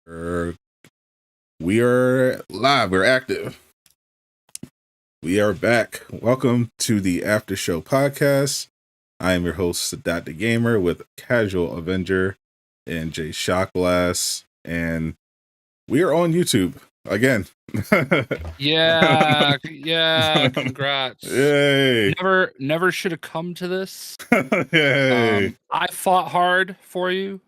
We are live. We're active. We are back. Welcome to the Aftershow Podcast. I am your host, Sadot the Gamer, with Casual Avenger and jayshockblast, and we are on YouTube again. Yeah, congrats. Yay. Never should have come to this. Yay. I fought hard for you,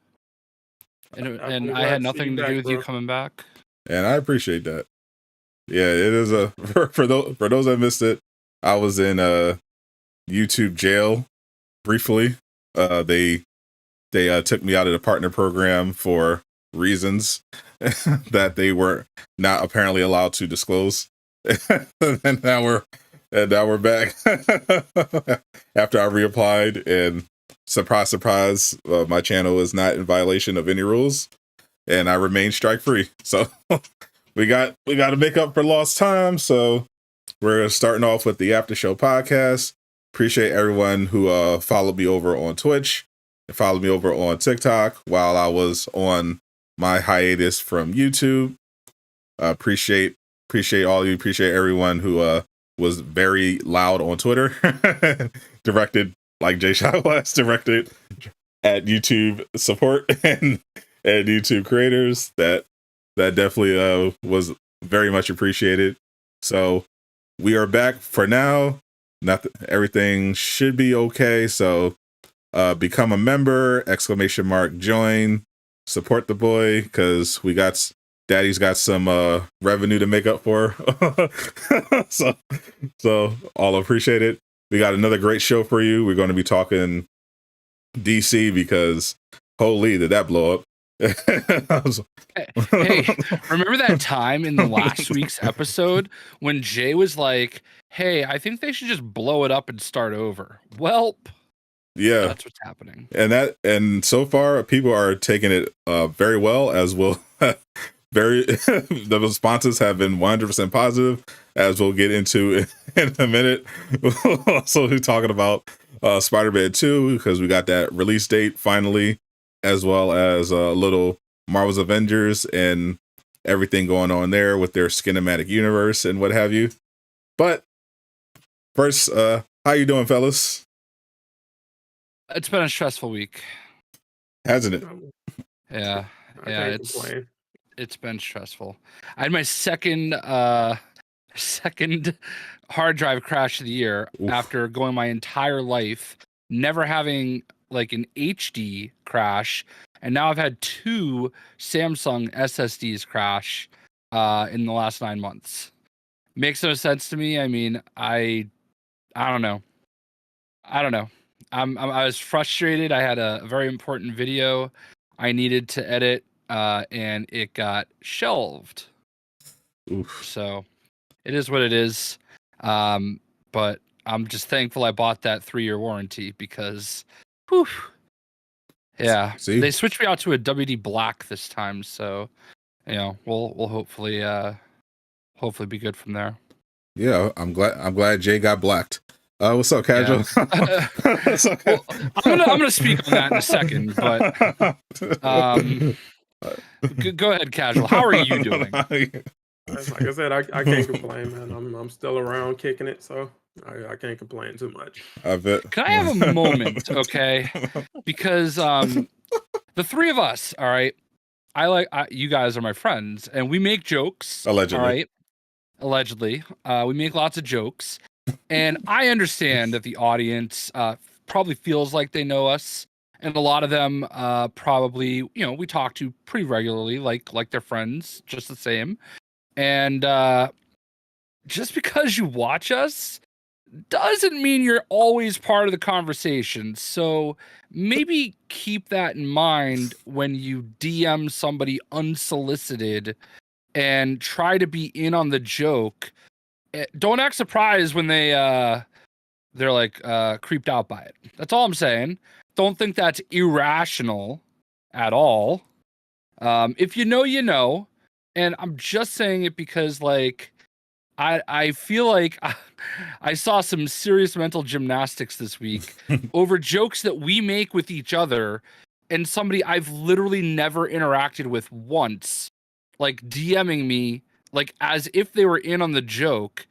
and I had nothing to do with you coming back. And I appreciate that. Yeah, it is for those that missed it, I was in YouTube jail briefly. They took me out of the partner program for reasons that they were not apparently allowed to disclose. and now we're back after I reapplied, and surprise, my channel is not in violation of any rules, and I remain strike free. So we got to make up for lost time. So we're starting off with the Aftershow Podcast. Appreciate everyone who followed me over on Twitch and followed me over on TikTok while I was on my hiatus from YouTube. Appreciate all of you. Appreciate everyone who was very loud on Twitter, directed like jayshockblast, directed at YouTube support and YouTube creators. That definitely was very much appreciated. So we are back for now. Everything should be okay. So become a member, ! Join, support the boy, because Daddy's got some revenue to make up for. so all appreciate it. We got another great show for you. We're going to be talking DC because holy, did that blow up. Hey, remember that time in the last week's episode when Jay was like, hey, I think they should just blow it up and start over? Well, yeah, that's what's happening. And so far people are taking it very well, as will the responses have been 100% positive, as we'll get into in a minute. We'll also be talking about Spider-Man 2, because we got that release date finally, as well as a little Marvel's Avengers and everything going on there with their cinematic universe and what have you. But first, how you doing, fellas? It's been a stressful week, hasn't it? Yeah, it's been stressful. I had my second hard drive crash of the year. Oof. After going my entire life never having like an HD crash, and now I've had 2 Samsung SSDs crash in the last 9 months. Makes no sense to me. I mean, I don't know. I was frustrated. I had a very important video I needed to edit, and it got shelved. Oof. So it is what it is. But I'm just thankful I bought that 3-year warranty, because whew, yeah. See? They switched me out to a WD black this time, so we'll hopefully be good from there. Yeah, I'm glad Jay got blacked. What's up, Casual? Yeah. Well, I'm gonna speak on that in a second, but go ahead, Casual. How are you doing? Like I said, I can't complain, man. I'm still around kicking it, so I can't complain too much. I bet. Can I have a moment, okay? Because the 3 of us, all right. You guys are my friends, and we make jokes. Allegedly, all right. Allegedly, we make lots of jokes, and I understand that the audience probably feels like they know us, and a lot of them probably we talk to pretty regularly, like they're friends, just the same. And just because you watch us doesn't mean you're always part of the conversation. So maybe keep that in mind when you DM somebody unsolicited and try to be in on the joke. Don't act surprised when they're like creeped out by it. That's all I'm saying. Don't think that's irrational at all. If you know, you know. And I'm just saying it because, like, I feel like I saw some serious mental gymnastics this week over jokes that we make with each other and somebody I've literally never interacted with once, like DMing me, like as if they were in on the joke,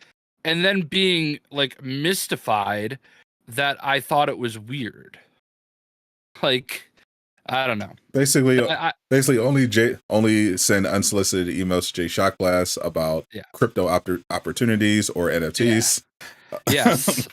and then being like mystified that I thought it was weird. Like, I don't know. Basically, I only send unsolicited emails to jayshockblast about Yeah. crypto opportunities or NFTs. Yes.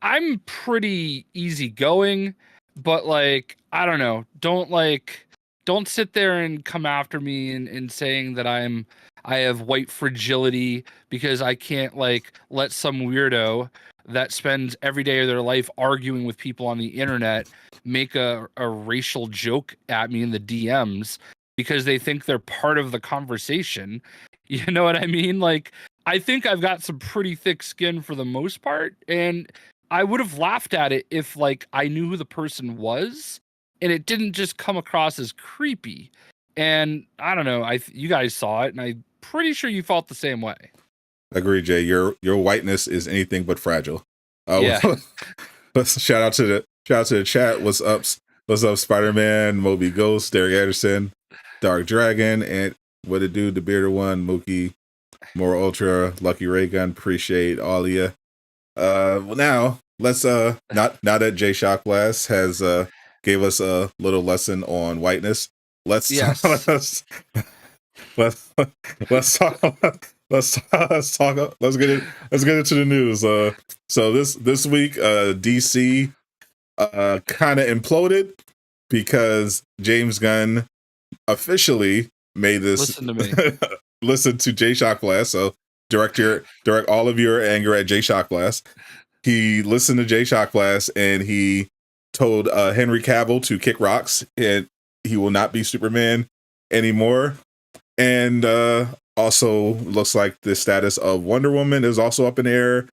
I'm pretty easygoing, but like, I don't know. Don't sit there and come after me and saying that I have white fragility because I can't like let some weirdo that spends every day of their life arguing with people on the internet make a racial joke at me in the DMs because they think they're part of the conversation. You know what I mean? Like, I think I've got some pretty thick skin for the most part, and I would have laughed at it if like I knew who the person was and it didn't just come across as creepy. And I don't know, you guys saw it and I'm pretty sure you felt the same way. Agree, Jay. Your whiteness is anything but fragile. Yeah. Let's shout out to the chat. What's up? What's up, Spider-Man, Moby Ghost, Derek Anderson, Dark Dragon, and what it do, the bearded one, Mookie, More Ultra, Lucky Ray Gun. Appreciate all of you. Well, now let's now that Jay Shockblast has gave us a little lesson on whiteness. Let's Yes. let's talk. Let's get into the news. So this week, DC kind of imploded because James Gunn officially made this. Listen to me. Listen to Jay Shockblast. So direct all of your anger at Jay Shockblast. He listened to Jay Shockblast and he told Henry Cavill to kick rocks and he will not be Superman anymore. And also looks like the status of Wonder Woman is also up in the air.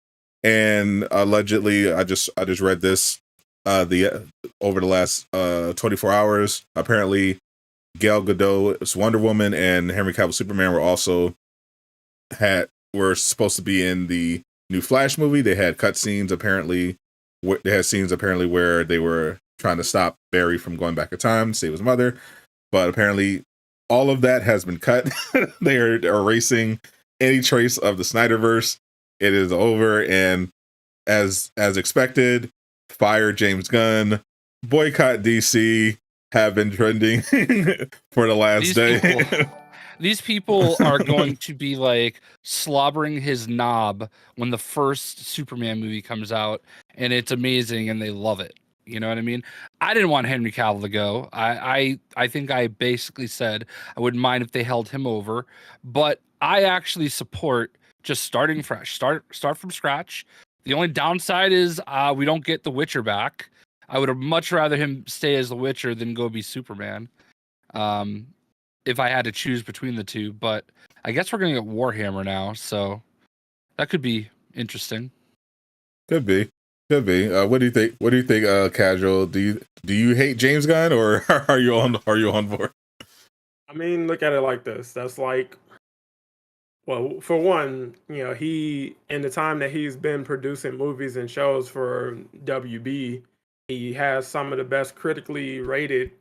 And allegedly, I just read this over the last 24 hours. Apparently, Gal Gadot's Wonder Woman and Henry Cavill Superman were supposed to be in the new Flash movie. They had cutscenes apparently. They had scenes apparently where they were trying to stop Barry from going back in time to save his mother, but apparently all of that has been cut. They are erasing any trace of the Snyderverse. It is over, and as expected, fire James Gunn, boycott DC have been trending for the last day. These people are going to be like slobbering his knob when the first Superman movie comes out, and it's amazing, and they love it. You know what I mean? I didn't want Henry Cavill to go. I think I basically said I wouldn't mind if they held him over, but I actually support just starting fresh, start from scratch. The only downside is we don't get The Witcher back. I would have much rather him stay as The Witcher than go be Superman. If I had to choose between the two, but I guess we're gonna get Warhammer now, so that could be interesting. Could be. What do you think, Casual? Do you hate James Gunn, or are you on board? I mean, look at it like this. That's like, well, for one, he, in the time that he's been producing movies and shows for WB, he has some of the best critically rated,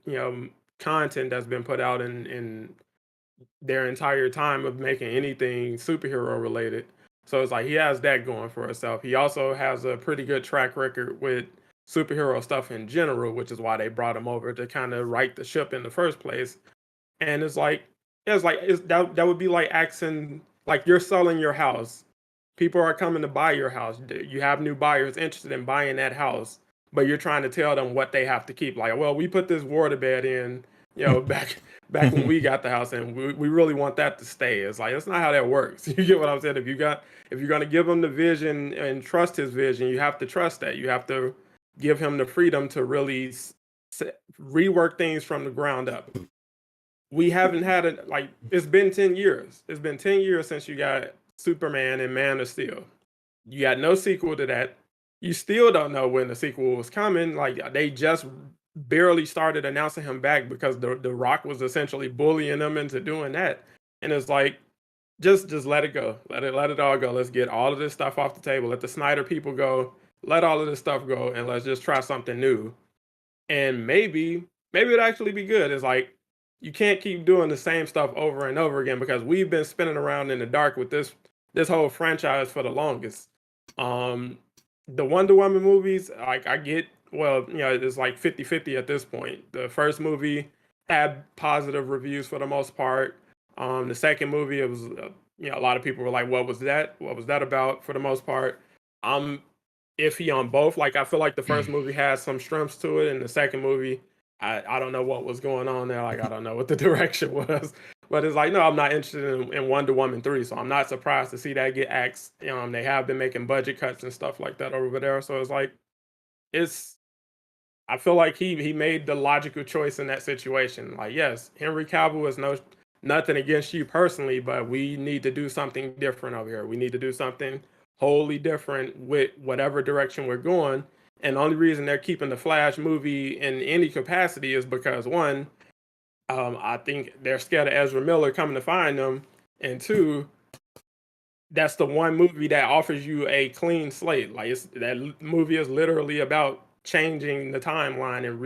content that's been put out in their entire time of making anything superhero related. So it's like he has that going for himself. He also has a pretty good track record with superhero stuff in general, which is why they brought him over to kind of right the ship in the first place. And that would be like asking, like, you're selling your house. People are coming to buy your house. You have new buyers interested in buying that house, but you're trying to tell them what they have to keep. Like, well, we put this waterbed in, back when we got the house, and we really want that to stay. It's like, that's not how that works. You get what I'm saying? If you're going to give him the vision and trust his vision, you have to trust that. You have to give him the freedom to really rework things from the ground up. We haven't had it, like, it's been 10 years. It's been 10 years since you got Superman and Man of Steel. You got no sequel to that. You still don't know when the sequel was coming. Like, they just barely started announcing him back because the Rock was essentially bullying them into doing that. And it's like, just let it go. Let it all go. Let's get all of this stuff off the table. Let the Snyder people go. Let all of this stuff go, and let's just try something new. and maybe it'd actually be good. It's like you can't keep doing the same stuff over and over again because we've been spinning around in the dark with this whole franchise for the longest. Um, the Wonder Woman movies, like I get, well, it's like 50-50 at this point. The first movie had positive reviews for the most part. The second movie, it was, a lot of people were like, "What was that? What was that about?" For the most part, I'm iffy on both. Like I feel like the first movie has some strengths to it, and the second movie, I don't know what was going on there. Like I don't know what the direction was. But it's like, no, I'm not interested in Wonder Woman 3. So I'm not surprised to see that get axed. They have been making budget cuts and stuff like that over there. So it's like, it's, I feel like he made the logical choice in that situation. Like, yes, Henry Cavill is nothing against you personally, but we need to do something different over here. We need to do something wholly different with whatever direction we're going. And the only reason they're keeping the Flash movie in any capacity is because one, I think they're scared of Ezra Miller coming to find them, and two, that's the one movie that offers you a clean slate. Like that movie is literally about changing the timeline and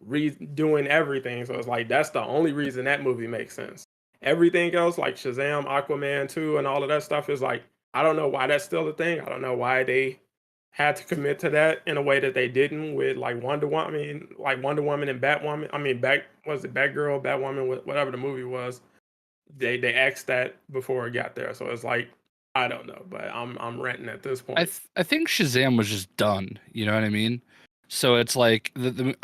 redoing everything. So it's like that's the only reason that movie makes sense. Everything else, like Shazam, Aquaman 2, and all of that stuff, is like I don't know why that's still a thing. I don't know why they had to commit to that in a way that they didn't with like Wonder Woman. I mean, like Wonder Woman and Batwoman. I mean, was it Batgirl, Batwoman, whatever the movie was. They axed that before it got there. So it's like I don't know, but I'm renting at this point. I think Shazam was just done. You know what I mean? So it's like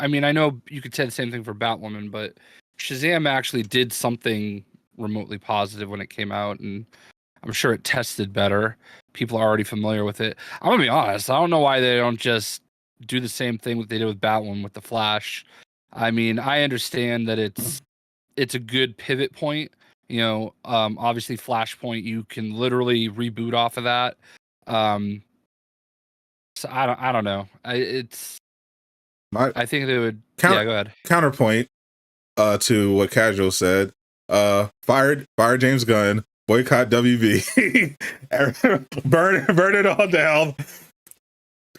I mean, I know you could say the same thing for Batwoman, but Shazam actually did something remotely positive when it came out, and I'm sure it tested better. People are already familiar with it. I'm gonna be honest. I don't know why they don't just do the same thing that they did with Batwoman with the Flash. I mean, I understand that it's a good pivot point. Obviously Flashpoint, you can literally reboot off of that. So I don't know. I think they would. Yeah, go ahead. Counterpoint to what Casual said. Fired James Gunn. Boycott WB. burn it all down.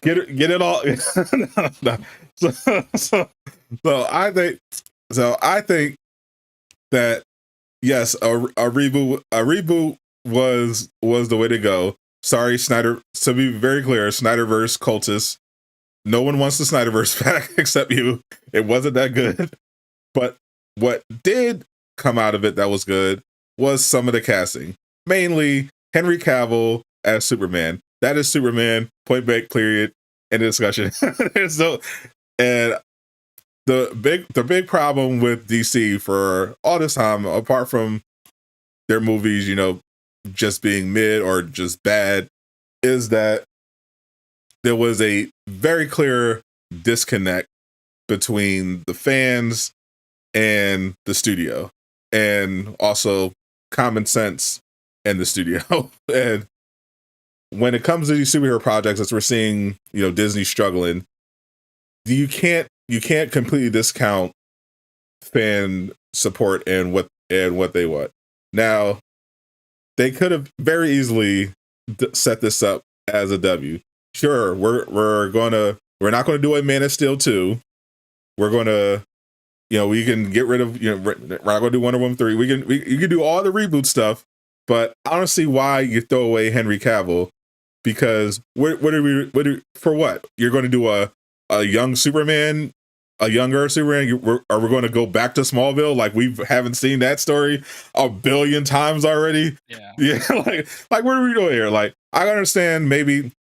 Get it all. No. So I think that yes, a reboot was the way to go. Sorry, Snyder. To be very clear, Snyderverse cultists. No one wants the Snyderverse back except you. It wasn't that good. But what did come out of it that was good was some of the casting. Mainly Henry Cavill as Superman. That is Superman, point blank, period, end of discussion. And the big problem with DC for all this time, apart from their movies, just being mid or just bad, is that there was a very clear disconnect between the fans and the studio, and also common sense and the studio. And when it comes to these superhero projects, as we're seeing, Disney struggling, you can't completely discount fan support and what they want. Now, they could have very easily set this up as a W. Sure, we're not gonna do a Man of Steel 2. We're gonna, we can get rid of, we're not gonna do Wonder Woman 3. You can do all the reboot stuff, but I don't see why you throw away Henry Cavill, because for what? You're going to do a young Superman, a younger Superman? Are we going to go back to Smallville? Like we haven't seen that story a billion times already. Yeah. Like what are we doing here? Like I understand maybe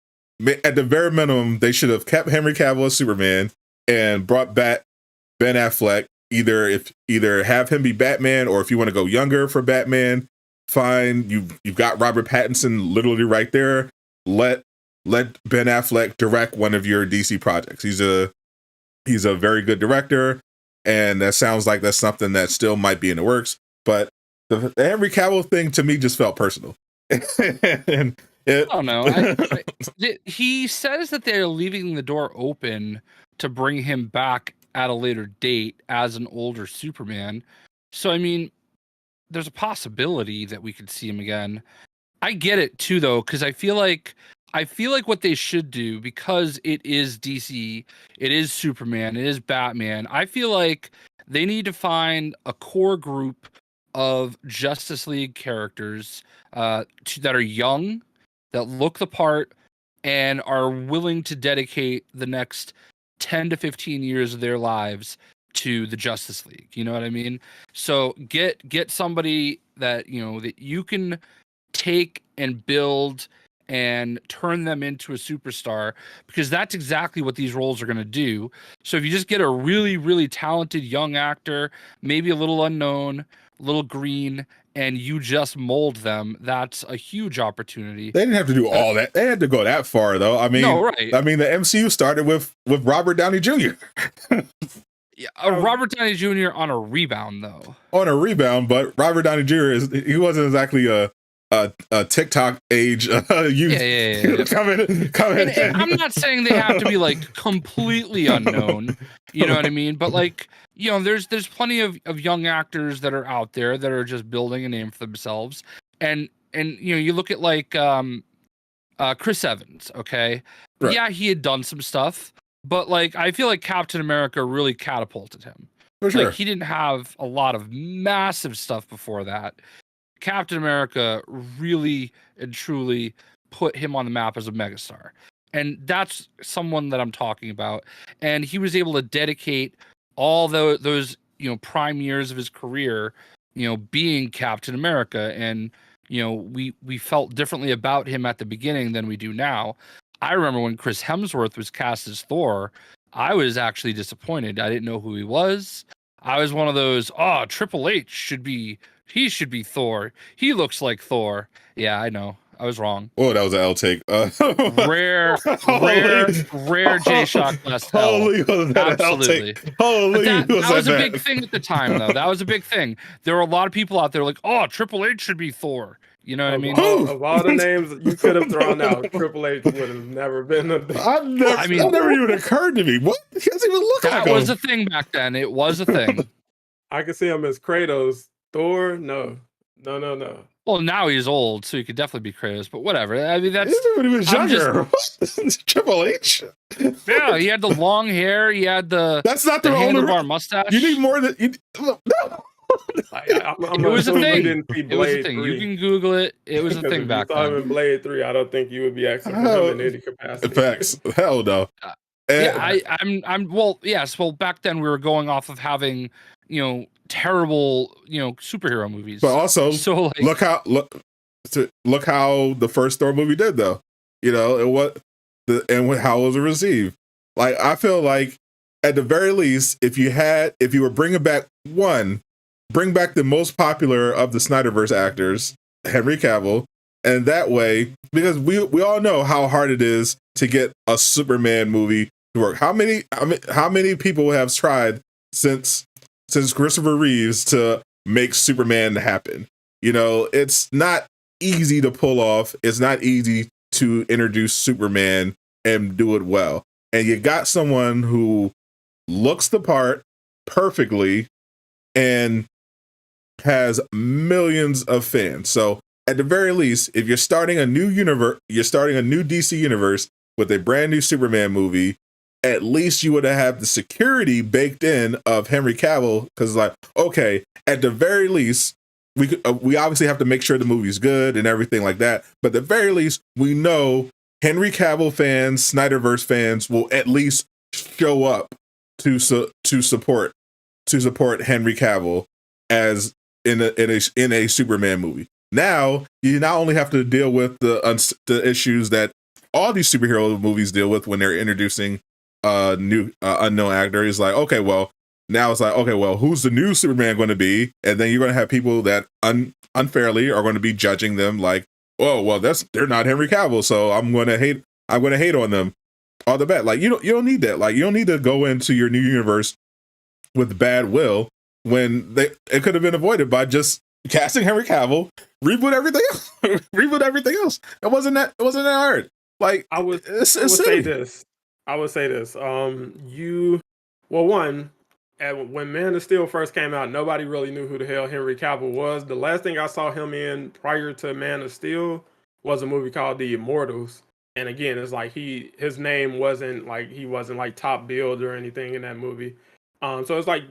at the very minimum they should have kept Henry Cavill as Superman and brought back Ben Affleck. Either have him be Batman, or if you want to go younger for Batman, fine. You've got Robert Pattinson literally right there. Let Ben Affleck direct one of your DC projects. He's a very good director, and that sounds like that's something that still might be in the works. But the Henry Cavill thing to me just felt personal. And I don't know. He says that they're leaving the door open to bring him back at a later date as an older Superman. So, I mean, there's a possibility that we could see him again. I get it too, though, because I feel like I feel like what they should do, because it is DC, it is Superman, it is Batman. I feel like they need to find a core group of Justice League characters that are young, that look the part, and are willing to dedicate the next 10 to 15 years of their lives to the Justice League. You know what I mean? So get somebody that that you can take and build and turn them into a superstar, because that's exactly what these roles are going to do. So if you just get a really, really talented young actor, maybe a little unknown, a little green, and you just mold them, that's a huge opportunity. They didn't have to do all that. They had to go that far, though. I mean, no, right. I mean, the MCU started with Robert Downey Jr. Yeah, Robert Downey Jr. on a rebound, though. On a rebound, but Robert Downey Jr. He wasn't exactly a TikTok age youth. Yeah. Coming. And I'm not saying they have to be like completely unknown, you know what I mean? But like, there's plenty of young actors that are out there that are just building a name for themselves. And you look at like Chris Evans, okay? Right. Yeah, he had done some stuff, but like I feel like Captain America really catapulted him. For sure. Like he didn't have a lot of massive stuff before that. Captain America really and truly put him on the map as a megastar. And that's someone that I'm talking about. And he was able to dedicate all those prime years of his career, being Captain America. And, we felt differently about him at the beginning than we do now. I remember when Chris Hemsworth was cast as Thor, I was actually disappointed. I didn't know who he was. I was one of those, Triple H should be Thor. He looks like Thor. Yeah, I know. I was wrong. Oh, that was an L take. Rare jayshockblast. Holy, was that absolutely. Holy, that was a big thing at the time, though. That was a big thing. There were a lot of people out there like, Triple H should be Thor. You know what I mean? Of all the names you could have thrown out, Triple H would have never been a thing. That never even occurred to me. What? He doesn't even look like him. That was a thing back then. It was a thing. I could see him as Kratos. Thor? No. Well, now he's old, so he could definitely be Kratos, but whatever. I mean, that's... Even when he was younger. Triple H? Yeah, he had the long hair. He had the... That's not the handlebar mustache. You need more than... No. It was a thing. It was a thing. You can Google it. It was a thing back then. If you saw him in Blade 3, I don't think you would be asking for him in any capacity. Facts. Hell no. Well, back then we were going off of having, terrible, superhero movies. But also, so like, look how the first Thor movie did, though. And how it was received. Like, I feel like at the very least, if you were bring back the most popular of the Snyderverse actors, Henry Cavill, and that way, because we all know how hard it is to get a Superman movie to work. How many people have tried since Christopher Reeves to make Superman happen? It's not easy to pull off. It's not easy to introduce Superman and do it well. And you got someone who looks the part perfectly and has millions of fans. So at the very least, if you're starting a new universe, you're starting a new DC universe with a brand new Superman movie, at least you would have the security baked in of Henry Cavill, because okay, at the very least, we obviously have to make sure the movie's good and everything like that, but at the very least, we know Henry Cavill fans, Snyderverse fans will at least show up to support Henry Cavill as in a Superman movie. Now you not only have to deal with the issues that all these superhero movies deal with when they're introducing a new unknown actor. It's like, okay, well, now it's like, okay, well, who's the new Superman going to be? And then you're going to have people that unfairly are going to be judging them like, oh, well, they're not Henry Cavill, so I'm going to hate on them all the bat. Like, you don't need that. Like, you don't need to go into your new universe with bad will when it could have been avoided by just casting Henry Cavill, reboot everything else. It wasn't that hard. Like, I would say this. When Man of Steel first came out, nobody really knew who the hell Henry Cavill was. The last thing I saw him in prior to Man of Steel was a movie called The Immortals. And again, it's like his name wasn't like he wasn't like top billed or anything in that movie. So it's like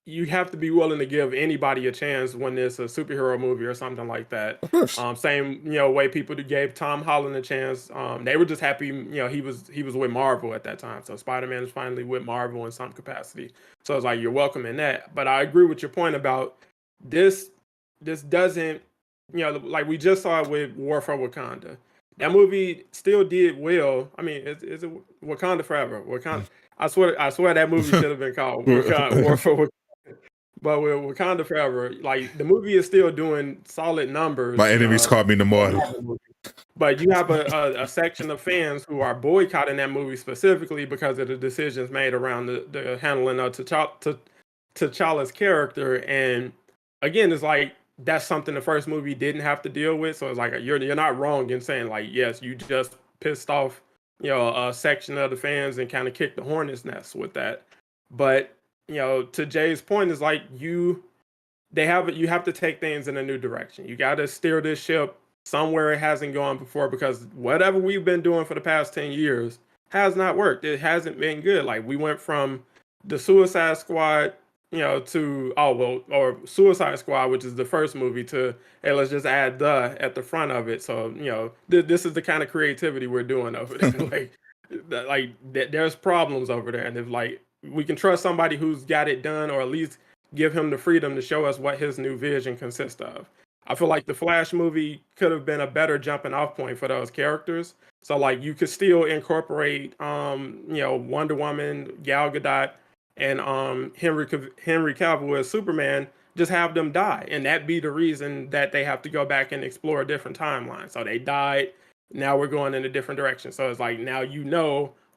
you have to be willing to give anybody a chance when it's a superhero movie or something like that. Of course. Same way people gave Tom Holland a chance. They were just happy he was with Marvel at that time. So Spider-Man is finally with Marvel in some capacity. So it's like you're welcome in that. But I agree with your point about this. This doesn't like we just saw it with War for Wakanda. That movie still did well. I mean, it's Wakanda Forever. Wakanda. I swear that movie should have been called Wakanda, War for Wakanda. But with Wakanda Forever, like the movie is still doing solid numbers. My enemies called me Namor. But you have a section of fans who are boycotting that movie specifically because of the decisions made around the handling of T'Challa's character. And again, it's like that's something the first movie didn't have to deal with. So it's like you're not wrong in saying like, yes, you just pissed off a section of the fans and kind of kicked the hornet's nest with that. But to Jay's point, is like you have to take things in a new direction. You got to steer this ship somewhere it hasn't gone before, because whatever we've been doing for the past 10 years has not worked. It hasn't been good. Like we went from the Suicide Squad or Suicide Squad, which is the first movie, to hey, let's just add the at the front of it. So this is the kind of creativity we're doing over there. There's problems over there, and if like we can trust somebody who's got it done, or at least give him the freedom to show us what his new vision consists of. I feel like the Flash movie could have been a better jumping off point for those characters. So like you could still incorporate Wonder Woman, Gal Gadot, and Henry Cavill as Superman, just have them die, and that be the reason that they have to go back and explore a different timeline. So they died, now we're going in a different direction. So it's like now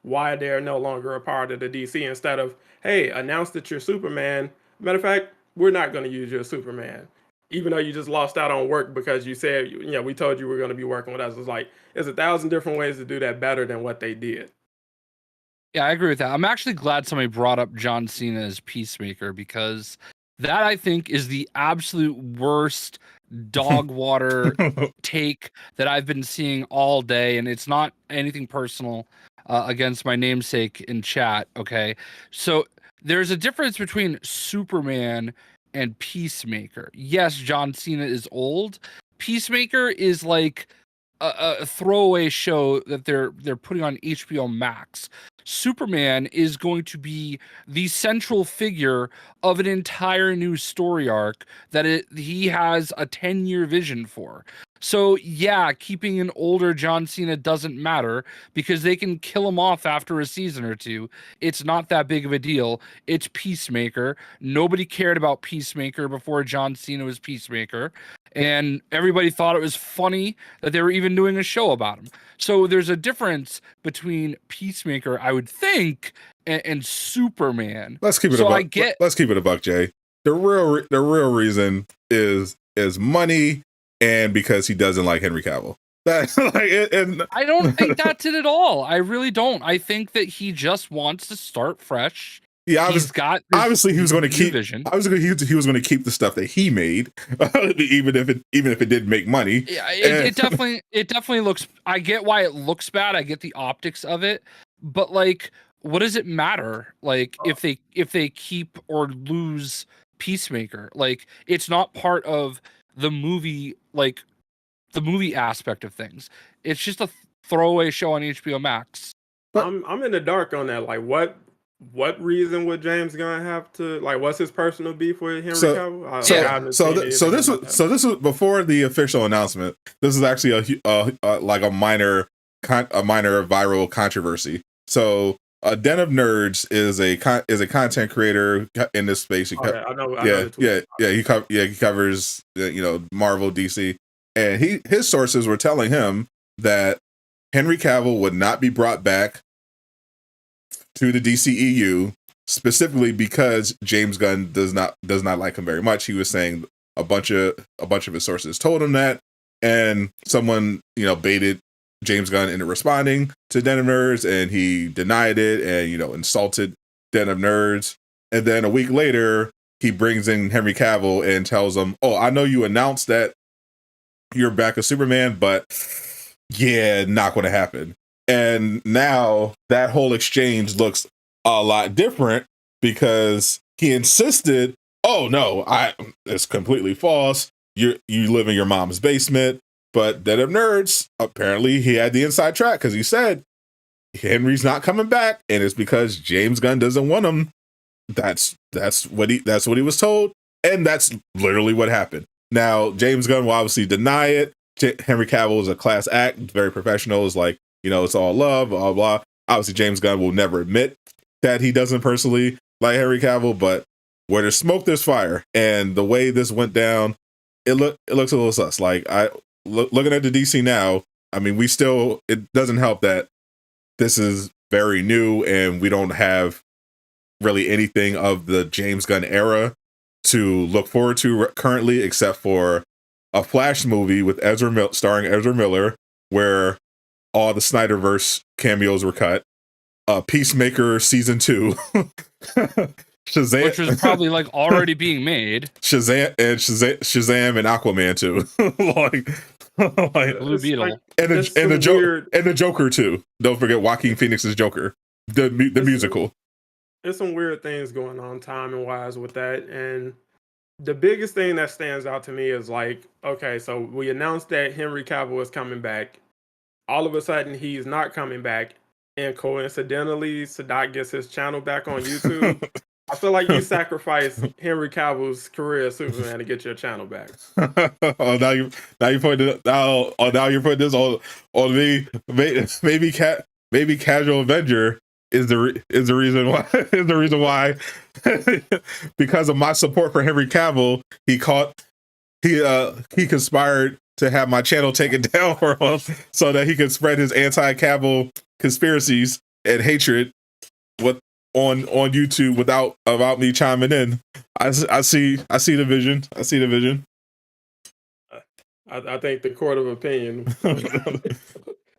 why they're no longer a part of the DC, instead of hey, announce that you're Superman. Matter of fact, we're not going to use you as Superman, even though you just lost out on work because you said we told you we're going to be working with us. It's like there's 1,000 different ways to do that better than what they did. Yeah, I agree with that. I'm actually glad somebody brought up John Cena as Peacemaker, because that I think is the absolute worst dog water take that I've been seeing all day, and it's not anything personal against my namesake in chat. Okay, so there's a difference between Superman and Peacemaker. Yes, John Cena is old. Peacemaker is like a throwaway show that they're putting on HBO Max. Superman is going to be the central figure of an entire new story arc that he has a 10-year vision for. So yeah, keeping an older John Cena doesn't matter, because they can kill him off after a season or two. It's not that big of a deal. It's Peacemaker. Nobody cared about Peacemaker before John Cena was Peacemaker, and everybody thought it was funny that they were even doing a show about him. So there's a difference between Peacemaker, I would think, and Superman. Let's keep it let's keep it a buck, Jay. The real reason is money, and because he doesn't like Henry Cavill. That's I don't think that's it at all. I really don't. I think that he just wants to start fresh. Yeah, obviously he was going to keep vision. He was going to keep the stuff that he made, even if it didn't make money. Yeah, it definitely looks. I get why it looks bad. I get the optics of it, but like, what does it matter? Like, if they keep or lose Peacemaker, like it's not part of the movie, like the movie aspect of things. It's just a throwaway show on HBO Max. But I'm in the dark on that. Like, what reason would James Gunn have to, like, what's his personal beef with Henry Cavill? So this was before the official announcement. This is actually a minor viral controversy. So Den of Nerds is a content creator in this space. He covers Marvel, DC, and his sources were telling him that Henry Cavill would not be brought back to the DCEU, specifically because James Gunn does not like him very much. He was saying a bunch of his sources told him that, and someone baited James Gunn into responding to Den of Nerds, and he denied it and insulted Den of Nerds. And then a week later, he brings in Henry Cavill and tells him, "Oh, I know you announced that you're back as Superman, but yeah, not going to happen. And now that whole exchange looks a lot different because he insisted, oh no, it's completely false. You live in your mom's basement. But Dead of Nerds, apparently he had the inside track because he said Henry's not coming back, and it's because James Gunn doesn't want him. That's what he was told, and that's literally what happened. Now James Gunn will obviously deny it. Henry Cavill is a class act, very professional. Is like, it's all love, blah blah. Obviously, James Gunn will never admit that he doesn't personally like Henry Cavill, but where there's smoke, there's fire, and the way this went down, it looks a little sus. Like looking at the DC now, I mean, it doesn't help that this is very new and we don't have really anything of the James Gunn era to look forward to currently, except for a Flash movie with starring Ezra Miller, where all the Snyderverse cameos were cut. Peacemaker season 2. Shazam, which was probably like already being made. Shazam and Aquaman too. like Blue Beetle and the Joker too. Don't forget Joaquin Phoenix's Joker, the musical. There's some weird things going on timing wise with that, and the biggest thing that stands out to me is like, okay, so we announced that Henry Cavill is coming back. All of a sudden, he's not coming back, and coincidentally, Sadot gets his channel back on YouTube. I feel like you sacrificed Henry Cavill's career as Superman to get your channel back. now you put it. Now you're putting this on me. Maybe Casual Avenger is the reason why because of my support for Henry Cavill, he conspired to have my channel taken down for him so that he could spread his anti-Cavill conspiracies and hatred on YouTube without me chiming in. I see the vision. I think the court of opinion.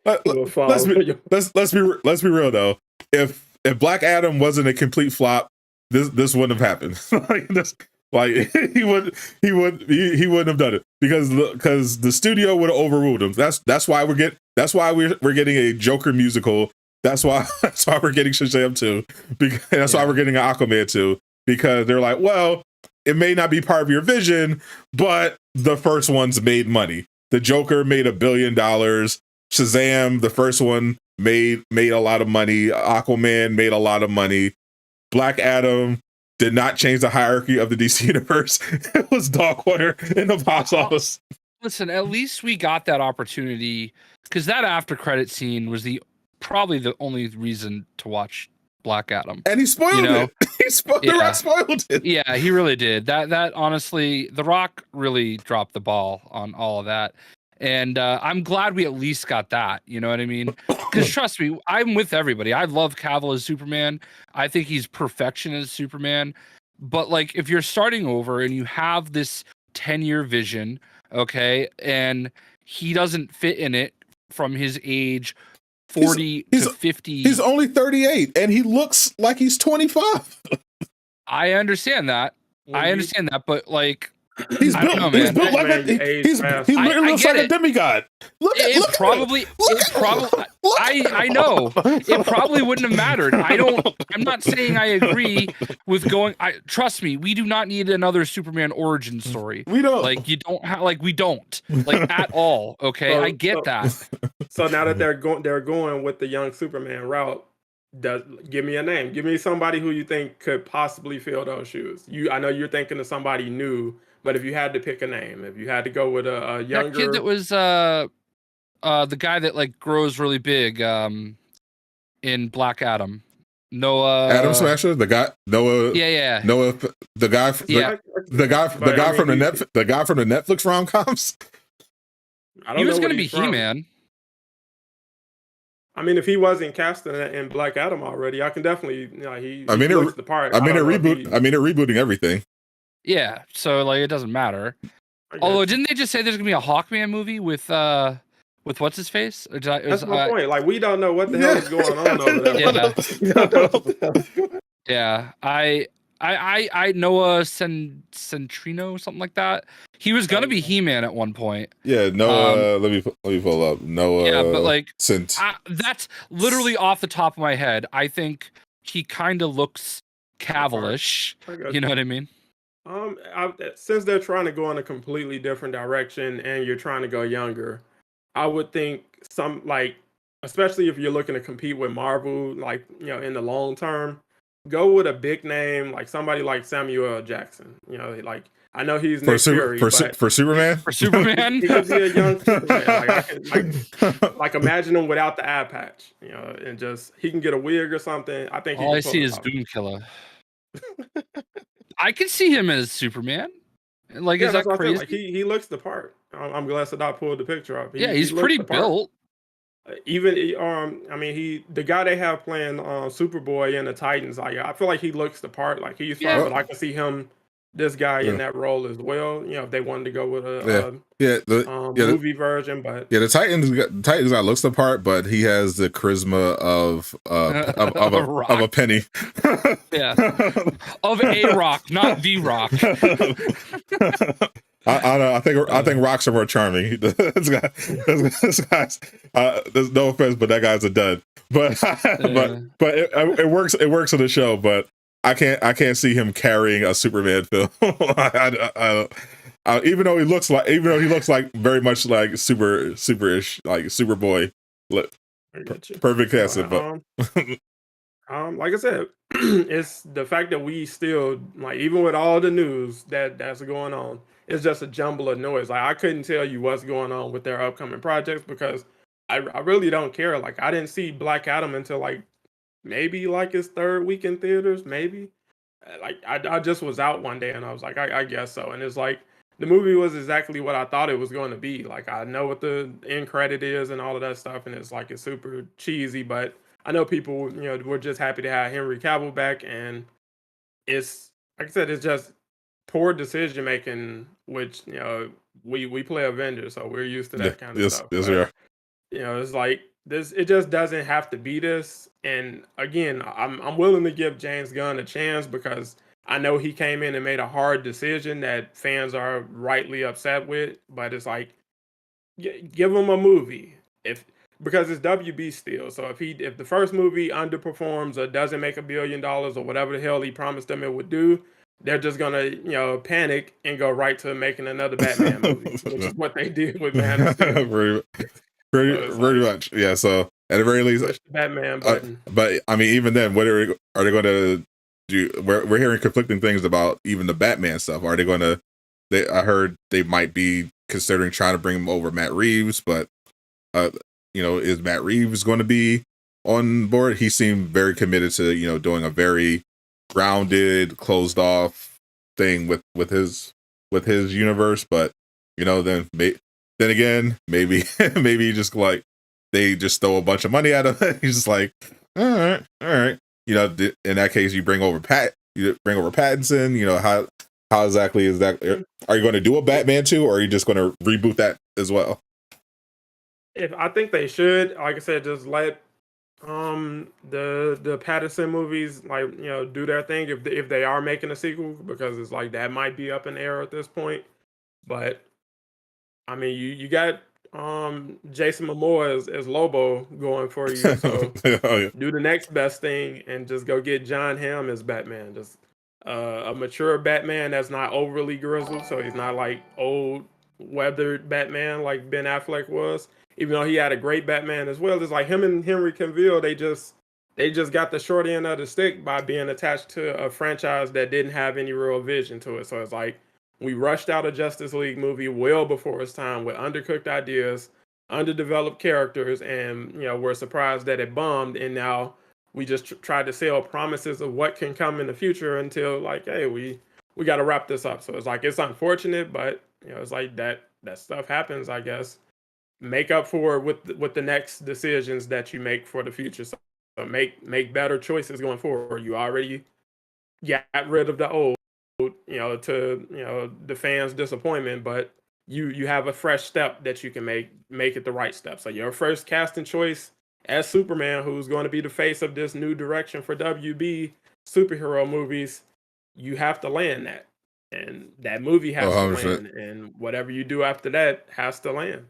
Let's be real though. If Black Adam wasn't a complete flop, this wouldn't have happened. He wouldn't have done it because the studio would have overruled him. That's why we're getting a Joker musical. That's why we're getting Shazam 2. That's why we're getting an Aquaman 2. Because they're like, well, it may not be part of your vision, but the first one's made money. The Joker made $1 billion. Shazam, the first one, made a lot of money. Aquaman made a lot of money. Black Adam did not change the hierarchy of the DC universe. It was dog water in the box office. Listen, at least we got that opportunity because that after credit scene was probably the only reason to watch Black Adam. And he spoiled it. The Rock spoiled it. Yeah, he really did. That honestly, The Rock really dropped the ball on all of that. And I'm glad we at least got that. You know what I mean? Because trust me, I'm with everybody. I love Cavill as Superman. I think he's perfection as Superman. But like, if you're starting over and you have this 10-year vision, okay, and he doesn't fit in it from his age 40 to 50. He's only 38 and he looks like he's 25. I understand that. But like, He literally looks like a demigod. I know. It probably wouldn't have mattered. I'm not saying I agree with going. Trust me, we do not need another Superman origin story. We don't. We don't at all. Okay, I get that. So now that they're going with the young Superman route, give me a name. Give me somebody who you think could possibly fill those shoes. I know you're thinking of somebody new. But if you had to pick a name, if you had to go with a younger... That kid that was the guy that like grows really big in Black Adam. Noah... Adam Smasher? The guy... Noah... Yeah. Noah... The guy from the guy from the Netflix rom-coms? He was going to be He-Man. I mean, if he wasn't casting in Black Adam already, I can definitely... he looks the part. they're rebooting everything. Yeah, so like it doesn't matter. Although, didn't they just say there's gonna be a Hawkman movie with what's his face? That's my point. Like we don't know what the hell is going on over there. Yeah, I Noah Centrino, something like that. He was gonna be He-Man at one point. Yeah, Noah. Let me pull up Noah. Yeah, but like Cent. that's literally off the top of my head. I think he kind of looks Cavillish. You know what I mean? Since they're trying to go in a completely different direction and you're trying to go younger, I would think some like, especially if you're looking to compete with Marvel, like in the long term, go with a big name like somebody like Samuel L. Jackson. Like I know he's Nick Fury, but for Superman. For Superman, he could be a young Superman. Like I can like imagine him without the eye patch, and just he can get a wig or something. I think all I see is Doomkiller. I can see him as Superman. Like, yeah, is that that's what I crazy? said. Like he looks the part. I'm glad Sadot pulled the picture up. Yeah, he's pretty built. Even I mean, the guy they have playing Superboy in the Titans, like I feel like he looks the part. Like he's fine, but I can see him, this guy in that role as well. If they wanted to go with a movie version, but the Titans guy looks the part, but he has the charisma of a penny. Yeah, of a rock, not the rock. I don't know. I think rocks are more charming. This guy's there's no offense, but that guy's a dud. But it works. It works on the show. But I can't see him carrying a Superman film. Even though he looks like very much like superish, like Superboy. Perfect casting, but like I said, it's the fact that we still like, even with all the news that's going on, it's just a jumble of noise. Like I couldn't tell you what's going on with their upcoming projects because I really don't care. Like I didn't see Black Adam until like maybe like his third week in theaters, maybe. Like I just was out one day and I was like, I guess so. And it's like the movie was exactly what I thought it was going to be. Like I know what the end credit is and all of that stuff, and it's like it's super cheesy, but I know people, were just happy to have Henry Cavill back, and it's like I said, it's just poor decision making, which we play Avengers, so we're used to that kind of stuff. Yes, we are. It's like this. It just doesn't have to be this. And again, I'm willing to give James Gunn a chance because I know he came in and made a hard decision that fans are rightly upset with. But it's like, give him a movie because it's WB still. So if the first movie underperforms or doesn't make $1 billion or whatever the hell he promised them it would do, they're just gonna panic and go right to making another Batman movie, which is what they did with Man of Steel. pretty much, yeah. So at the very least, push the Batman button. But I mean, even then, what are they going to do? We're hearing conflicting things about even the Batman stuff. Are they going to? I heard they might be considering trying to bring him over Matt Reeves, but is Matt Reeves going to be on board? He seemed very committed to doing a very grounded, closed off thing with his universe. But then again, maybe just like they just throw a bunch of money at him. He's just like, all right. In that case, you bring over Pattinson. How exactly is that? Are you going to do a Batman 2, or are you just going to reboot that as well? I think they should, like I said, just let the Pattinson movies do their thing if they are making a sequel, because it's like that might be up in the air at this point. But I mean, you got Jason Momoa as Lobo going for you, so do the next best thing and just go get John Hamm as Batman. Just a mature Batman that's not overly grizzled, so he's not like old weathered Batman like Ben Affleck was. Even though he had a great Batman as well, it's like him and Henry Cavill, they just got the short end of the stick by being attached to a franchise that didn't have any real vision to it. So it's like we rushed out a Justice League movie well before its time with undercooked ideas, underdeveloped characters, and we're surprised that it bombed. And now we just tried to sell promises of what can come in the future until like, hey, we got to wrap this up. So it's like it's unfortunate, but it's like that stuff happens, I guess. Make up for it with the next decisions that you make for the future. So make better choices going forward. You already got rid of the old, to the fans' disappointment, but you have a fresh step that you can make it the right step. So your first casting choice as Superman, who's going to be the face of this new direction for WB superhero movies, you have to land that, and that movie has to 100%. land, and whatever you do after that has to land.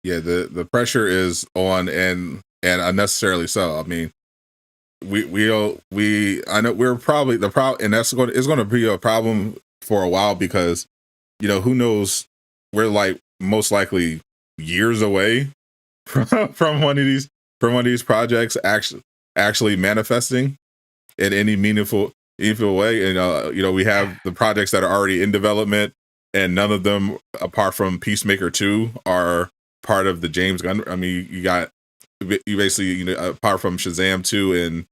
Yeah, the pressure is on, and unnecessarily so. I mean, I know we're probably the problem, and that's going is going to be a problem for a while, because who knows, we're like most likely years away from one of these projects actually manifesting in any meaningful way. And we have the projects that are already in development, and none of them, apart from Peacemaker 2, are part of the James Gunn. I mean, you basically, apart from Shazam 2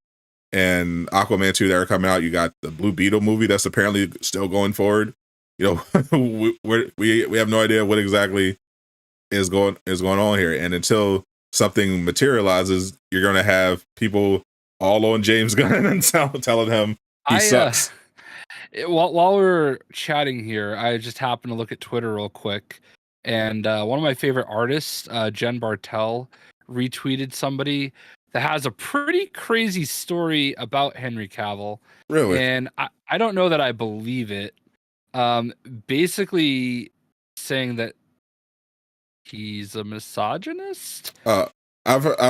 and Aquaman 2 that are coming out, you got the Blue Beetle movie that's apparently still going forward. We have no idea what exactly is going on here, and until something materializes, you're going to have people all on James Gunn and telling him he sucks. While we're chatting here, I just happened to look at Twitter real quick, and one of my favorite artists, Jen Bartel, retweeted somebody that has a pretty crazy story about Henry Cavill. Really? And I don't know that I believe it. Basically saying that he's a misogynist. I've heard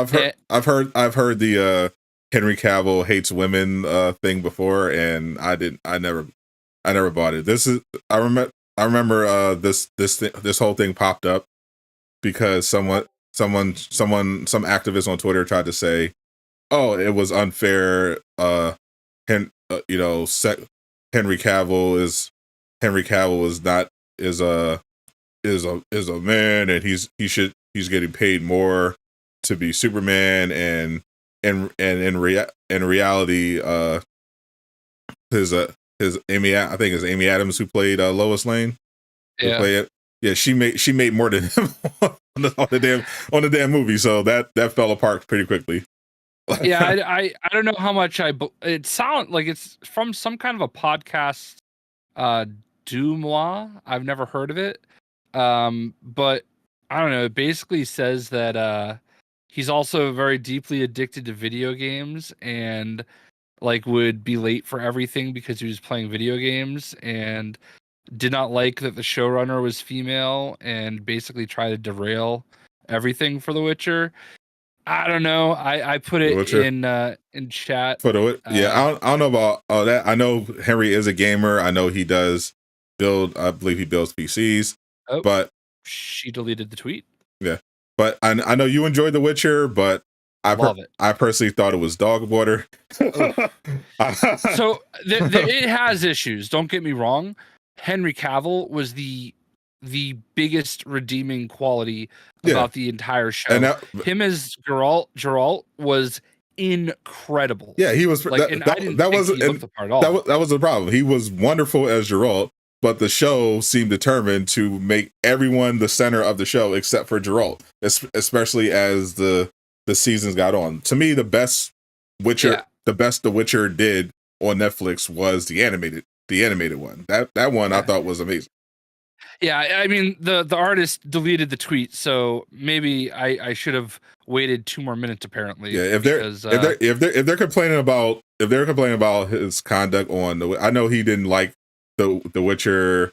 the Henry Cavill hates women thing before, and I never bought it. I remember this whole thing popped up because some activist on Twitter tried to say, oh, it was unfair. Henry Cavill is a man, and he's getting paid more to be Superman, and in reality, his Amy Adams, who played Lois Lane, she made more than him on the damn movie, so that fell apart pretty quickly. Yeah, I don't know how much it sounds like it's from some kind of a podcast, Dumois. I've never heard of it, but I don't know. It basically says that he's also very deeply addicted to video games, and like would be late for everything because he was playing video games, and did not like that the showrunner was female, and basically tried to derail everything for The Witcher. I don't know. I put it in chat for the I don't know about all that. I know Henry is a gamer. I know he does build. I believe he builds PCs. But she deleted the tweet. Yeah, but I know you enjoyed The Witcher, but love it. I personally thought it was dog water. So it has issues. Don't get me wrong. Henry Cavill was the biggest redeeming quality about the entire show. And him as Geralt was incredible. Yeah, he was. Like, that wasn't the part at all. That was the problem. He was wonderful as Geralt, but the show seemed determined to make everyone the center of the show except for Geralt, especially as the seasons got on. To me, the best The Witcher did on Netflix was the animated one. That one I thought was amazing. Yeah, I mean the artist deleted the tweet, so maybe I should have waited 2 more minutes. Apparently, yeah. If they're complaining about his conduct on I know he didn't like the Witcher,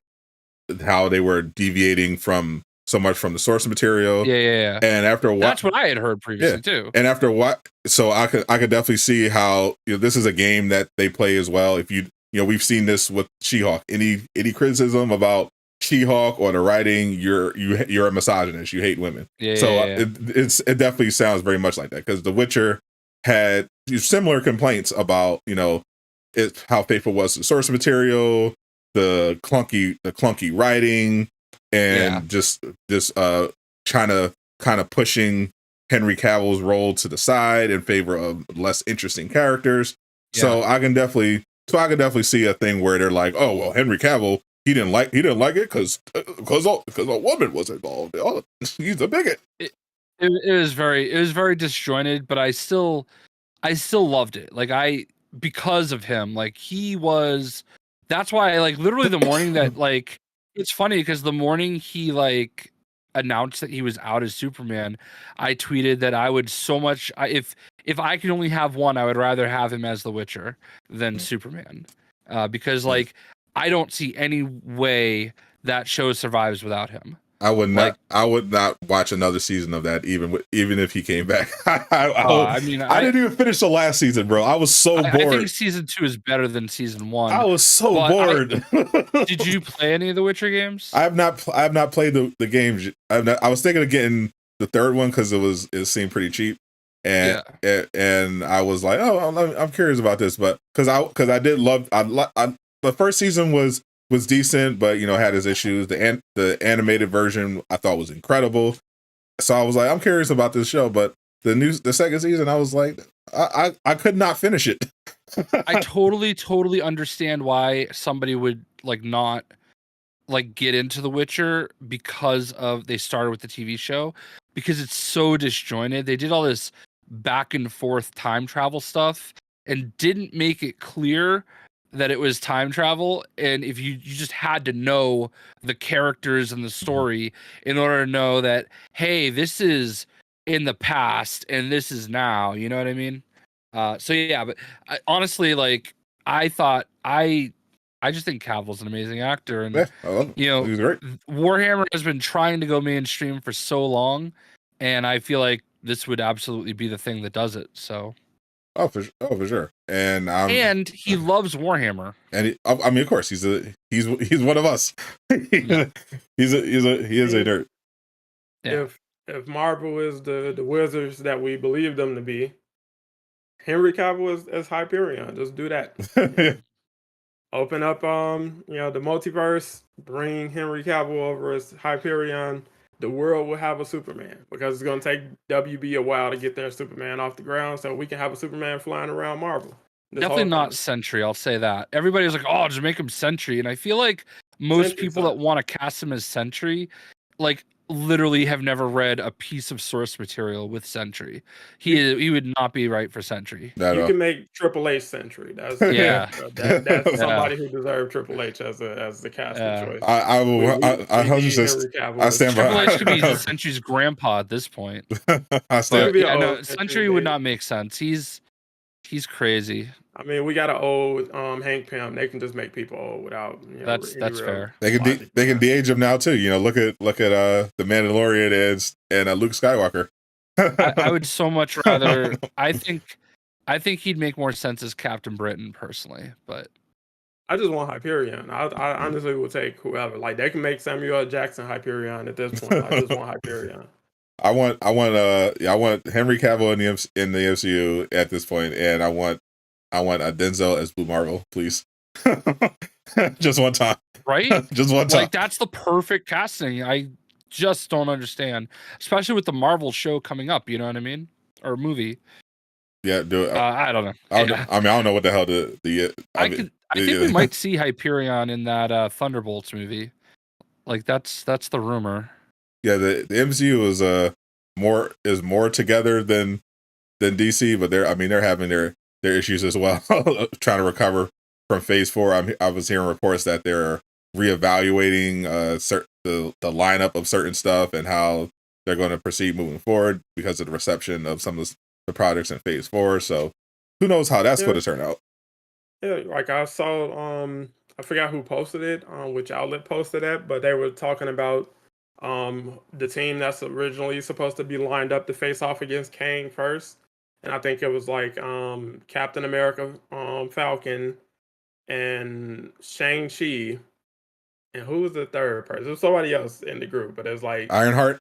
how they were deviating from so much from the source material. Yeah. And after a while, that's what I had heard previously too. And after what, so I could definitely see how this is a game that they play as well. If we've seen this with She-Hulk. Any criticism about She-Hulk or the writing, you're a misogynist. You hate women. It definitely sounds very much like that, because The Witcher had similar complaints about how faithful was the source material, the clunky writing, and just kind of pushing Henry Cavill's role to the side in favor of less interesting characters. Yeah. So I can definitely see a thing where they're like, oh well, Henry Cavill, he didn't like it because a woman was involved. Oh, he's a bigot. It was very disjointed, but I still loved it. Like because of him, like he was. That's why, like, literally the morning that, like, it's funny because the morning he like announced that he was out as Superman, I tweeted that I would if I could only have one, I would rather have him as the Witcher than Superman, because like I don't see any way that show survives without him. I would not. Like, I would not watch another season of that, even if he came back. I didn't even finish the last season, bro. I was so bored. I think season 2 is better than season 1. I was so bored. Did you play any of the Witcher games? I have not played the games. I was thinking of getting the third one because it seemed pretty cheap, and I was like, oh, I'm curious about this, but because I did love the first season was decent, but had its issues. The animated version I thought was incredible, so I was like, I'm curious about this show. But the second season, I was like, I could not finish it. I totally understand why somebody would not get into The Witcher because they started with the TV show, because it's so disjointed. They did all this back and forth time travel stuff and didn't make it clear that it was time travel, and if you just had to know the characters and the story in order to know that, hey, this is in the past and this is now, you know what I mean? So yeah, but honestly, I just think Cavill's an amazing actor, and he's great. Warhammer has been trying to go mainstream for so long, and I feel like this would absolutely be the thing that does it. So. Oh, for sure. And he loves Warhammer. And of course, he's one of us. He is a nerd. Yeah. If Marvel is the wizards that we believe them to be, Henry Cavill is Hyperion. Just do that. Open up the multiverse, bring Henry Cavill over as Hyperion. The world will have a Superman, because it's going to take WB a while to get their Superman off the ground, so we can have a Superman flying around Marvel. Definitely not Sentry, I'll say that. Everybody's like, oh, just make him Sentry. And I feel like most people that want to cast him as Sentry, literally have never read a piece of source material with Sentry. He would not be right for Sentry. You can make Triple H Sentry. That's somebody who deserved Triple H as the casting choice. I stand by. Triple H could be Sentry's grandpa at this point. Sentry would not make sense. He's crazy. I mean, we got an old Hank Pym. They can just make people old without. That's fair. They can de-age him now too. Look at the Mandalorian and Luke Skywalker. I would so much rather. I think he'd make more sense as Captain Britain personally, but I just want Hyperion. I honestly would take whoever. They can make Samuel L. Jackson Hyperion at this point. I just want Hyperion. I want Henry Cavill in the MCU at this point, and I want Denzel as Blue Marvel, please. Just one time, right? Just one time. That's the perfect casting. I just don't understand, especially with the Marvel show coming up. You know what I mean? Or movie. Yeah, do it. I don't know. I don't know what the hell I think we might see Hyperion in that Thunderbolts movie. That's the rumor. Yeah, the MCU is more together than DC, but they're having their issues as well, trying to recover from Phase 4. I was hearing reports that they're reevaluating the lineup of certain stuff and how they're going to proceed moving forward because of the reception of some of the projects in Phase 4. So who knows how that's going to turn out? Yeah, I saw, I forgot who posted it, which outlet posted that, but they were talking about the team that's originally supposed to be lined up to face off against Kang first. And I think it was Captain America, Falcon, and Shang-Chi. And who was the third person? There was somebody else in the group, but it's Ironheart.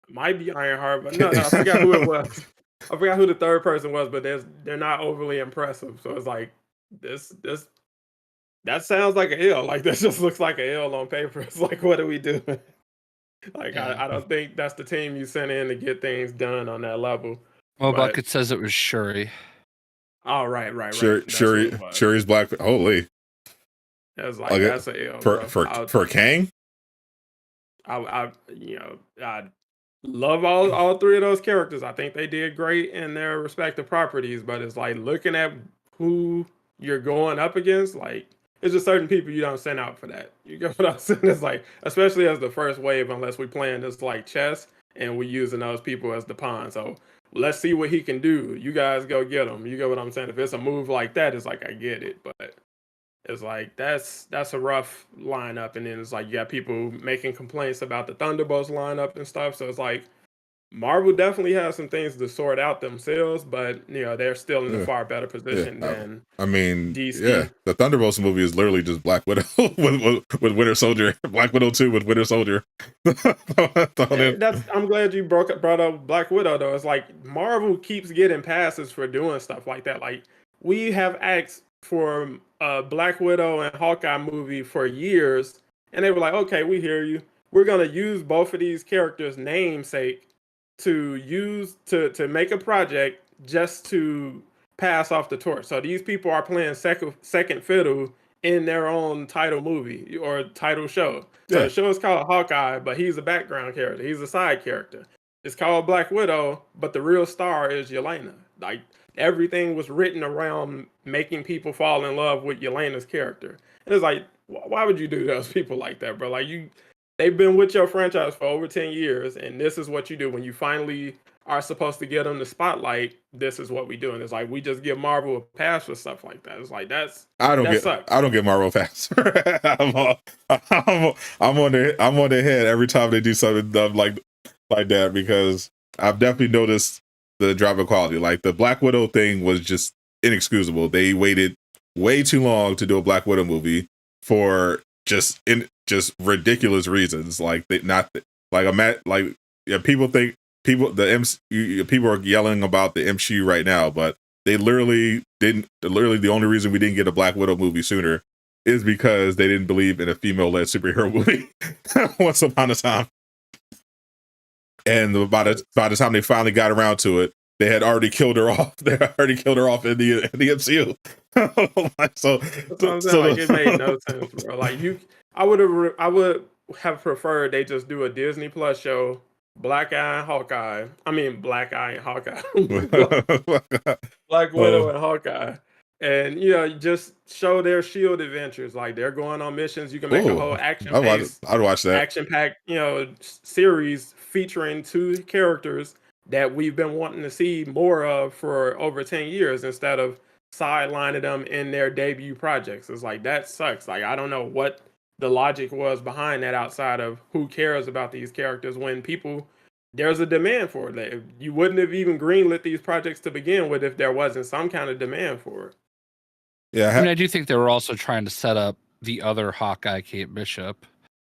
Might be Ironheart, but no, I forgot who it was. I forgot who the third person was, but they're not overly impressive. So it's this that sounds like an L. This just looks like an L on paper. It's what are we doing? I don't think that's the team you sent in to get things done on that level. Well, Bucket says it was Shuri. Oh, right. Shuri's black. Holy. That's that's an L. For Kang? I love all three of those characters. I think they did great in their respective properties, but it's looking at who you're going up against, it's just certain people you don't send out for that. You get what I'm saying? It's like, especially as the first wave, unless we playing this like chess and we using those people as the pawn. So let's see what he can do. You guys go get him. You get what I'm saying? If it's a move like that, it's like I get it, but it's like that's a rough lineup. And then it's like you got people making complaints about the Thunderbolts lineup and stuff. So it's like Marvel definitely has some things to sort out themselves, but they're still in a far better position than I mean, DC. the Thunderbolts movie is literally just Black Widow with Winter Soldier, Black Widow 2 with Winter Soldier. I'm glad you brought up Black Widow though. It's like Marvel keeps getting passes for doing stuff like that. Like we have asked for a Black Widow and Hawkeye movie for years, and they were like, "Okay, we hear you. We're gonna use both of these characters' namesake to make a project just to pass off the torch." So these people are playing second fiddle in their own title movie or title show. So the show is called Hawkeye, but he's a background character. He's a side character. It's called Black Widow, but the real star is Yelena. Like everything was written around making people fall in love with Yelena's character. And it's like, why would you do those people like that, bro? Like they've been with your franchise for over 10 years, and this is what you do when you finally are supposed to get them the spotlight. This is what we do, and it's like we just give Marvel a pass for stuff like that. It's like I don't get Marvel a pass. I'm on their head every time they do something dumb like that, because I've definitely noticed the drop of quality. Like the Black Widow thing was just inexcusable. They waited way too long to do a Black Widow movie for just ridiculous reasons. Like people are yelling about the MCU right now, but they literally didn't. Literally, the only reason we didn't get a Black Widow movie sooner is because they didn't believe in a female-led superhero movie once upon a time. And by the time they finally got around to it, they had already killed her off. They had already killed her off in the MCU. so like it made no sense, bro. Like I would have preferred they just do a Disney Plus show, Black Eye and Hawkeye. Black Widow and Hawkeye. And just show their Shield adventures. Like they're going on missions. You can make a whole I'd watch that action-packed, series featuring two characters that we've been wanting to see more of for over 10 years instead of sidelining them in their debut projects. It's like that sucks. Like I don't know what the logic was behind that outside of who cares about these characters when there's a demand for it. You wouldn't have even greenlit these projects to begin with if there wasn't some kind of demand for it. Yeah, I do think they were also trying to set up the other Hawkeye, Kate Bishop.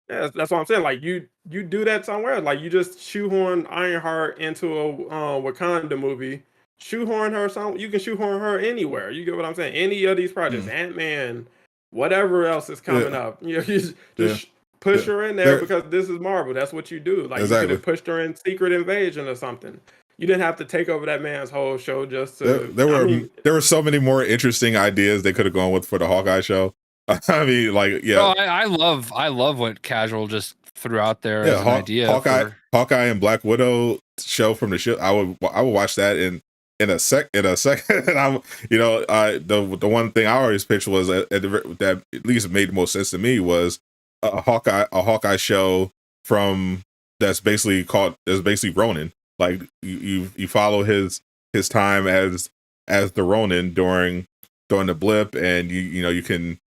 Yeah, that's what I'm saying. Like you do that somewhere. Like you just shoehorn Ironheart into a Wakanda movie. Shoehorn her some. You can shoehorn her anywhere. You get what I'm saying? Any of these projects, Ant-Man, whatever else is coming up. You just push her in there because this is Marvel. That's what you do. Like you could have pushed her in Secret Invasion or something. You didn't have to take over that man's whole show just to. There were so many more interesting ideas they could have gone with for the Hawkeye show. I mean, like, yeah. Oh, I love what Casual just threw out there as an idea. Hawkeye and Black Widow show from the show. I would watch that in a second. The one thing I always pitched was that at least made the most sense to me was a Hawkeye show that's basically Ronin. Like you follow his time as the Ronin during the blip, and you can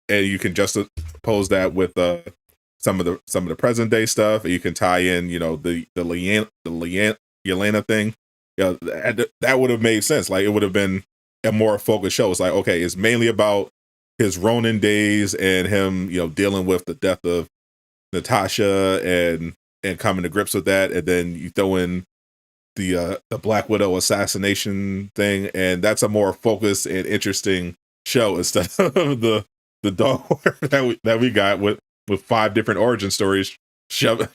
juxtapose that with some of the present day stuff. And you can tie in the Yelena thing. That would have made sense. Like it would have been a more focused show. It's like, okay, it's mainly about his Ronin days and him dealing with the death of Natasha and coming to grips with that, and then you throw in the Black Widow assassination thing, and that's a more focused and interesting show instead of the dog that we got with 5 different origin stories shoved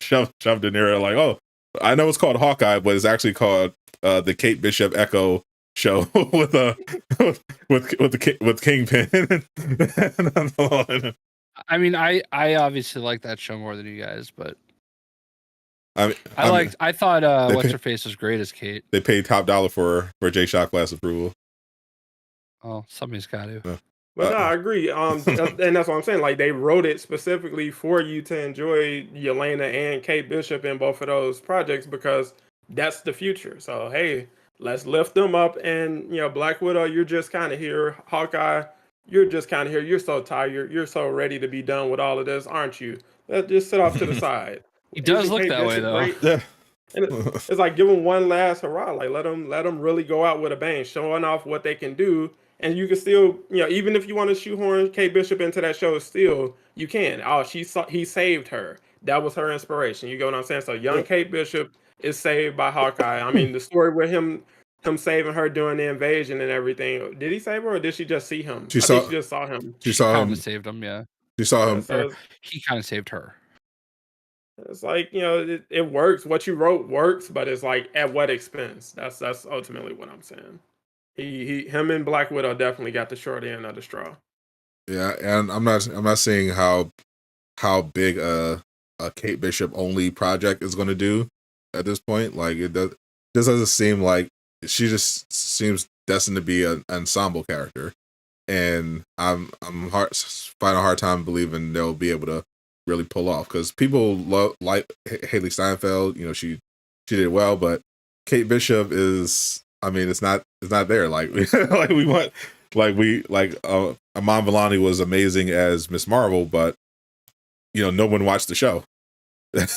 in there. Like, oh, I know it's called Hawkeye, but it's actually called the Kate Bishop Echo show with Kingpin. I mean, I obviously like that show more than you guys, but I thought what's her face was great as Kate. They paid top dollar for jayshockblast approval. Oh, somebody's got to. But no, I agree. And that's what I'm saying. Like they wrote it specifically for you to enjoy Yelena and Kate Bishop in both of those projects because that's the future. So hey, let's lift them up. And Black Widow, you're just kind of here. Hawkeye, you're just kind of here. You're so tired. You're so ready to be done with all of this, aren't you? Let's just sit off to the side. He does Isn't look Kate that way Bishop though. great? Yeah. And it's like give them one last hurrah. Like let them really go out with a bang, showing off what they can do. And you can still, even if you want to shoehorn Kate Bishop into that show, still you can. Oh, he saved her. That was her inspiration. You get what I'm saying? So young Kate Bishop is saved by Hawkeye. I mean, the story with him saving her during the invasion and everything. Did he save her or did she just see him? I think she just saw him. She saw Kind him. of saved him, yeah. She saw him. So He kind of saved her. it's like it works. What you wrote works, but it's like at what expense? That's ultimately what I'm saying. Him and Black Widow definitely got the short end of the straw. Yeah, and I'm not seeing how big a Kate Bishop only project is going to do at this point. Like it doesn't seem like she just seems destined to be an ensemble character, and I'm find a hard time believing they'll be able to really pull off because people like Haley Steinfeld. She did well, but Kate Bishop is. I mean, it's not there. Like we want. Like Iman Vellani was amazing as Miss Marvel, but no one watched the show. I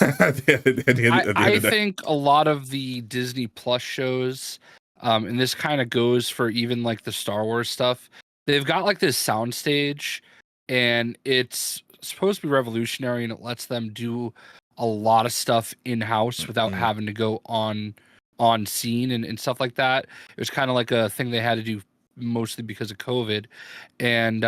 think a lot of the Disney Plus shows, and this kind of goes for even like the Star Wars stuff. They've got like this soundstage, and it's supposed to be revolutionary, and it lets them do a lot of stuff in house without having to go on scene and stuff like that. It was kind of like a thing they had to do mostly because of COVID. And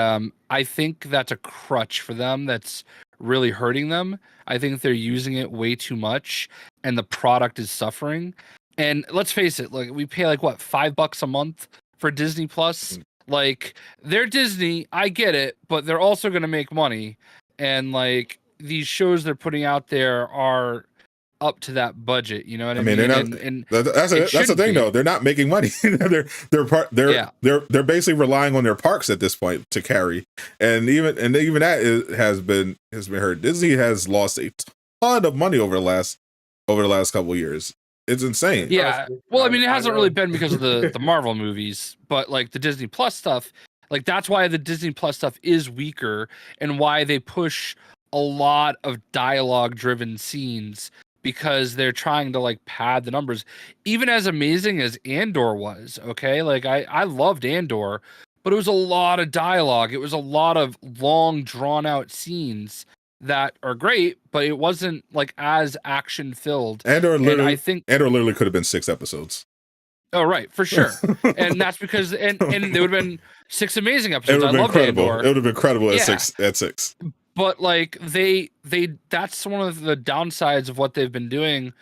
I think that's a crutch for them that's really hurting them. I think they're using it way too much and the product is suffering. And let's face it, like we pay like what, $5 a month for Disney Plus? Like they're Disney, I get it, but they're also going to make money. And like these shows they're putting out there are up to that budget, you know what I mean? They're not, that's the thing though. They're not making money. they're basically relying on their parks at this point to carry, and even that has been heard. Disney has lost a ton of money over the last couple of years. It's insane. Yeah. Well, I mean, it hasn't really been because of the Marvel movies, but like the Disney Plus stuff, like that's why the Disney Plus stuff is weaker and why they push a lot of dialogue driven scenes. Because they're trying to like pad the numbers, even as amazing as Andor was. Okay, like I loved Andor, but it was a lot of dialogue. It was a lot of long, drawn out scenes that are great, but it wasn't like as action filled. Andor literally could have been 6 episodes. Oh right, for sure. And that's because and there would have been 6 amazing episodes. I loved Andor. It would have been incredible at 6. But like they that's one of the downsides of what they've been doing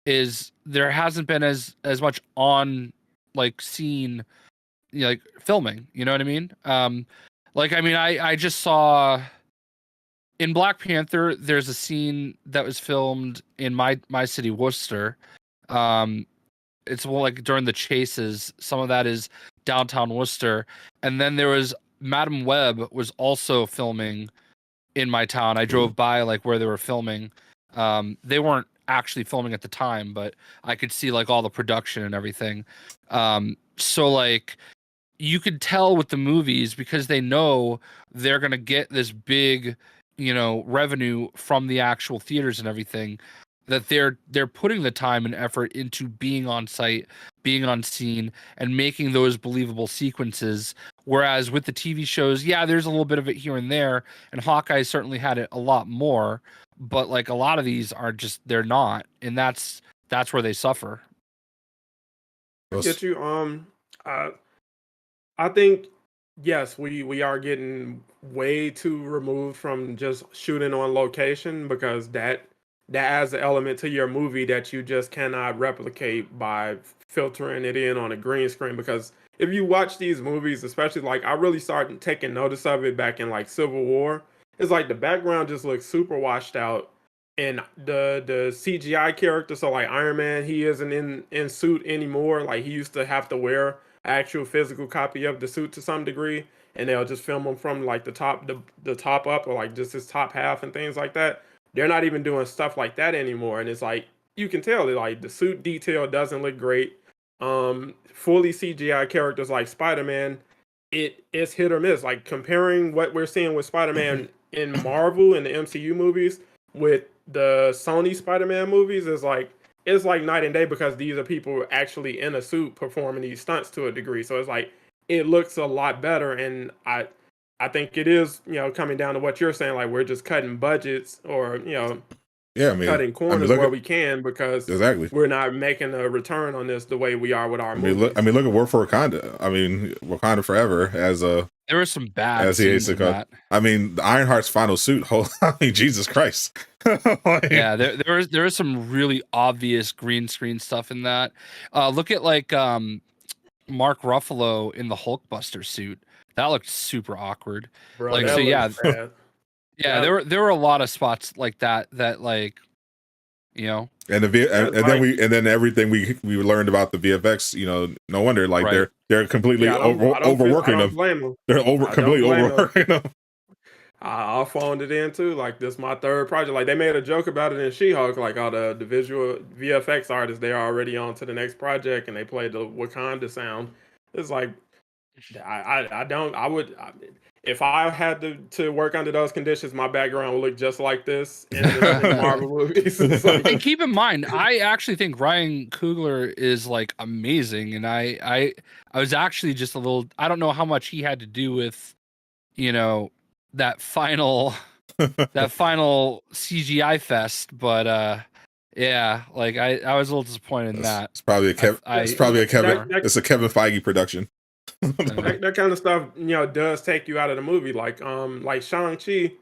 is there hasn't been as much on like scene like filming, you know what I mean? Like I mean I just saw in Black Panther there's a scene that was filmed in my city, Worcester. It's like during the chases, some of that is downtown Worcester, and then there was Madam Web was also filming in my town. I drove by like where they were filming. They weren't actually filming at the time, but I could see like all the production and everything. So like you could tell with the movies because they know they're going to get this big, revenue from the actual theaters and everything, that they're putting the time and effort into being on site, being on scene, and making those believable sequences. Whereas with the TV shows, yeah, there's a little bit of it here and there, and Hawkeye certainly had it a lot more, but like a lot of these are just they're not, and that's where they suffer. I get you. I think yes, we are getting way too removed from just shooting on location because that adds an element to your movie that you just cannot replicate by filtering it in on a green screen. Because if you watch these movies, especially like I really started taking notice of it back in like Civil War, it's like the background just looks super washed out. And the CGI character, so like Iron Man, he isn't in suit anymore. Like he used to have to wear actual physical copy of the suit to some degree, and they'll just film them from like the top up, or like just his top half and things like that. They're not even doing stuff like that anymore, and it's like you can tell that like the suit detail doesn't look great. Fully CGI characters like Spider-Man, it's hit or miss. Like comparing what we're seeing with Spider-Man in Marvel and the MCU movies with the Sony Spider-Man movies is like it's like night and day, because these are people actually in a suit performing these stunts to a degree. So it's like it looks a lot better, and I think it is, coming down to what you're saying, like we're just cutting budgets, or yeah, I mean, cutting corners where we can, because exactly we're not making a return on this the way we are with our movies. Look at War for Wakanda. I mean, Wakanda Forever as a there were some bad scenes in that. I mean, the Ironheart's final suit. I mean, Jesus Christ. Like, yeah, there was some really obvious green screen stuff in that. Look at like Mark Ruffalo in the Hulkbuster suit. That looked super awkward. Bro, like so, yeah, there were a lot of spots like that like, and then everything we learned about the VFX, no wonder, like they're completely overworking them. They're completely overworking them. I phoned it in too. Like, this is my third project. Like, they made a joke about it in She-Hulk. Like, all the visual VFX artists, they're already on to the next project, and they played the Wakanda sound. It's like, if I had to work under those conditions, my background would look just like this in the Marvel movies. And keep in mind, I actually think Ryan Coogler is like amazing, and I was actually just a little. I don't know how much he had to do with, that final CGI fest, but yeah, like I was a little disappointed in that. It's probably a Kevin. It's a Kevin Feige production. that kind of stuff, does take you out of the movie. Like Shang-Chi,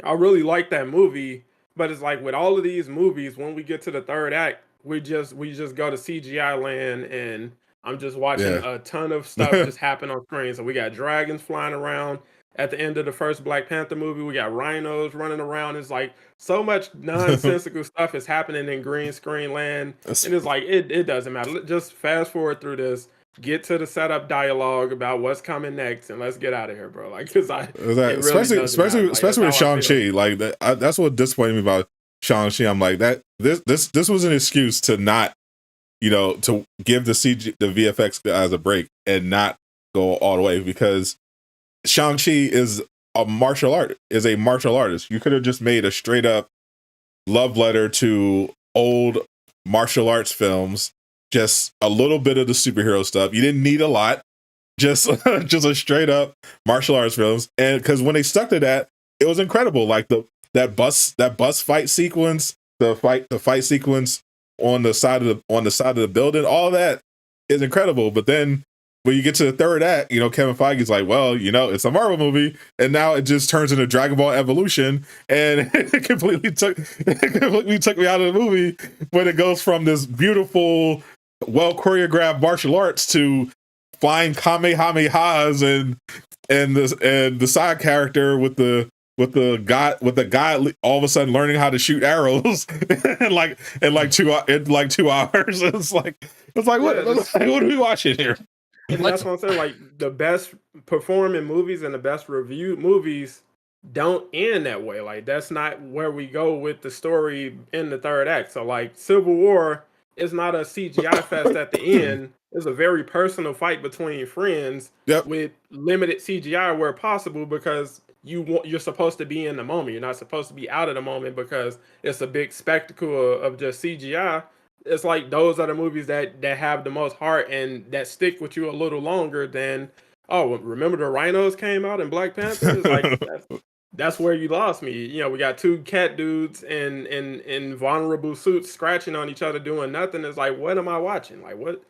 I really like that movie, but it's like with all of these movies, when we get to the third act, we just go to CGI land, and I'm just watching a ton of stuff just happen on screen. So we got dragons flying around. At the end of the first Black Panther movie, we got rhinos running around. It's like so much nonsensical stuff is happening in green screen land. And it's like, it doesn't matter. Just fast forward through this, get to the setup dialogue about what's coming next, and let's get out of here, bro. Like, because especially with Shang-Chi, like that's what disappointed me about Shang-Chi. I'm like, that this was an excuse to not, to give the VFX guys a break and not go all the way, because Shang-Chi is a martial artist. You could have just made a straight up love letter to old martial arts films, just a little bit of the superhero stuff. You didn't need a lot, just a straight up martial arts films. And because when they stuck to that, it was incredible. Like that bus fight sequence, the fight sequence on the side of the building, all that is incredible. But then when you get to the third act, Kevin Feige's like, well, it's a Marvel movie, and now it just turns into Dragon Ball Evolution, and it completely took me out of the movie when it goes from this beautiful, well choreographed martial arts to flying kamehamehas and the side character with the guy all of a sudden learning how to shoot arrows in like 2 hours. It's like what are we watching here? And that's what I'm saying. Like, the best performing movies and the best reviewed movies don't end that way. Like, that's not where we go with the story in the third act. So, like, Civil War is not a CGI fest at the end. It's a very personal fight between friends with limited CGI where possible, because you're supposed to be in the moment. You're not supposed to be out of the moment because it's a big spectacle of just CGI. It's like those are the movies that have the most heart and that stick with you a little longer than, remember the rhinos came out in Black Panther? It's like, that's where you lost me. We got two cat dudes in vulnerable suits scratching on each other doing nothing. It's like, what am I watching? Like, what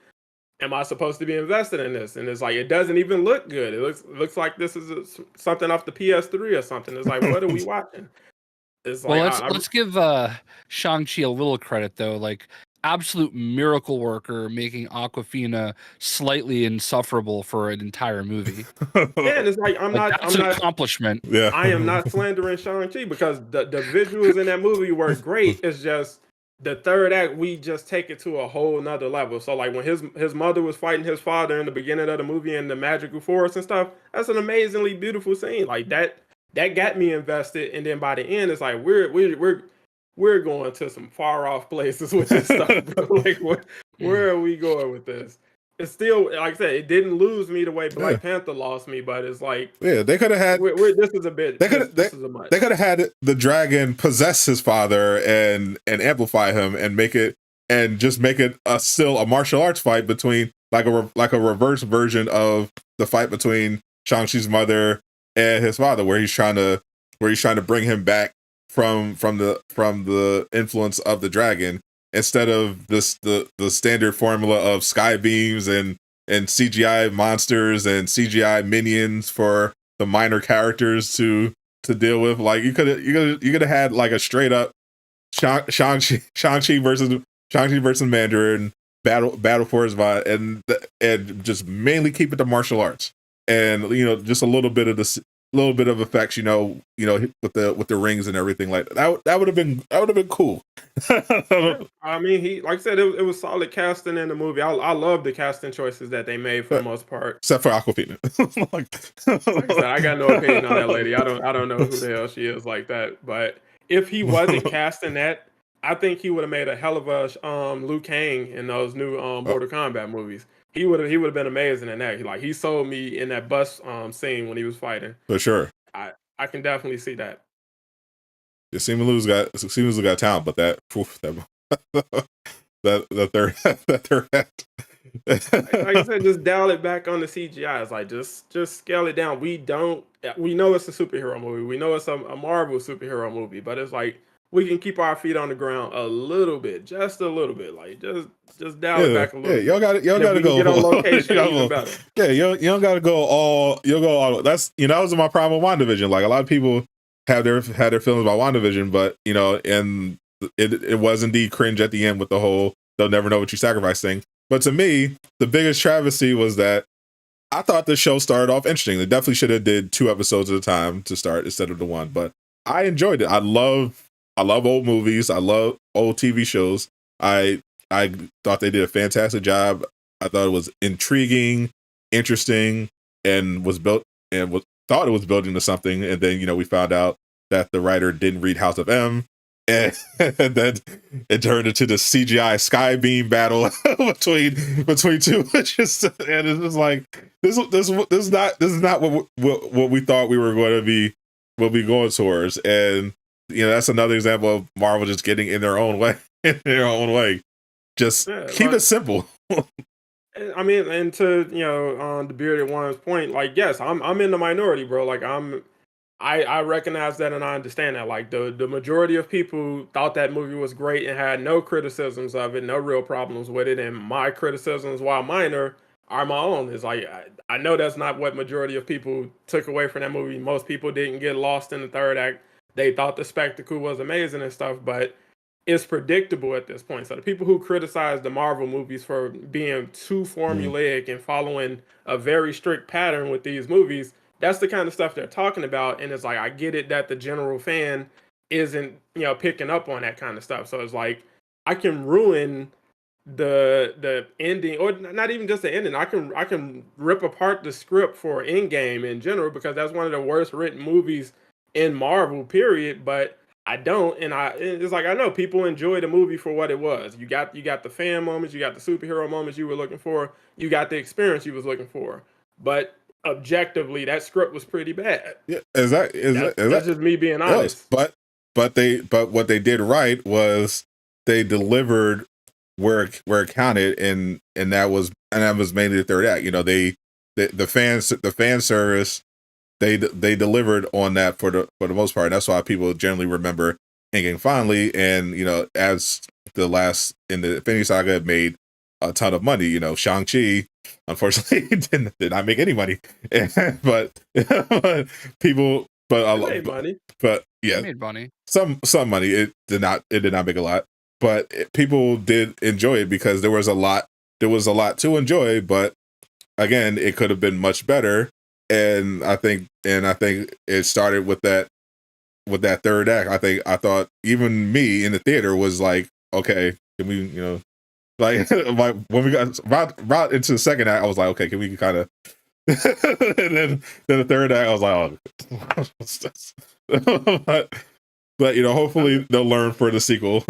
am I supposed to be invested in this? And it's like, it doesn't even look good. It looks like this is something off the PS3 or something. It's like, what are we watching? It's like, let's give Shang-Chi a little credit though. Like, absolute miracle worker, making Awkwafina slightly insufferable for an entire movie. Yeah, and it's like, that's an accomplishment. Yeah, I am not slandering Shang-Chi, because the visuals in that movie were great. It's just the third act, we just take it to a whole nother level. So like when his mother was fighting his father in the beginning of the movie in the magical forest and stuff, that's an amazingly beautiful scene. Like that got me invested. And then by the end, it's like we're going to some far off places with this stuff, bro. Like where are we going with this? It's still, like I said, it didn't lose me the way Black Panther lost me, but it's like, they could have had. This is a bit. This is a much. They could have had the dragon possess his father and amplify him and make it still a martial arts fight between like a reverse version of the fight between Shang-Chi's mother and his father, where he's trying to bring him back from the influence of the dragon, instead of the standard formula of sky beams and CGI monsters and CGI minions for the minor characters to deal with. Like you could have had like a straight up Shang-Chi versus Mandarin battle for his vibe, and just mainly keep it to martial arts, and just a little bit of effects, with the rings and everything like that. That would have been cool. I mean, like I said, it was solid casting in the movie. I love the casting choices that they made for the most part, except for Awkwafina. Like I said, I got no opinion on that lady. I don't know who the hell she is like that. But if he wasn't casting that, I think he would have made a hell of a Liu Kang in those new Mortal Kombat movies. He would have been amazing in that. He sold me in that bus scene when he was fighting. For sure. I can definitely see that. Yeah, Simu's got talent, but that third act. Like I said, just dial it back on the CGI. It's like just scale it down. We know it's a superhero movie. We know it's a Marvel superhero movie, but it's like we can keep our feet on the ground a little bit, just a little bit. Like just dial it back a little. Yeah, y'all got to go. Get on location even better. Yeah, you don't got to go all. You'll go all. That's that was my problem with WandaVision. Like a lot of people had their feelings about WandaVision, but and it was indeed cringe at the end with the whole "they'll never know what you sacrifice" thing. But to me, the biggest travesty was that I thought the show started off interesting. They definitely should have did 2 episodes at a time to start instead of the 1. But I enjoyed it. I love old movies. I love old TV shows. I thought they did a fantastic job. I thought it was intriguing, interesting, and thought it was building to something. And then we found out that the writer didn't read House of M, and then it turned into the CGI sky beam battle between two witches. And it's just like this is not what we thought we were going to be going towards. And that's another example of Marvel just getting in their own way. Just keep it simple. I mean, and to on the bearded one's point, like yes, I'm in the minority, bro. Like I recognize that and I understand that. Like the majority of people thought that movie was great and had no criticisms of it, no real problems with it. And my criticisms, while minor, are my own. It's like I know that's not what majority of people took away from that movie. Most people didn't get lost in the third act. They thought the spectacle was amazing and stuff, but it's predictable at this point. So the people who criticize the Marvel movies for being too formulaic and following a very strict pattern with these movies, that's the kind of stuff they're talking about. And it's like, I get it that the general fan isn't, picking up on that kind of stuff. So it's like, I can ruin the ending, or not even just the ending. I can rip apart the script for Endgame in general, because that's one of the worst written movies in Marvel, period. But I don't, and it's like, I know people enjoy the movie for what it was. You got the fan moments, you got the superhero moments you were looking for, you got the experience you was looking for. But objectively, that script was pretty bad. Yeah, that's just me being honest. But what they did right was they delivered where it counted, and that was mainly the third act. The fan service. They delivered on that for the most part. And that's why people generally remember Endgame fondly. And as the Infinity Saga made a ton of money. Shang-Chi unfortunately did not make any money, but people, made money. But yeah, it made money. Some money. It did not make a lot, but people did enjoy it because there was a lot to enjoy. But again, it could have been much better. And I think it started with that third act. I thought even me in the theater was like, okay, can we, like, like when we got right into the second act, I was like, okay, can we kind of, and then the third act, I was like, oh, what's this? but hopefully they'll learn for the sequel.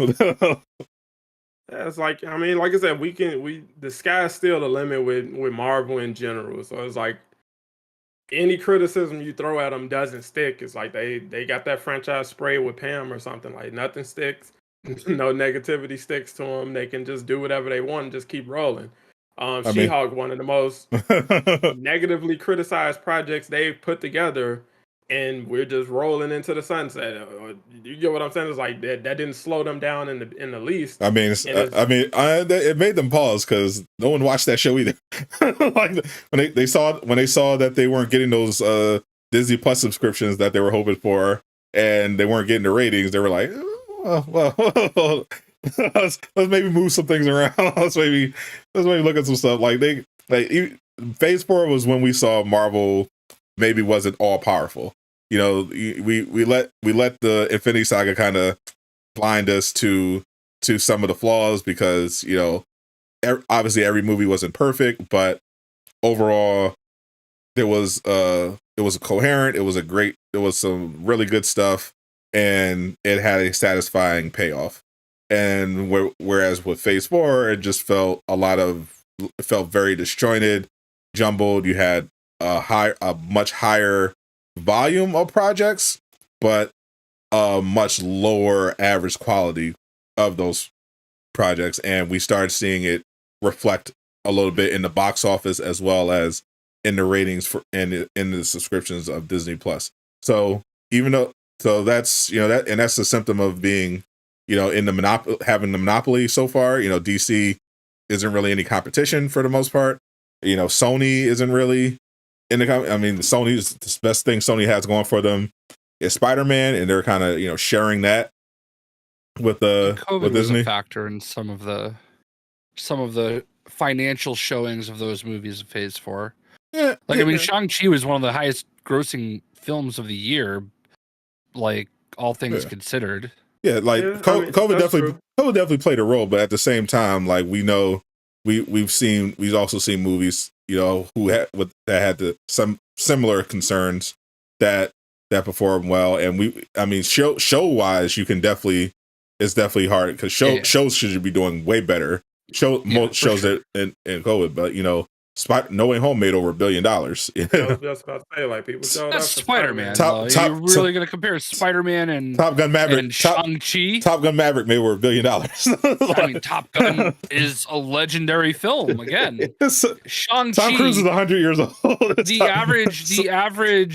It's like, I mean, like I said, the sky's still the limit with Marvel in general. So it's like any criticism you throw at them doesn't stick. It's like they got that franchise spray with Pam or something. Like nothing sticks, no negativity sticks to them. They can just do whatever they want and just keep rolling. She-Hulk, one of the most negatively criticized projects they've put together, and we're just rolling into the sunset. You get what I'm saying? It's like that didn't slow them down in the least. I mean, it made them pause because no one watched that show either. Like when they saw that they weren't getting those Disney Plus subscriptions that they were hoping for, and they weren't getting the ratings, they were like, well, let's maybe move some things around. let's maybe look at some stuff. Phase 4 was when we saw Marvel maybe wasn't all powerful. We let the Infinity Saga kind of blind us to some of the flaws because obviously every movie wasn't perfect, but overall it was coherent. It was some really good stuff, and it had a satisfying payoff. And whereas with Phase 4, it just felt very disjointed, jumbled. You had a much higher volume of projects, but a much lower average quality of those projects, and we started seeing it reflect a little bit in the box office as well as in the ratings in the subscriptions of Disney Plus. So that's that's a symptom of being in the having the monopoly so far. DC isn't really any competition for the most part. Sony isn't really Sony's the best thing Sony has going for them is Spider-Man, and they're kind of sharing that with COVID with Disney. Was a factor in some of the financial showings of those movies of Phase 4. Yeah, Shang-Chi was one of the highest grossing films of the year, like all things considered. Yeah, COVID definitely played a role, but at the same time, like we know we've also seen movies who had some similar concerns that perform well, and show wise it's definitely hard because shows should be doing way better. Most shows that in COVID, but No Way Home made over $1 billion. I was just about to say, like, people showed up. Spider-Man. You're really going to compare Spider-Man and Top Gun Maverick and Shang-Chi? Top Gun Maverick made over $1 billion. Top Gun is a legendary film. Again, Shang-Chi. Tom Cruise is 100 years old. The average.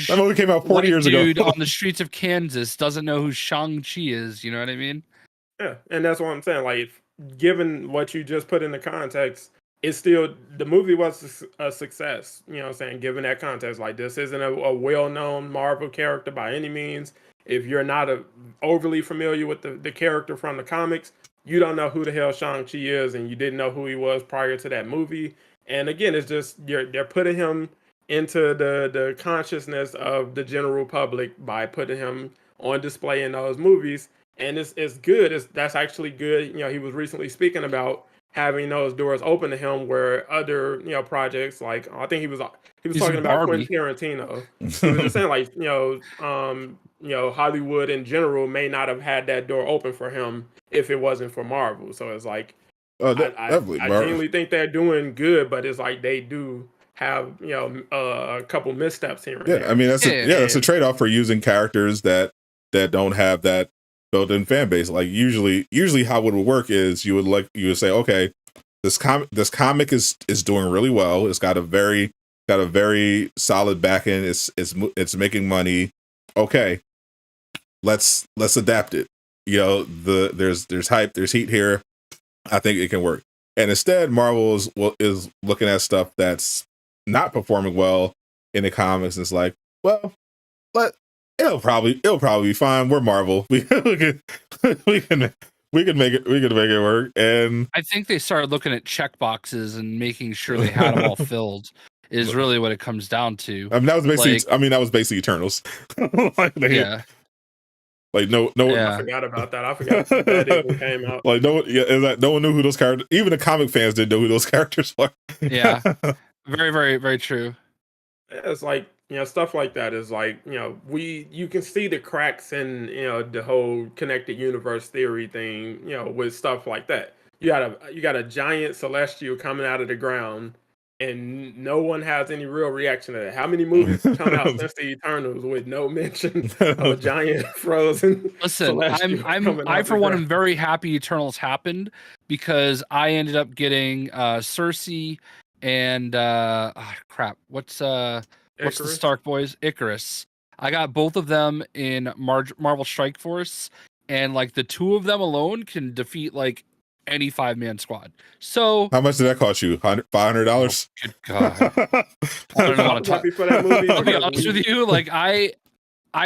That movie came out 40 years ago. Dude on the streets of Kansas doesn't know who Shang-Chi is. You know what I mean? Yeah, and that's what I'm saying. Like, given what you just put in the context, it's still, the movie was a success, you know what I'm saying, given that context. Like, this isn't a well-known Marvel character by any means. If you're not overly familiar with the character from the comics, you don't know who the hell Shang-Chi is, and you didn't know who he was prior to that movie. And again, it's just, they're putting him into the consciousness of the general public by putting him on display in those movies. And it's good. That's actually good. He was recently speaking about having those doors open to him where other projects, like I think he was talking about Quentin Tarantino. He was just saying, like, Hollywood in general may not have had that door open for him if it wasn't for Marvel. So it's like, I genuinely think they're doing good, but it's like they do have a couple missteps here and there. I mean that's a trade-off for using characters that don't have that built-in fan base. Like usually how it would work is you would say, okay, this comic is doing really well. It's got a very solid back end. It's making money. Okay, let's adapt it. There's hype, there's heat here. I think it can work. And instead, Marvel is looking at stuff that's not performing well in the comics. And it's like, well, it'll probably be fine. We're Marvel. We can make it work. And I think they started looking at check boxes and making sure they had them all filled is really what it comes down to. That was basically Eternals. Yeah. Like no, I forgot about that. I forgot that even came out. Like no one knew who those characters. Even the comic fans didn't know who those characters were. Yeah, very, very, very true. It's like, stuff like that is like, you can see the cracks in, the whole connected universe theory thing, with stuff like that. You got a giant celestial coming out of the ground, and no one has any real reaction to that. How many movies come out since the Eternals with no mention of a giant frozen Listen, celestial coming I out for the one am ground? very happy Eternals happened, because I ended up getting Cersei and crap, what's the Icarus? Stark boys? Icarus. I got both of them in Marvel Strike Force, and like the two of them alone can defeat like any 5-man squad. So How much did that cost you? $500? good God. I don't I want was to talk. happy for that movie. I'll be because honest with you, like I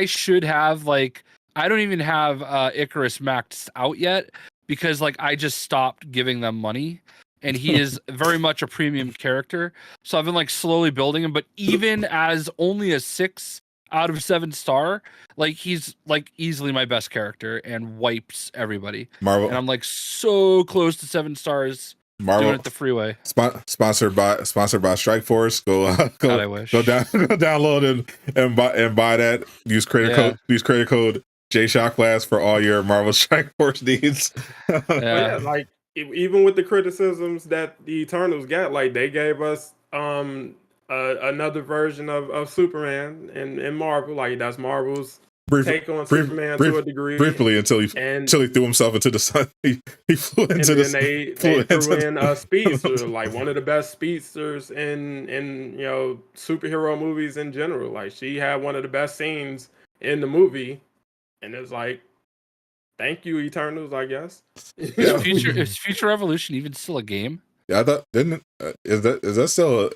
should have, like, I don't even have Icarus maxed out yet, because like I just stopped giving them money, and he is very much a premium character. So I've been like slowly building him, but even as only a 6 out of 7 star, like he's like easily my best character and wipes everybody. Marvel, And I'm like so close to 7 stars Marvel doing it the freeway. sponsored by Strike Force. Go God, I wish. go download and buy that. Use credit code jayshockblast for all your Marvel Strike Force needs. But yeah, like even with the criticisms that the Eternals got, like they gave us another version of Superman in Marvel. Like that's Marvel's take on Superman to a degree. Briefly until he threw himself into the sun. He flew into the sun. They threw in a speedster, like one of the best speedsters in superhero movies in general. Like she had one of the best scenes in the movie, and it's like, thank you, Eternals, I guess. Is Future Revolution even still a game? Yeah, I thought is that still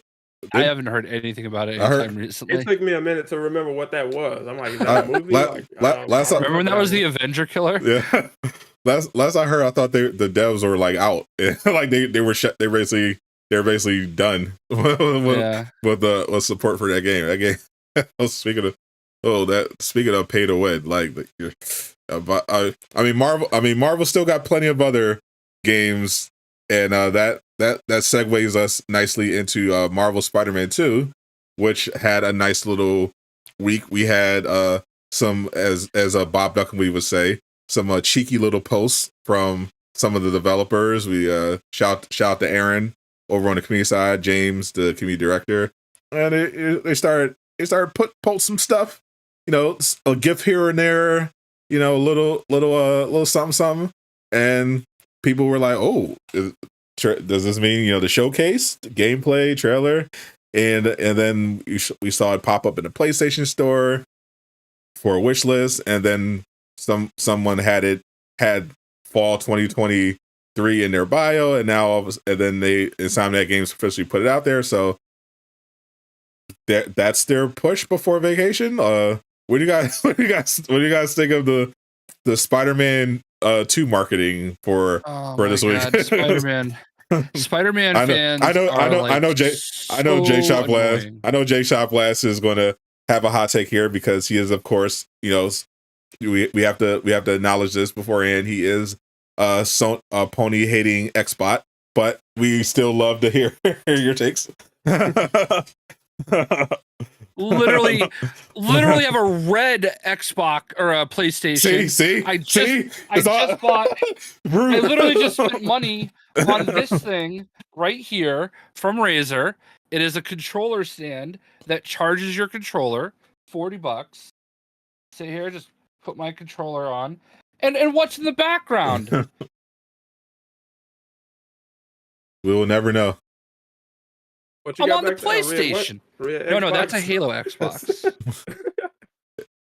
I haven't heard anything about it anytime recently. It took me a minute to remember what that was. I'm like, is that a movie? Remember when that was the Avenger killer? Yeah. Last I heard, I thought the devs were like out, like they were shut. They're basically done with support for that game. That game. Speaking of pay to win, like I mean Marvel still got plenty of other games, and that segues us nicely into Marvel Spider-Man 2, which had a nice little week. We had some, as Bob Duckenweed would say, some cheeky little posts from some of the developers. We shout out to Aaron over on the community side, James, the community director, and they started post some stuff, a GIF here and there, little something, and people were like, oh, does this mean the showcase, the gameplay trailer, and then we saw it pop up in the PlayStation Store for a wish list, and then someone had fall 2023 in their bio, and now Insomniac Games officially put it out there. So that's their push before vacation. What do you guys think of the Spider-Man 2 marketing for this week? Spider-Man fans. I know Jay Shopblast. I know Jay Shopblast is going to have a hot take here, because he is, of course, we have to acknowledge this beforehand. He is a pony hating Xbot, but we still love to hear your takes. literally have a red Xbox or a PlayStation. See, I just bought. I literally just spent money on this thing right here from Razer. It is a controller stand that charges your controller, $40. Sit here, just put my controller on, and what's in the background? We will never know. I'm on the PlayStation. No, that's a Halo Xbox.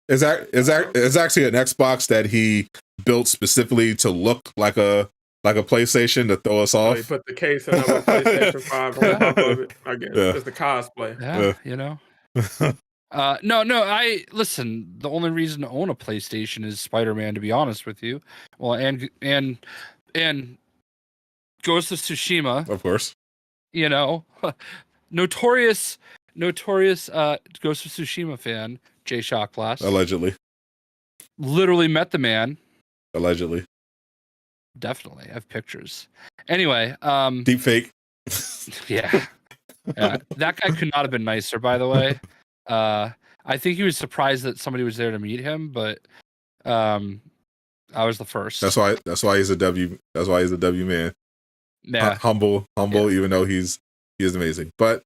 It's actually an Xbox that he built specifically to look like a PlayStation to throw us off. He put the case in a PlayStation 5 on top of it. I guess it's the cosplay. I listen. The only reason to own a PlayStation is Spider-Man, to be honest with you. Well, and Ghost of Tsushima, of course. Notorious Ghost of Tsushima fan, Jay Shockblast. Allegedly. literally met the man. Allegedly. Definitely. I have pictures. Anyway, Deep fake. yeah. Yeah. That guy could not have been nicer, by the way. I think he was surprised that somebody was there to meet him, but I was the first. That's why he's a W. That's why he's a W man. Yeah. Humble, Yeah. even though he is amazing. But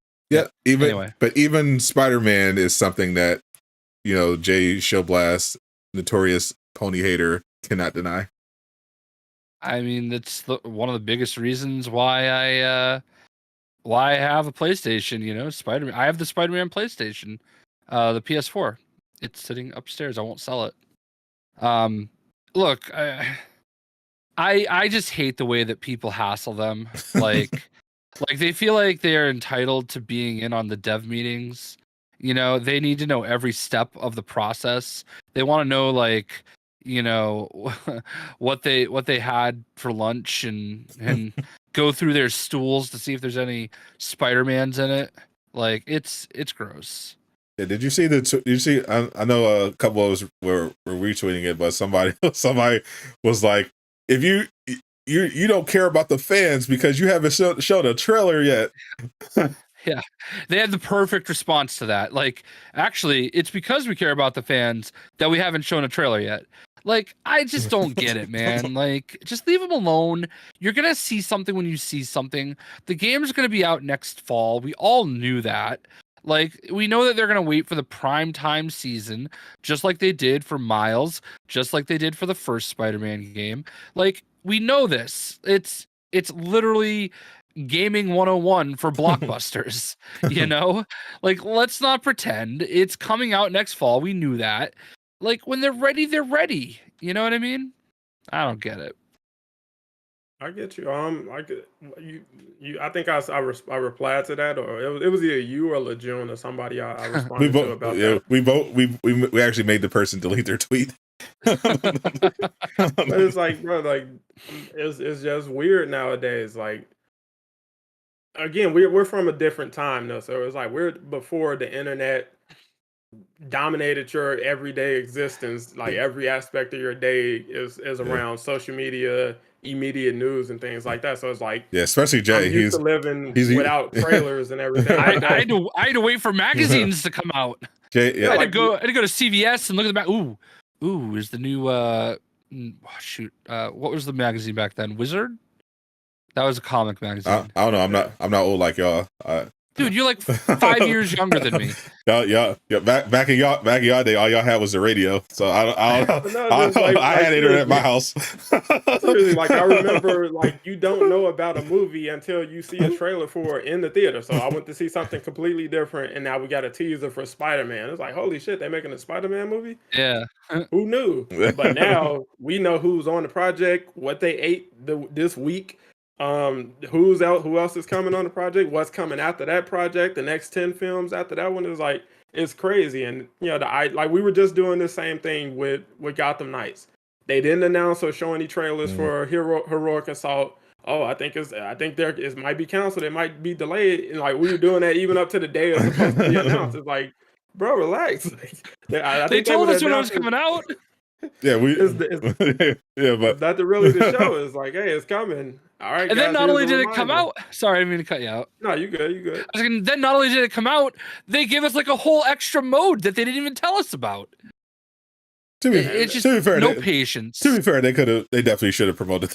even Spider-Man is something that, jayshockblast, notorious pony hater, cannot deny. I mean, that's one of the biggest reasons why I have a PlayStation. Spider-Man. I have the Spider-Man PlayStation, the PS4. It's sitting upstairs. I won't sell it. Look, I just hate the way that people hassle them. Like they feel like they are entitled to being in on the dev meetings. They need to know every step of the process. They want to know, what they had for lunch and go through their stools to see if there's any Spider-Mans in it. Like it's gross. Yeah, did you see I know a couple of us were retweeting it, but somebody was like, if you don't care about the fans because you haven't shown a trailer yet. Yeah, they had the perfect response to that. Like, actually, it's because we care about the fans that we haven't shown a trailer yet. Like, I just don't get it, man. Like, just leave them alone. You're going to see something when you see something. The game is going to be out next fall. We all knew that. Like, we know that they're going to wait for the prime time season, just like they did for Miles, just like they did for the first Spider-Man game. Like, we know this. It's literally gaming 101 for blockbusters. Like, let's not pretend. It's coming out next fall. We knew that. Like, when they're ready, they're ready. You know what I mean? I don't get it. I get you. I think I replied to that, or it was either you or Lejeune or somebody I responded to about that. We actually made the person delete their tweet. But it's like, bro, like it's just weird nowadays. Like, again, we're from a different time though, so it's like we're before the internet dominated your everyday existence. Like every aspect of your day is around social media, immediate news, and things like that. So it's like, yeah, especially Jay. I'm used to living without trailers and everything. Like I had to wait for magazines to come out. Jay, yeah, I had to go to CVS and look at the back. Ooh, is the new what was the magazine back then? Wizard? That was a comic magazine. I don't know. I'm not old like y'all. Dude, you're like 5 years younger than me. Yeah. Back in y'all day, all y'all had was the radio. So I had internet at my house. Seriously, like I remember, like you don't know about a movie until you see a trailer for it in the theater. So I went to see something completely different, and now we got a teaser for Spider-Man. It's like, holy shit, they're making a Spider-Man movie? Yeah. Who knew? But now we know who's on the project, what they ate this week. Who else is coming on the project, what's coming after that project, the next 10 films after that one. Is like, it's crazy. And like we were just doing the same thing with Gotham Knights. They didn't announce or show any trailers for Heroic Assault. Oh, I think it might be canceled, it might be delayed, and like we were doing that even up to the day it's supposed to be announced. It's like, bro, relax. They told us when it was coming out. Yeah, but that's really the show. Is like, hey, it's coming. All right. And guys, then not only did it come out, sorry, I didn't mean to cut you out. No, you good. Then not only did it come out, they gave us like a whole extra mode that they didn't even tell us about. It's just no patience. To be fair, they definitely should have promoted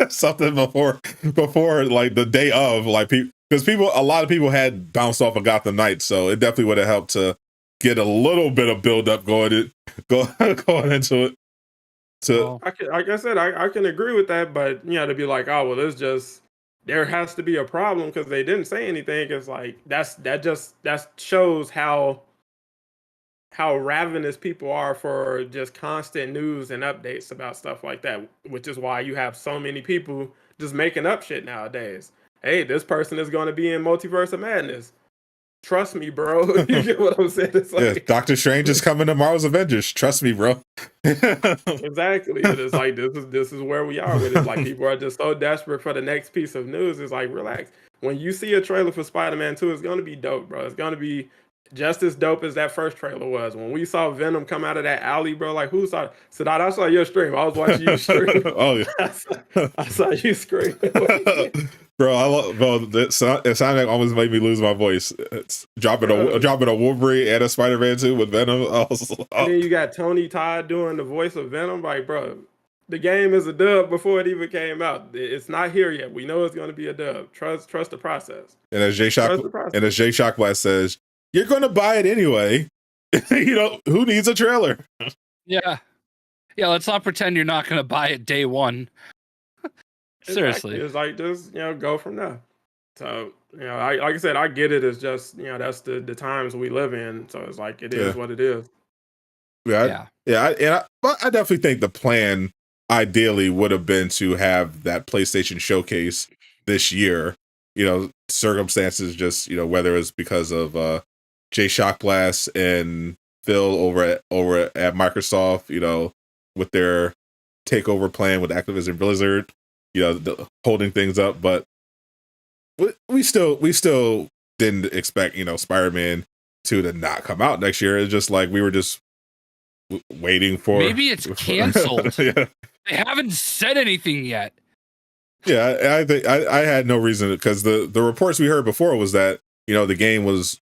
something before like the day of, like, because a lot of people had bounced off of Gotham Knights, so it definitely would have helped to get a little bit of build up going into it. So, like I said, I can agree with that, but to be like, oh well, there has to be a problem because they didn't say anything. It's like that shows how ravenous people are for just constant news and updates about stuff like that, which is why you have so many people just making up shit nowadays. Hey, this person is going to be in Multiverse of Madness. Trust me, bro. You get what I'm saying? It's like, yeah, Doctor Strange is coming to Marvel's Avengers. Trust me, bro. Exactly. It's like this is where we are with it. Like, people are just so desperate for the next piece of news. It's like, relax. When you see a trailer for Spider-Man 2, it's gonna be dope, bro. It's gonna be just as dope as that first trailer was. When we saw Venom come out of that alley, bro, like who saw Sadot? I saw your stream. I was watching you stream. Oh yeah, I saw you scream. bro. It sounded like almost made me lose my voice. It's dropping a Wolverine and a Spider-Man 2 with Venom. And then you got Tony Todd doing the voice of Venom. Like, bro, the game is a dub before it even came out. It's not here yet. We know it's going to be a dub. Trust the process. And as jayshockblast says, you're going to buy it anyway. Who needs a trailer? Yeah. Let's not pretend you're not going to buy it day one. Seriously, it's like just go from there. So like I said, I get it. It's just that's the times we live in. So it's like it is what it is. But I definitely think the plan ideally would have been to have that PlayStation showcase this year. Circumstances just whether it's because of jayshockblast and Phil over at Microsoft, with their takeover plan with Activision Blizzard, holding things up. But we still didn't expect Spider-Man 2 to not come out next year. It's just like we were just waiting for. Maybe it's canceled. Yeah. They haven't said anything yet. Yeah, I think I had no reason, because the reports we heard before was that the game was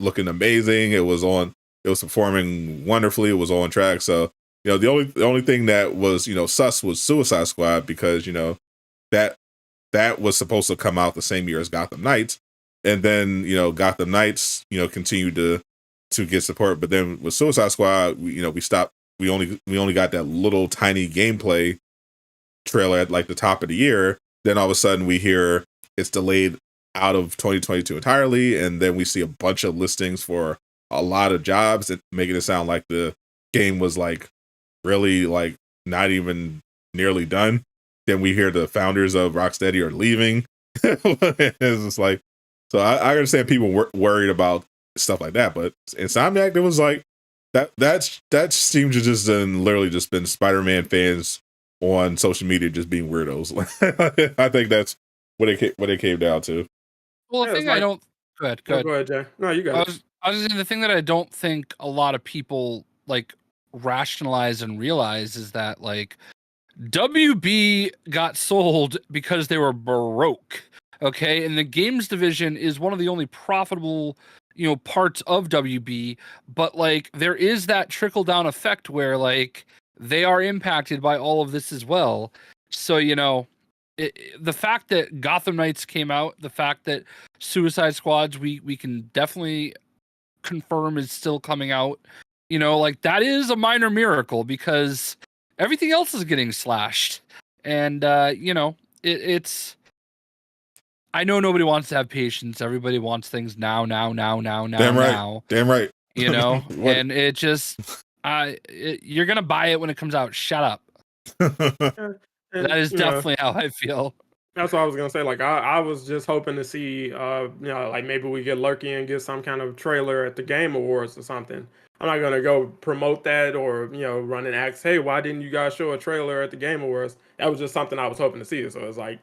looking amazing. It was performing wonderfully. It was on track. So the only thing that was sus was Suicide Squad, because that was supposed to come out the same year as Gotham Knights, and then Gotham Knights continued to get support, but then with Suicide Squad we stopped. We only got that little tiny gameplay trailer at like the top of the year. Then all of a sudden we hear it's delayed out of 2022 entirely, and then we see a bunch of listings for a lot of jobs, that making it sound like the game was like really like not even nearly done. Then we hear the founders of Rocksteady are leaving. It's just like, so I understand people were worried about stuff like that, but Insomniac, it was like that seemed to just literally just been Spider-Man fans on social media just being weirdos. I think that's what it came down to. Well, the thing I don't go ahead, Jay. No, you got it. I was just saying, the thing that I don't think a lot of people like rationalize and realize is that like WB got sold because they were broke. Okay, and the games division is one of the only profitable parts of WB, but like there is that trickle down effect where like they are impacted by all of this as well. So the fact that Gotham Knights came out, the fact that Suicide Squads we can definitely confirm is still coming out, like that is a minor miracle, because everything else is getting slashed. And it's, I know nobody wants to have patience. Everybody wants things now. Damn right. And it just, you're gonna buy it when it comes out. Shut up. That is definitely how I feel. That's what I was gonna say. Like I was just hoping to see, like maybe we get lucky and get some kind of trailer at the Game Awards or something. I'm not gonna go promote that or run and ask, hey, why didn't you guys show a trailer at the Game Awards? That was just something I was hoping to see. So it's like,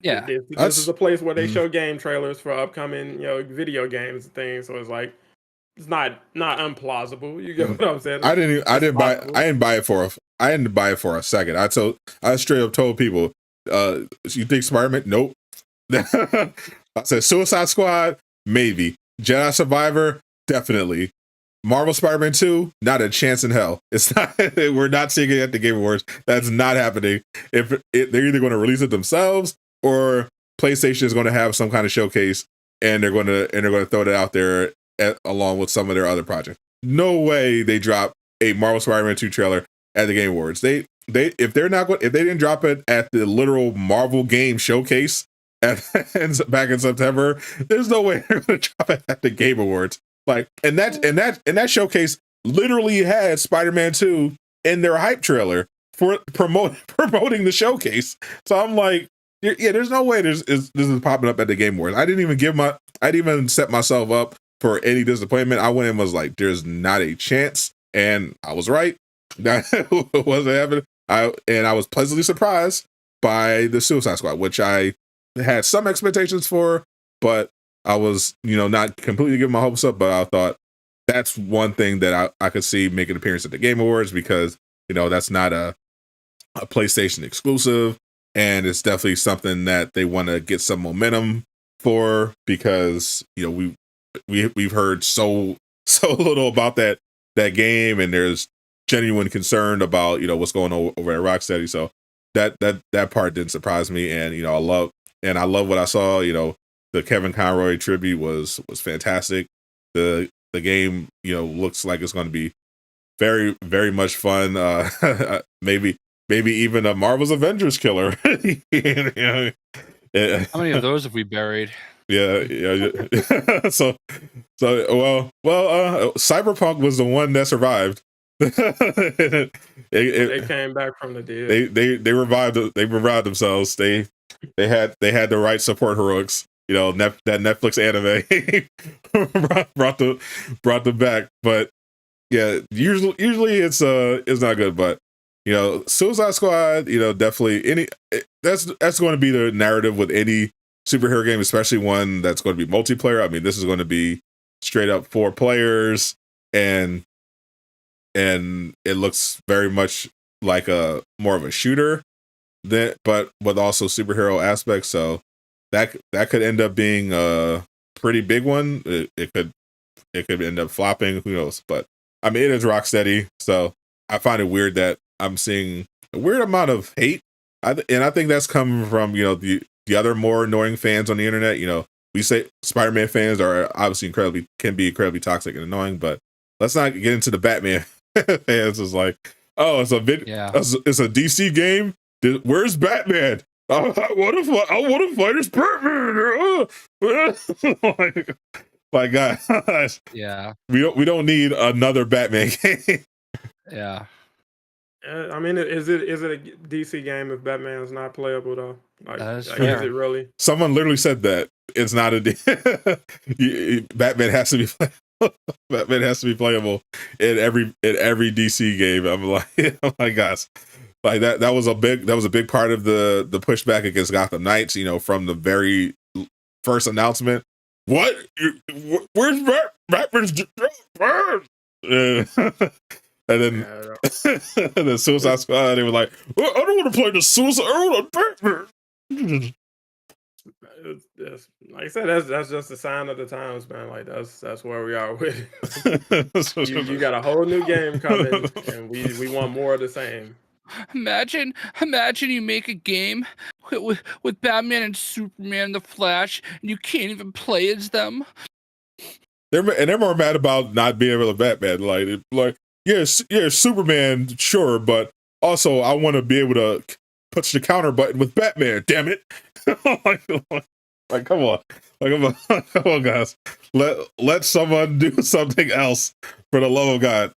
yeah, this is a place where they show game trailers for upcoming video games and things. So it's like, it's not implausible. You get what I'm saying? I didn't buy it for a second. I straight up told people, you think Spider-Man? Nope. I said Suicide Squad, maybe. Jedi Survivor, definitely. Marvel Spider-Man 2, not a chance in hell. It's not. We're not seeing it at the Game Awards. That's not happening. They're either going to release it themselves, or PlayStation is going to have some kind of showcase, and they're going to throw it out there along with some of their other projects. No way they drop a Marvel Spider-Man 2 trailer at the Game Awards. If they didn't drop it at the literal Marvel game showcase back in September, there's no way they're going to drop it at the Game Awards. Like, and that showcase literally had Spider-Man 2 in their hype trailer for promoting the showcase. So I'm like, yeah, there's no way this is popping up at the Game Awards. I didn't even set myself up for any disappointment. I went and was like, there's not a chance, and I was right. That wasn't happening. I was pleasantly surprised by the Suicide Squad, which I had some expectations for, but I was, not completely giving my hopes up. But I thought, that's one thing that I could see make an appearance at the Game Awards, because that's not a PlayStation exclusive, and it's definitely something that they want to get some momentum for, because we've heard so little about that game, and there's genuine concern about what's going on over at Rocksteady. So that part didn't surprise me, and I love what I saw. The Kevin Conroy tribute was fantastic. The game looks like it's going to be very, very much fun. Maybe even a Marvel's Avengers killer. How many of those have we buried? Yeah. So Cyberpunk was the one that survived. They came back from the dead. They revived themselves. They had the right support heroics. That Netflix anime brought them back. But yeah, usually it's not good. But Suicide Squad, definitely that's going to be the narrative with any superhero game, especially one that's going to be multiplayer. I mean, this is going to be straight up 4 players, and it looks very much like a more of a shooter, but with also superhero aspects. So that could end up being a pretty big one. It could end up flopping. Who knows? But I mean, it is Rocksteady, so I find it weird that I'm seeing a weird amount of hate, and I think that's coming from the other more annoying fans on the internet. We say Spider-Man fans are obviously can be incredibly toxic and annoying, but let's not get into the Batman fans. It's like, oh, it's a DC game. Where's Batman? I want to fight as Batman. My gosh. Yeah. We don't need another Batman game. Yeah. I mean, is it a DC game if Batman is not playable though? Is it really? Someone literally said that it's not a Batman has to be playable. Batman has to be playable in every DC game. I'm like, oh my gosh, like that was a big part of the pushback against Gotham Knights. From the very first announcement. What? Where's Batman's? And then, and then Suicide Squad, they were like, well, I don't want to play the Suicide. I want Batman. Like I said, that's just a sign of the times, man. Like that's where we are with it. you got a whole new game coming, and we want more of the same. Imagine you make a game with Batman and Superman and the Flash, and you can't even play as them. They're more mad about not being able to Batman. Like yeah, Superman, sure, but also I want to be able to push the counter button with Batman. Damn it! Like come on, come on, guys. Let someone do something else for the love of God.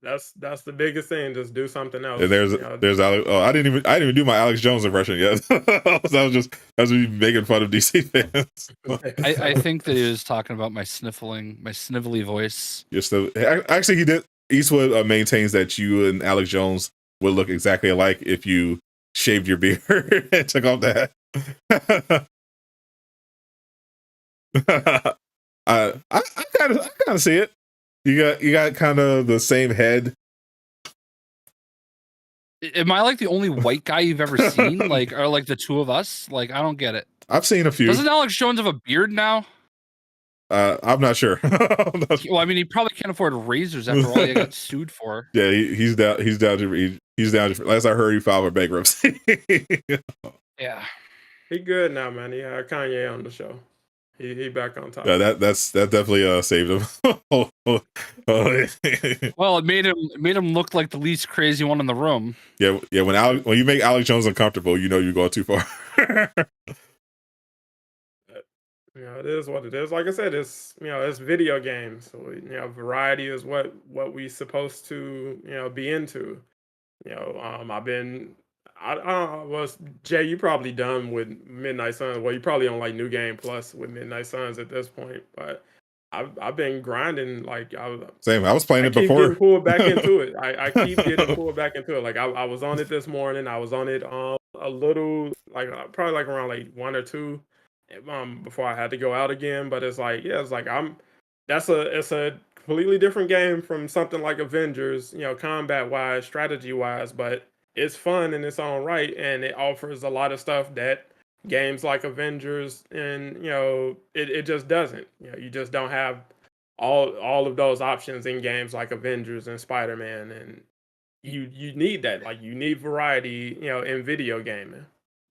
That's the biggest thing. Just do something else. And there's Alex. Oh, I didn't even do my Alex Jones impression yet. that was me making fun of DC fans. I think that he was talking about my snivelly voice. Actually, he did. Eastwood maintains that you and Alex Jones would look exactly alike if you shaved your beard and took off the hat. I kind of see it. You got kind of the same head. Am I like the only white guy you've ever seen? Like, are like the two of us? Like, I don't get it. I've seen a few. Doesn't Alex Jones have a beard now? I'm not sure. Well, I mean, he probably can't afford razors after all he got sued for. Yeah, he's down to. Last I heard, he filed for bankruptcy. Yeah, he good now, man. He had Kanye on the show. He back on top. Yeah, that definitely saved him. Well, it made him look like the least crazy one in the room. Yeah. When you make Alex Jones uncomfortable, you're going too far. It is what it is. Like I said, it's it's video games. So variety is what we supposed to be into. Jay, you probably done with Midnight Suns. Well, you probably on like New Game Plus with Midnight Suns at this point. But I've been grinding. Like same. I was playing it keep before. Getting pulled back into it. I keep getting pulled back into it. Like I was on it this morning. I was on it a little probably like around like 1 or 2 before I had to go out again. But it's like I'm it's a completely different game from something like Avengers, combat wise, strategy wise, but it's fun in its own right, and it offers a lot of stuff that games like Avengers and it just doesn't. You just don't have all of those options in games like Avengers and Spider-Man, and you need that. Like you need variety, in video gaming.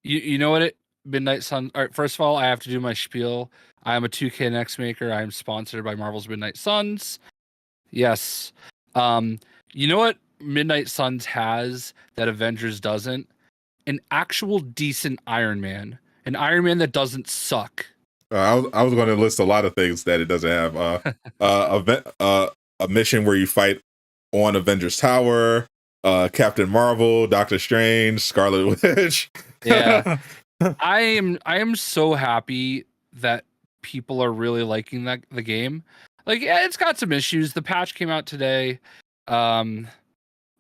You know what Midnight Sun. All right, first of all, I have to do my spiel. I am a 2K Next maker. I am sponsored by Marvel's Midnight Suns. Yes. You know what Midnight Suns has that Avengers doesn't? An actual decent Iron Man. An Iron Man that doesn't suck. I was going to list a lot of things that it doesn't have. A mission where you fight on Avengers Tower, Captain Marvel, Doctor Strange, Scarlet Witch. Yeah. I am so happy that people are really liking the game. Like, yeah, it's got some issues. The patch came out today, and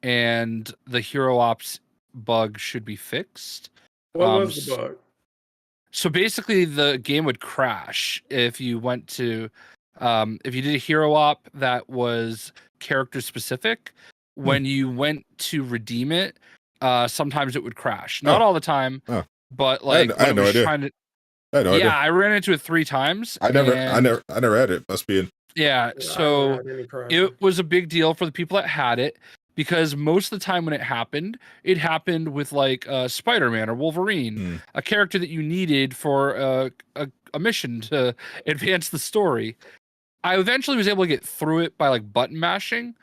the Hero Ops bug should be fixed. What was the bug? So basically, the game would crash if you went to, if you did a Hero Op that was character specific. When you went to redeem it, sometimes it would crash. Not all the time, but like I had no idea. I ran into it 3 times. I never had it. Must be in. Yeah, so it was a big deal for the people that had it because most of the time when it happened with like Spider-Man or Wolverine, a character that you needed for a mission to advance the story. I eventually was able to get through it by like button mashing,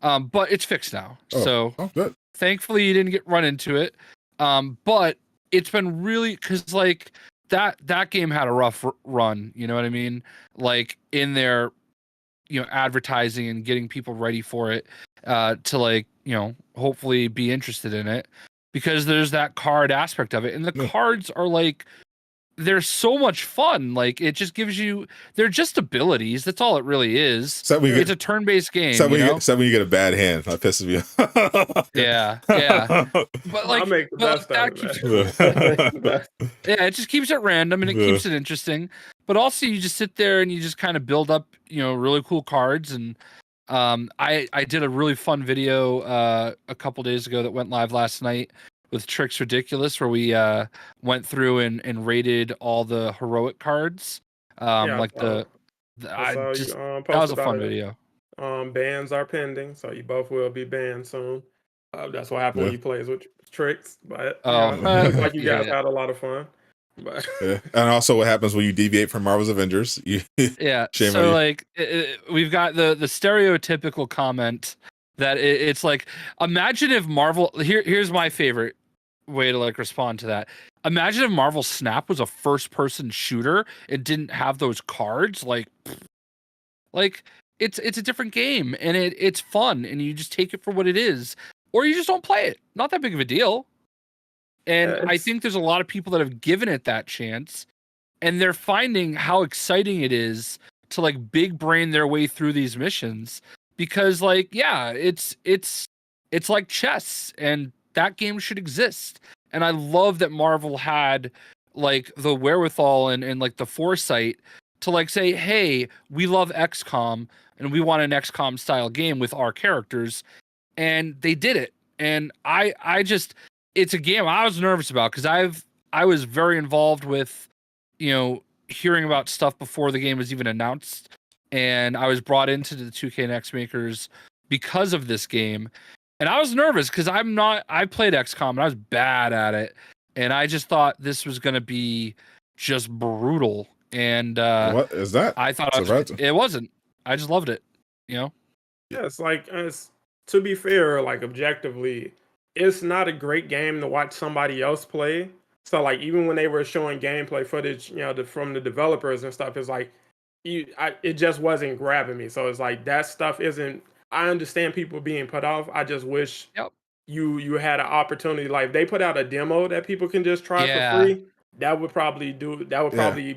but it's fixed now. Good. Thankfully you didn't get run into it. But it's been really because like that game had a rough run. You know what I mean? Like in their advertising and getting people ready for it to like hopefully be interested in it because there's that card aspect of it and the cards are like they're so much fun. Like it just gives you they're just abilities. That's all it really is. It's a turn-based game. So when you get a bad hand, that pisses me off. Yeah. But like make the best out of it. Yeah, it just keeps it random and it keeps it interesting. But also you just sit there and you just kind of build up, really cool cards. And I did a really fun video a couple days ago that went live last night with Tricks Ridiculous, where we went through and rated all the heroic cards. That was a fun video. Bans are pending, so you both will be banned soon. That's what happens when you play with Tricks. But it looks like you guys had a lot of fun. But and also what happens when you deviate from Marvel's Avengers. So like we've got the stereotypical comment that it's like, imagine if Marvel here's my favorite way to like respond to that. Imagine if Marvel Snap was a first person shooter and didn't have those cards. Like it's a different game and it's fun and you just take it for what it is, or you just don't play it. Not that big of a deal. And I think there's a lot of people that have given it that chance and they're finding how exciting it is to like big brain their way through these missions because like, yeah, it's like chess and that game should exist. And I love that Marvel had like the wherewithal and like the foresight to like say, hey, we love XCOM and we want an XCOM style game with our characters. And they did it. And I just, it's a game I was nervous about because I was very involved with, hearing about stuff before the game was even announced. And I was brought into the 2K Next makers because of this game. And I was nervous because I played XCOM and I was bad at it. And I just thought this was going to be just brutal. And what is that? I thought it wasn't. I just loved it. Yeah, it's like, to be fair, like objectively, it's not a great game to watch somebody else play. So like even when they were showing gameplay footage, from the developers and stuff, it's like it just wasn't grabbing me. So it's like that stuff isn't. I understand people being put off. I just wish you had an opportunity. Like they put out a demo that people can just try for free. That would probably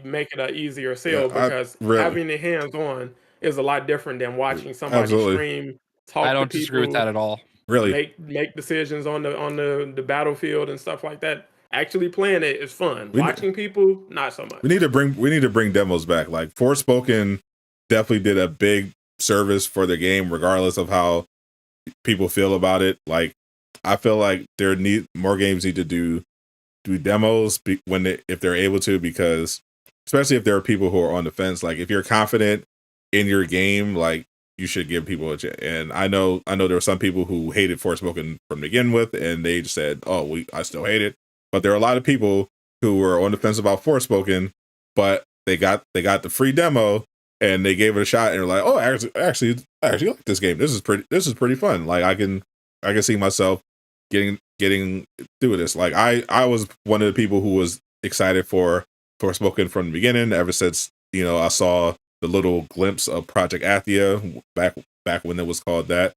make it an easier sale because having the hands on is a lot different than watching somebody stream. I don't disagree with that at all. Really, make decisions on the battlefield and stuff like that. Actually playing it is fun. Watching people, not so much. We need to bring demos back. Like Forspoken definitely did a big service for the game, regardless of how people feel about it. Like, I feel like more games need to do demos if they're able to, because especially if there are people who are on the fence. Like, if you're confident in your game, like, you should give people a chance. And I know there were some people who hated Forspoken from the begin with, and they just said, "Oh, I still hate it." But there are a lot of people who were on the fence about Forspoken, but they got the free demo and they gave it a shot, and they're like, "Oh, I actually like this game. This is pretty fun. Like, I can see myself getting through this." Like, I was one of the people who was excited for Forspoken from the beginning, ever since I saw the little glimpse of Project Athia back when it was called that.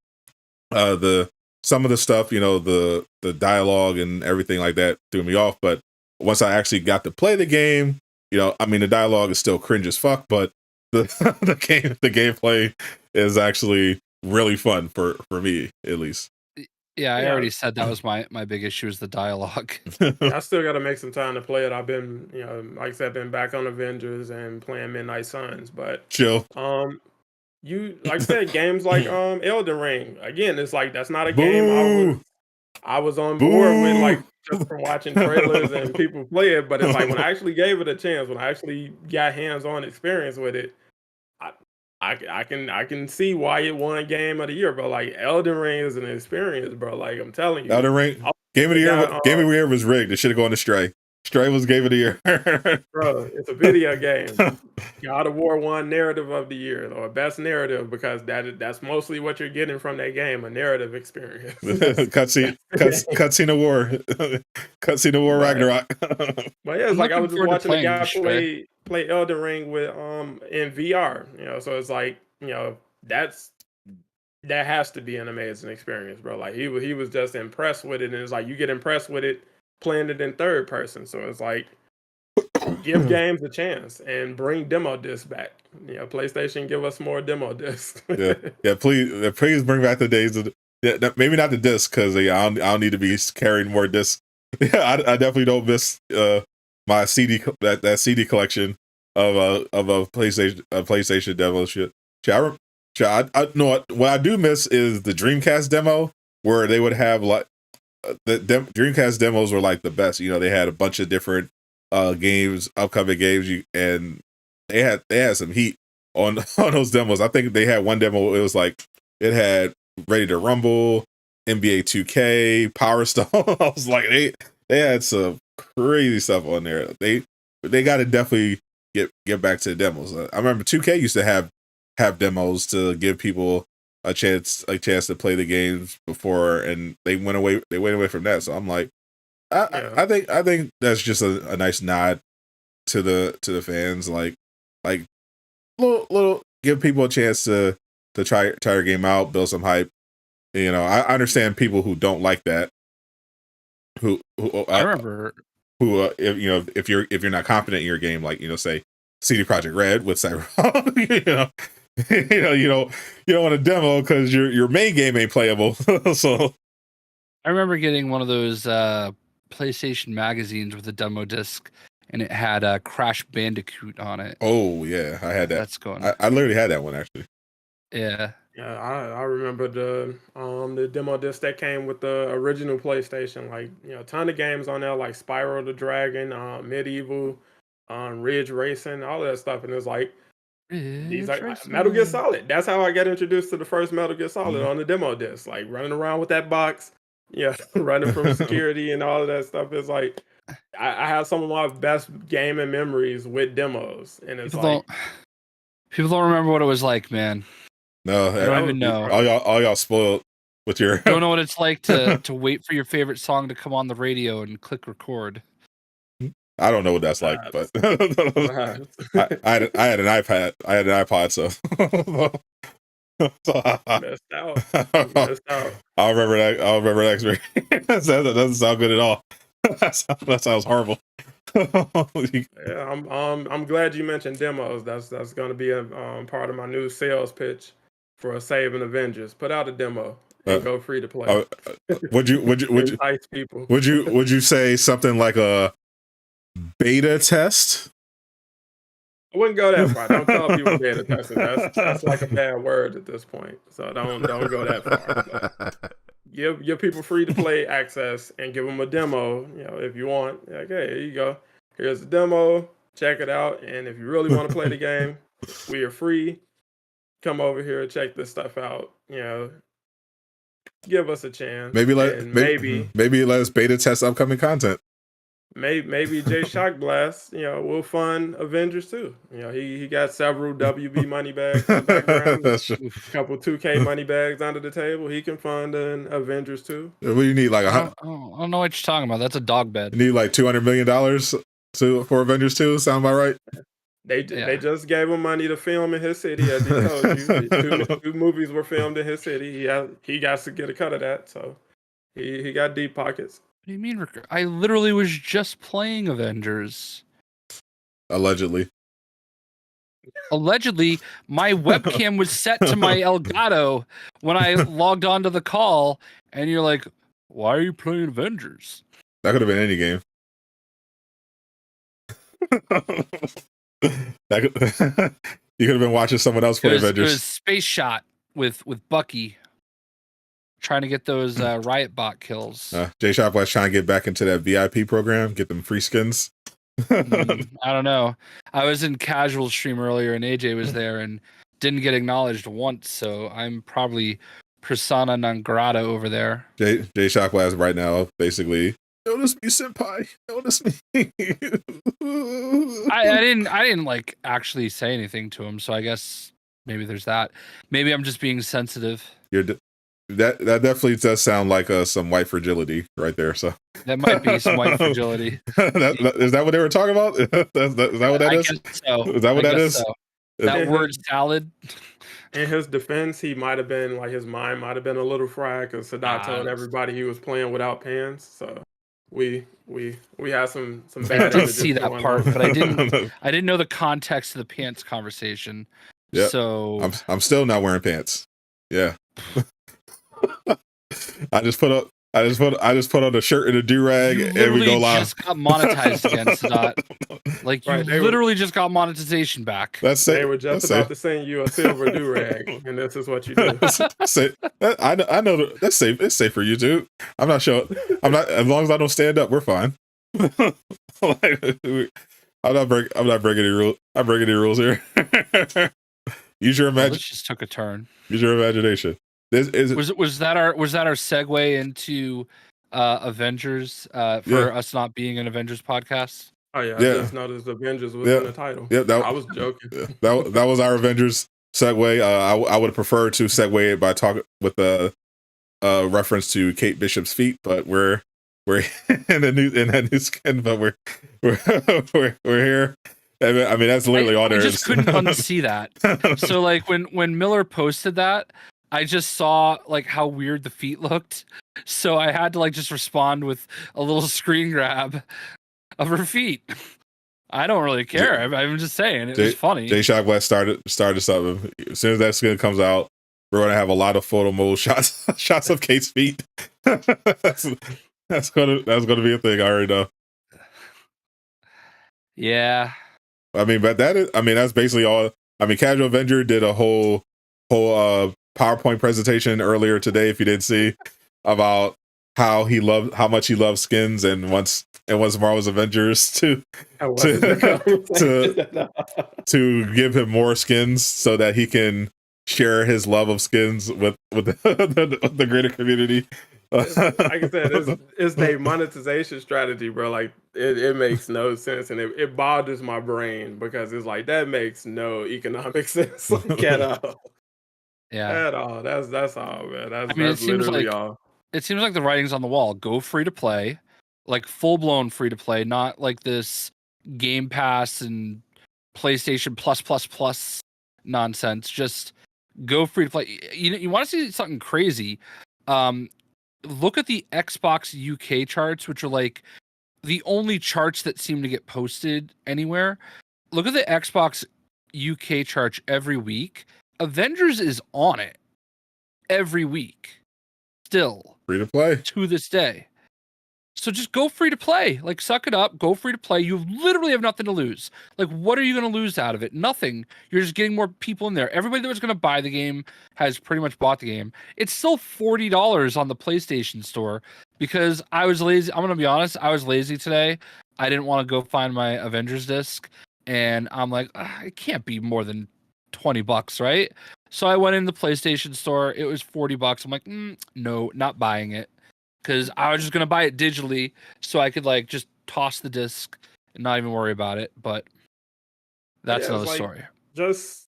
Some of the stuff, the dialogue and everything like that threw me off. But once I actually got to play the game, I mean, the dialogue is still cringe as fuck, but the gameplay is actually really fun for me, at least. Yeah, I already said that was my big issue is the dialogue. I still got to make some time to play it. I've been, like I said, been back on Avengers and playing Midnight Suns, but chill. You like I said, games like Elden Ring. Again, it's like that's not a game I was on board with, like, just from watching trailers and people play it. But it's like when I actually gave it a chance, when I actually got hands-on experience with it, I can see why it won Game of the Year, bro. Like, Elden Ring is an experience, bro. Like, I'm telling you, Elden Ring Game of the Year. Game of the Year was rigged. It should have gone to Stray. Stray was Game of the Year. Bro, it's a video game. God of War won Narrative of the Year, or Best Narrative, because that's mostly what you're getting from that game, a narrative experience. Cutscene of War. Cutscene of War Ragnarok. But yeah, it's like I was just watching a guy play Elden Ring with in VR, so it's like, that has to be an amazing experience, bro. Like, he was just impressed with it, and it's like you get impressed with it playing it in third person. So it's like, give games a chance and bring demo discs back. PlayStation, give us more demo discs. yeah. Please bring back the days of maybe not the disc, because I don't need to be carrying more discs. Yeah, I definitely don't miss my CD that CD collection of a PlayStation demo shit. I know what I do miss is the Dreamcast demo, where they would have like Dreamcast demos were like the best. They had a bunch of different upcoming games, and they had some heat on those demos. I think they had one demo. It was like it had Ready to Rumble, NBA 2K, Power Stone. I was like, they had some crazy stuff on there. They got to definitely get back to the demos. I remember 2K used to have demos to give people a chance to play the games before, and they went away from that. So I'm like, I think that's just a nice nod to the fans, like little give people a chance to try your game out, build some hype. I understand people who don't like that. I remember if you're not confident in your game, like say CD Projekt Red with Cyberpunk, you don't want a demo because your main game ain't playable. So I remember getting one of those PlayStation magazines with a demo disc, and it had Crash Bandicoot on it. Oh yeah, I had that. That's going. I literally had that one actually. Yeah. Yeah, I remember the demo disc that came with the original PlayStation. Like, a ton of games on there, like Spyro the Dragon, Medieval, Ridge Racing, all of that stuff. And it's like, these are Metal Gear Solid. That's how I got introduced to the first Metal Gear Solid on the demo disc. Like, running around with that box, running from security and all of that stuff. It's like, I have some of my best gaming memories with demos, and it's people don't remember what it was like, man. No, I don't even know. All y'all spoiled with your. Don't know what it's like to wait for your favorite song to come on the radio and click record. I don't know what that's like, but I had an iPad. I had an iPod, so. Messed out. I'll remember that experience. That doesn't sound good at all. That sounds horrible. Yeah, I'm glad you mentioned demos. That's going to be a part of my new sales pitch for Saving Avengers. Put out a demo and go free to play. Would you entice people? Would you say something like a beta test? I wouldn't go that far. Don't tell people beta testing. That's like a bad word at this point. So don't go that far. But give people free to play access and give them a demo. If you want, like, hey, here you go. Here's the demo. Check it out. And if you really want to play the game, we are free. Come over here and check this stuff out. Give us a chance. Maybe maybe let us beta test upcoming content. Maybe jayshockblast, will fund Avengers too. He got several WB money bags in the background. That's true. A couple 2K money bags under the table. He can fund an Avengers too. What do you need? Like I don't know what you're talking about. That's a dog bed. You need like $200 million for Avengers 2. Sound about right? They just gave him money to film in his city, as he told you. Two movies were filmed in his city. He got to get a cut of that, so he got deep pockets. What do you mean? I literally was just playing Avengers. Allegedly, my webcam was set to my Elgato when I logged onto the call, and you're like, "Why are you playing Avengers?" That could have been any game. You could have been watching someone else play Avengers. It was Space Shot with Bucky trying to get those Riot Bot kills. jayshockblast trying to get back into that VIP program, get them free skins. I don't know. I was in casual stream earlier, and AJ was there and didn't get acknowledged once, so I'm probably persona non grata over there. jayshockblast right now, basically. Notice me, senpai. Notice me. I didn't like actually say anything to him, so I guess maybe there's that. Maybe I'm just being sensitive. That definitely does sound like some white fragility right there. So that might be some white fragility. Is that what they were talking about? Is that what that is? Guess so. Is that what that is? So. That word salad. In his defense, he might have been like his mind might have been a little fried because Sadot told everybody he was playing without pants. So we had some bad. I did see that part, but I didn't know the context of the pants conversation. Yeah. So I'm still not wearing pants. Yeah. I just put on a shirt and a durag, and we go live. Just got monetized again, Sadot. Like you literally just got monetization back. They were just about to send you a silver durag, and this is what you do. I know that's safe. It's safe for YouTube. I'm not sure. I'm not, as long as I don't stand up, we're fine. I'm not breaking any rules. I'm breaking any rules here. Use your imagination. This just took a turn. Use your imagination. Was that our segue into Avengers for us not being an Avengers podcast? Oh yeah, I just noticed Avengers was in the title. Yeah, I was joking. That was our Avengers segue. I would have preferred to segue it by talking with a reference to Kate Bishop's feet, but we're in that new skin, but we're here. I mean, that's literally all there is. I just couldn't unsee that. So like when Miller posted that, I just saw like how weird the feet looked. So I had to like just respond with a little screen grab of her feet. I don't really care. I'm just saying it was funny. jayshockblast started something. As soon as that skin comes out, we're gonna have a lot of photo mode shots of Kate's feet. that's gonna be a thing. I already know. Yeah. I mean, but that's basically all. I mean, Casual Avenger did a whole PowerPoint presentation earlier today, if you didn't see, about how much he loves skins and wants Marvel's Avengers to give him more skins so that he can share his love of skins with the greater community. Like I said, it's their monetization strategy, bro. Like it makes no sense, and it bothers my brain because it's like that makes no economic sense at all. Yeah, at all. That's all, man. That's it seems literally like all. It seems like the writing's on the wall. Go free to play, like full blown free to play, not like this Game Pass and PlayStation Plus nonsense. Just go free to play. You want to see something crazy? Look at the Xbox UK charts, which are like the only charts that seem to get posted anywhere. Look at the Xbox UK charts every week. Avengers is on it every week. Still free to play to this day. So just go free to play. Like, suck it up. Go free to play. You literally have nothing to lose. Like, what are you going to lose out of it? Nothing. You're just getting more people in there. Everybody that was going to buy the game has pretty much bought the game. It's still $40 on the PlayStation Store because I was lazy. I'm going to be honest. I was lazy today. I didn't want to go find my Avengers disc. And I'm like, it can't be more than $20, right? So I went in the PlayStation Store. It was $40. I'm like, no, not buying it. Because I was just gonna buy it digitally, so I could like just toss the disc and not even worry about it. But that's another story. Just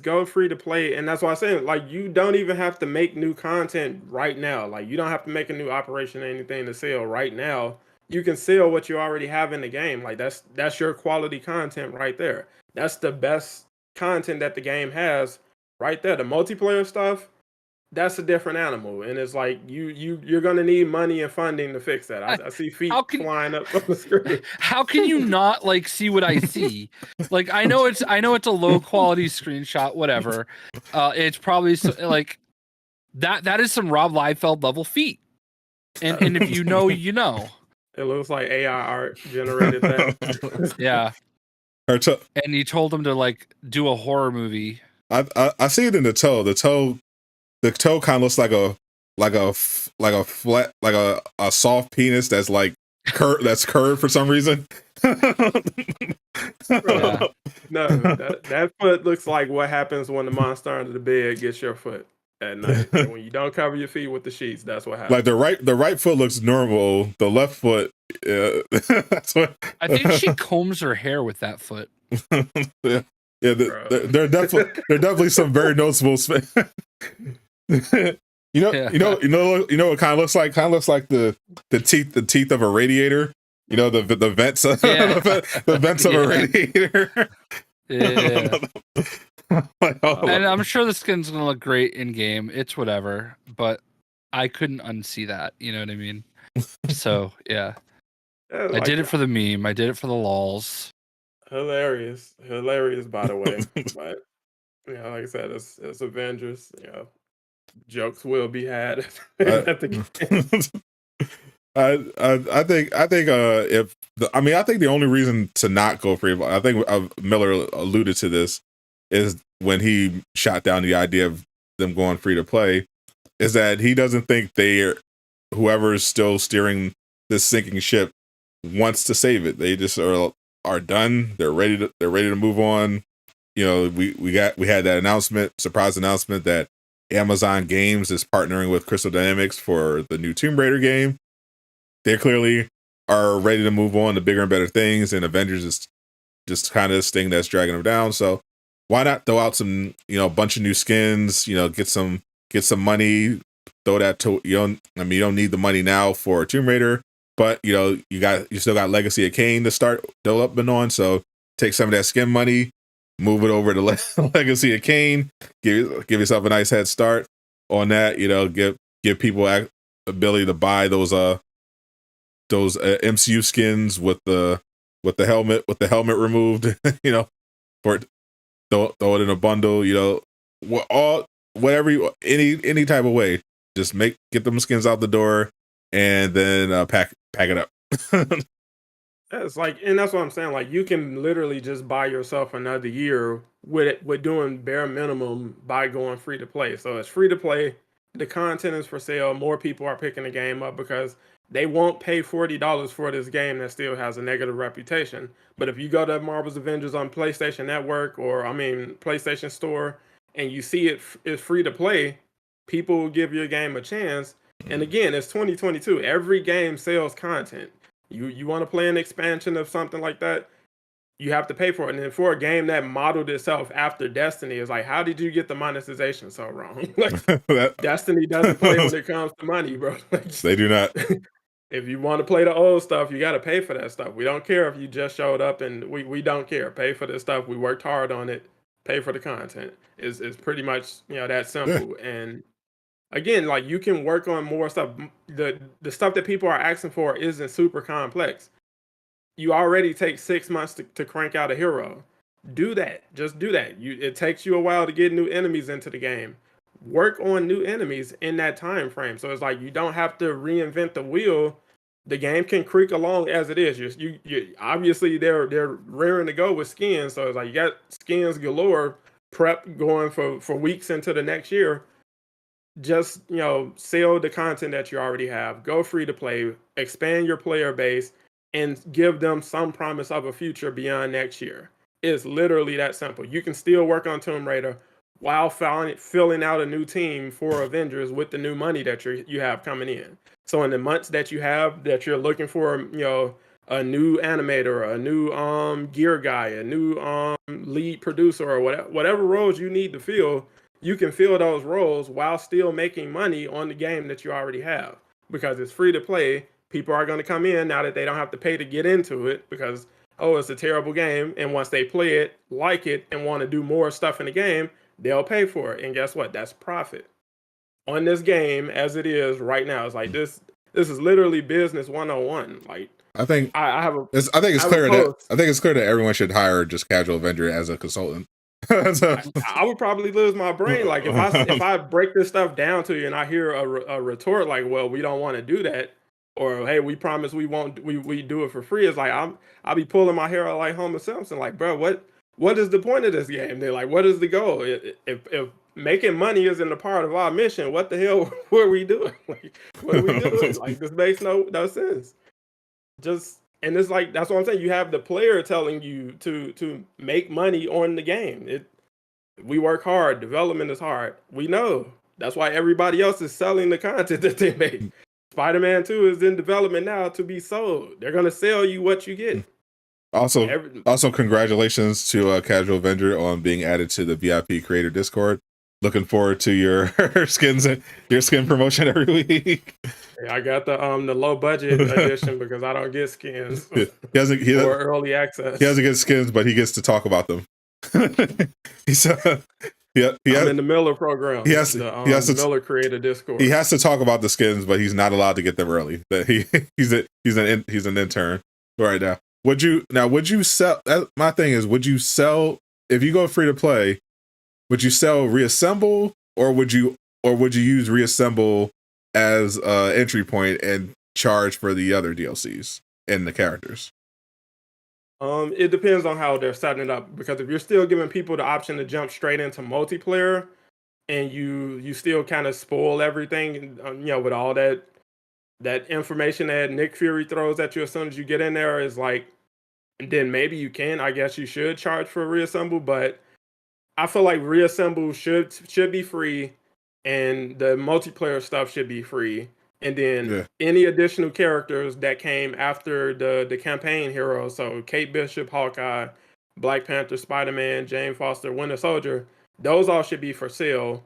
go free to play, and that's why I say like you don't even have to make new content right now. Like you don't have to make a new operation or anything to sell right now. You can sell what you already have in the game. Like that's your quality content right there. That's the best content that the game has right there. The multiplayer stuff. That's a different animal, and it's like you're gonna need money and funding to fix that. I see feet flying up on the screen. How can you not like see what I see? Like I know it's a low quality screenshot, whatever. It's probably like that is some Rob Liefeld level feet, and if you know, you know. It looks like AI art generated that. Yeah. And he told him to like do a horror movie. I see it in the toe. The toe kind of looks like a flat, like a soft penis that's like curved for some reason. Yeah. No, that foot looks like what happens when the monster under the bed gets your foot at night. And when you don't cover your feet with the sheets, that's what happens. Like the right foot looks normal. The left foot, that's what. I think she combs her hair with that foot. Yeah, there are definitely some very noticeable. You know what kind of looks like? Kind of looks like the teeth of a radiator. You know the vents of the vents of a radiator. Yeah. Like, and I'm sure the skin's gonna look great in game. It's whatever, but I couldn't unsee that. You know what I mean? So yeah, I did it for the meme. I did it for the lols. Hilarious, by the way. But like I said, it's Avengers. Jokes will be had at the game. I think I think the only reason to not go free, I think Miller alluded to this, is when he shot down the idea of them going free to play, is that he doesn't think whoever is still steering this sinking ship wants to save it. They just are done. They're ready to move on. We had that surprise announcement that Amazon Games is partnering with Crystal Dynamics for the new Tomb Raider game. They clearly are ready to move on to bigger and better things, and Avengers is just kind of this thing that's dragging them down. So why not throw out some, a bunch of new skins, get some money, throw that to, you don't need the money now for Tomb Raider, but you still got Legacy of Kain to start development on. So take some of that skin money, move it over to Legacy of Kain, give yourself a nice head start on that. Give people ability to buy those MCU skins with the helmet removed. For throw it in a bundle. Any type of way. Just get them skins out the door and then pack it up. It's like, and that's what I'm saying. Like, you can literally just buy yourself another year with doing bare minimum by going free to play. So it's free to play. The content is for sale. More people are picking the game up because they won't pay $40 for this game that still has a negative reputation. But if you go to Marvel's Avengers on PlayStation Network PlayStation Store, and you see it's free to play, people will give your game a chance. And again, it's 2022. Every game sells content. You want to play an expansion of something like that, you have to pay for it. And then for a game that modeled itself after Destiny, it's like, how did you get the monetization so wrong? Like, Destiny doesn't play when it comes to money, bro. They do not. If you want to play the old stuff, you got to pay for that stuff. We don't care if you just showed up, and we don't care. Pay for this stuff. We worked hard on it. Pay for the content. It's pretty much that simple. Yeah. And again, like, you can work on more stuff. The stuff that people are asking for isn't super complex. You already take 6 months to crank out a hero. Do that. Just do that. It takes you a while to get new enemies into the game. Work on new enemies in that time frame. So it's like you don't have to reinvent the wheel the game can creak along as it is. You obviously they're raring to go with skins, so it's like you got skins galore, prep going for weeks into the next year. Just sell the content that you already have, go free to play, expand your player base, and give them some promise of a future beyond next year. It's literally that simple. You can still work on Tomb Raider while filling out a new team for Avengers with the new money that you have coming in. So in the months that you have that you're looking for, a new animator, a new gear guy, a new lead producer, or whatever roles you need to fill, you can fill those roles while still making money on the game that you already have, because it's free to play. People are going to come in now that they don't have to pay to get into it because, oh, it's a terrible game. And once they play it, like it, and want to do more stuff in the game, they'll pay for it. And guess what? That's profit on this game as it is right now. It's like this is literally business 101. Like, I think I think it's clear that everyone should hire just Casual Avenger as a consultant. I would probably lose my brain. Like if I break this stuff down to you and I hear a retort like, well, we don't want to do that, or hey, we promise we won't, we do it for free. It's like I'll be pulling my hair out like Homer Simpson. Like, bro, what is the point of this game? They're like, what is the goal? If making money isn't a part of our mission, what the hell were we doing? Like, what are we doing? Like, this makes no sense. And it's like, that's what I'm saying. You have the player telling you to make money on the game. We work hard. Development is hard. We know. That's why everybody else is selling the content that they make. Spider-Man 2 is in development now to be sold. They're going to sell you what you get. Also, congratulations to Casual Avenger on being added to the VIP Creator Discord. Looking forward to your skin promotion every week. Yeah, I got the low budget edition because I don't get skins. He doesn't or early access. He doesn't get skins, but he gets to talk about them. He's I'm in the Miller program. He has to Miller Creator Discord. He has to talk about the skins, but he's not allowed to get them early. That he's an intern right now. Would you sell? My thing is, would you sell if you go free to play? Would you sell Reassemble, or would you use Reassemble as an entry point and charge for the other DLCs and the characters? It depends on how they're setting it up, because if you're still giving people the option to jump straight into multiplayer, and you still kind of spoil everything, with all that information that Nick Fury throws at you as soon as you get in there, is like, then maybe you can. I guess you should charge for Reassemble, but I feel like Reassemble should be free, and the multiplayer stuff should be free. And then any additional characters that came after the campaign heroes, so Kate Bishop, Hawkeye, Black Panther, Spider-Man, Jane Foster, Winter Soldier, those all should be for sale.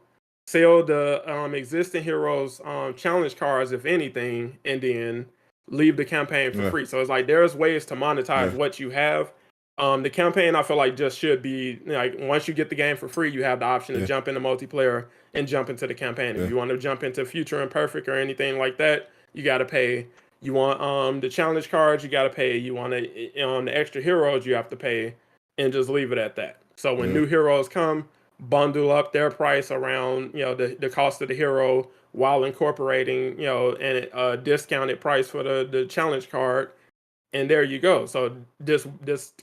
Sell the existing heroes challenge cards, if anything, and then leave the campaign for free. So it's like there's ways to monetize what you have. The campaign, I feel like, just should be like, once you get the game for free, you have the option to jump into multiplayer and jump into the campaign. If you want to jump into Future Imperfect or anything like that, you got to pay. You want the challenge cards, you got to pay. You want the extra heroes, you have to pay, and just leave it at that. So when new heroes come, bundle up their price around the cost of the hero while incorporating and a discounted price for the challenge card. And there you go. So this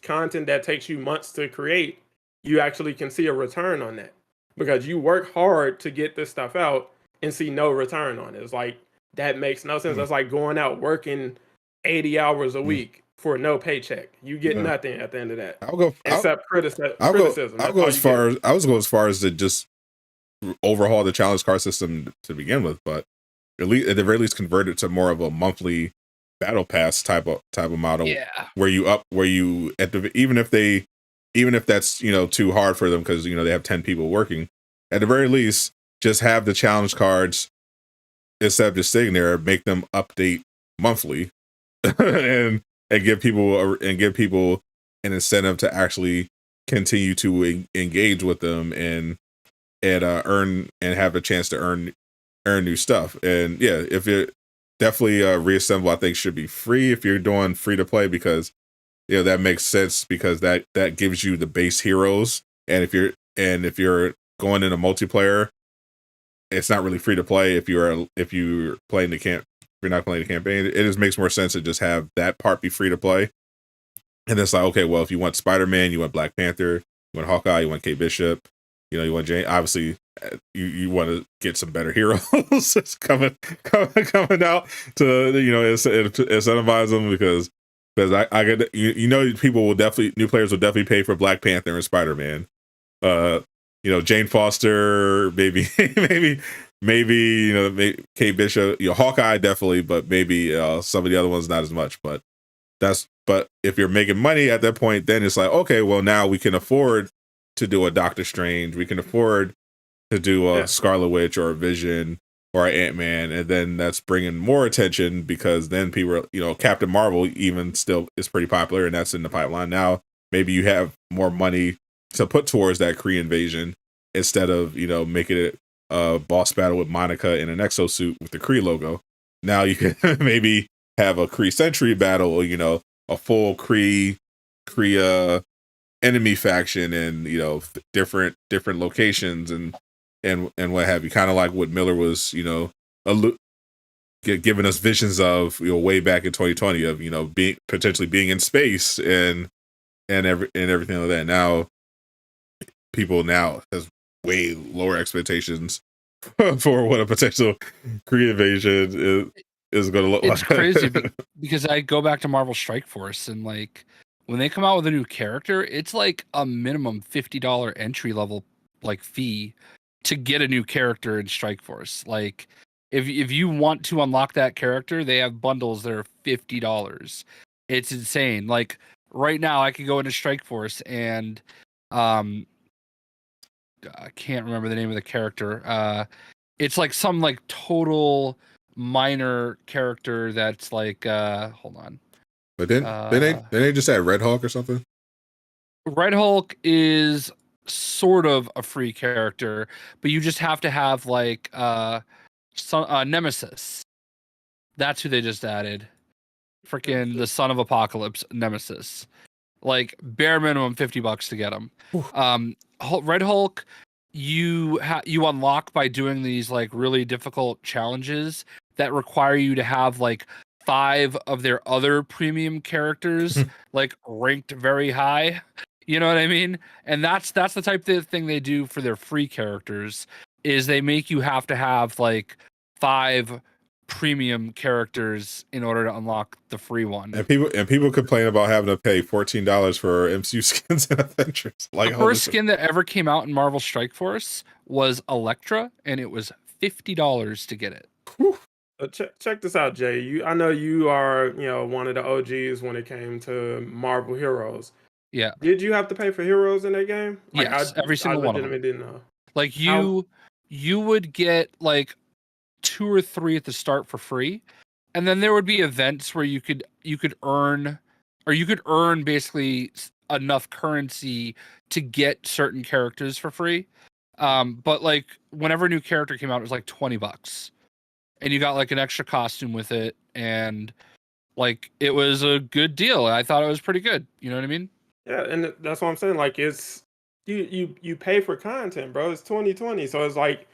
content that takes you months to create, you actually can see a return on that, because you work hard to get this stuff out and see no return on it. It's like, that makes no sense. That's like going out working 80 hours a week for no paycheck. You get nothing at the end of that. Except criticism. I'll go as far as to just overhaul the challenge card system to begin with, but at the very least convert it to more of a monthly battle pass type of model, even if that's too hard for them because they have 10 people working, at the very least just have the challenge cards, instead of just sitting there, make them update monthly and give people an incentive to actually continue to engage with them and earn and have a chance to earn new stuff. And if it definitely Reassemble, I think, should be free if you're doing free to play, because that makes sense, because that gives you the base heroes. And if you're going into multiplayer, it's not really free to play if you're playing the you're not playing the campaign, it just makes more sense to just have that part be free to play. And it's like, okay, well, if you want Spider-Man, you want Black Panther, you want Hawkeye, you want Kate Bishop, you want Jane. Obviously, you want to get some better heroes coming out to incentivize them because I get people will definitely, new players will definitely pay for Black Panther and Spider-Man. Jane Foster, maybe Kate Bishop, Hawkeye definitely, but maybe some of the other ones not as much. But if you're making money at that point, then it's like, okay, well, now we can afford to do a Doctor Strange, we can afford to do a Scarlet Witch or a Vision or an Ant-Man, and then that's bringing more attention because then people are, Captain Marvel even still is pretty popular, and that's in the pipeline now. Maybe you have more money to put towards that Kree invasion instead of making it a boss battle with Monica in an exosuit with the Kree logo. Now you can maybe have a Kree Sentry battle, or a full Kree enemy faction and different locations and what have you, kind of like what Miller was giving us visions of way back in 2020 of being potentially being in space and everything like that. Now people has way lower expectations for what a potential Kree invasion is going to look like. It's crazy because I go back to Marvel Strike Force and like when they come out with a new character, it's like a minimum $50 entry level like fee to get a new character in Strike Force. Like if you want to unlock that character, they have bundles that are $50. It's insane. Like right now I could go into Strike Force and I can't remember the name of the character. It's like some like total minor character that's like hold on. But then they just add Red Hulk or something. Red Hulk is sort of a free character, but you just have to have like some Nemesis. That's who they just added. Freaking the Son of Apocalypse, Nemesis. Like bare minimum $50 to get him. Red Hulk, you unlock by doing these like really difficult challenges that require you to have like 5 of their other premium characters like ranked very high. You know what I mean? And that's the type of thing they do for their free characters is they make you have to have like 5 premium characters in order to unlock the free one. And people complain about having to pay $14 for MCU skins and Avengers. Like the first skin that ever came out in Marvel Strike Force was Elektra, and it was $50 to get it. Check this out, Jay. I know you are one of the OGs when it came to Marvel heroes. Yeah. Did you have to pay for heroes in that game? Like, yes, every single one of them. Didn't know. Like you would get like 2 or 3 at the start for free, and then there would be events where you could earn basically enough currency to get certain characters for free. But like whenever a new character came out, it was like $20, and you got like an extra costume with it, and like it was a good deal. I thought it was pretty good. You know what I mean? Yeah, and that's what I'm saying. Like it's you pay for content, bro. It's 2020, so it's like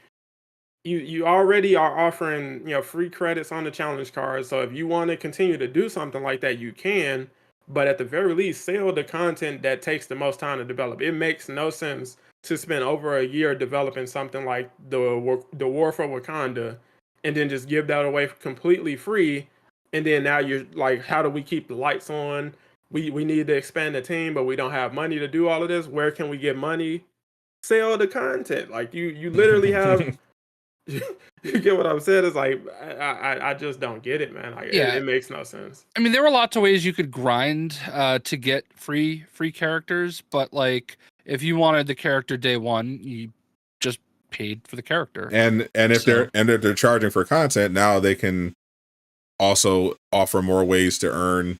you already are offering free credits on the challenge card. So if you want to continue to do something like that, you can. But at the very least, sell the content that takes the most time to develop. It makes no sense to spend over a year developing something like the War for Wakanda, and then just give that away completely free. And then now you're like, how do we keep the lights on? We need to expand the team, but we don't have money to do all of this. Where can we get money? Sell the content. Like you literally have. You get what I'm saying? It's like I just don't get it, man. Like it makes no sense. I mean, there were lots of ways you could grind to get free characters, but like if you wanted the character day one, you just paid for the character. And if they're charging for content, now they can also offer more ways to earn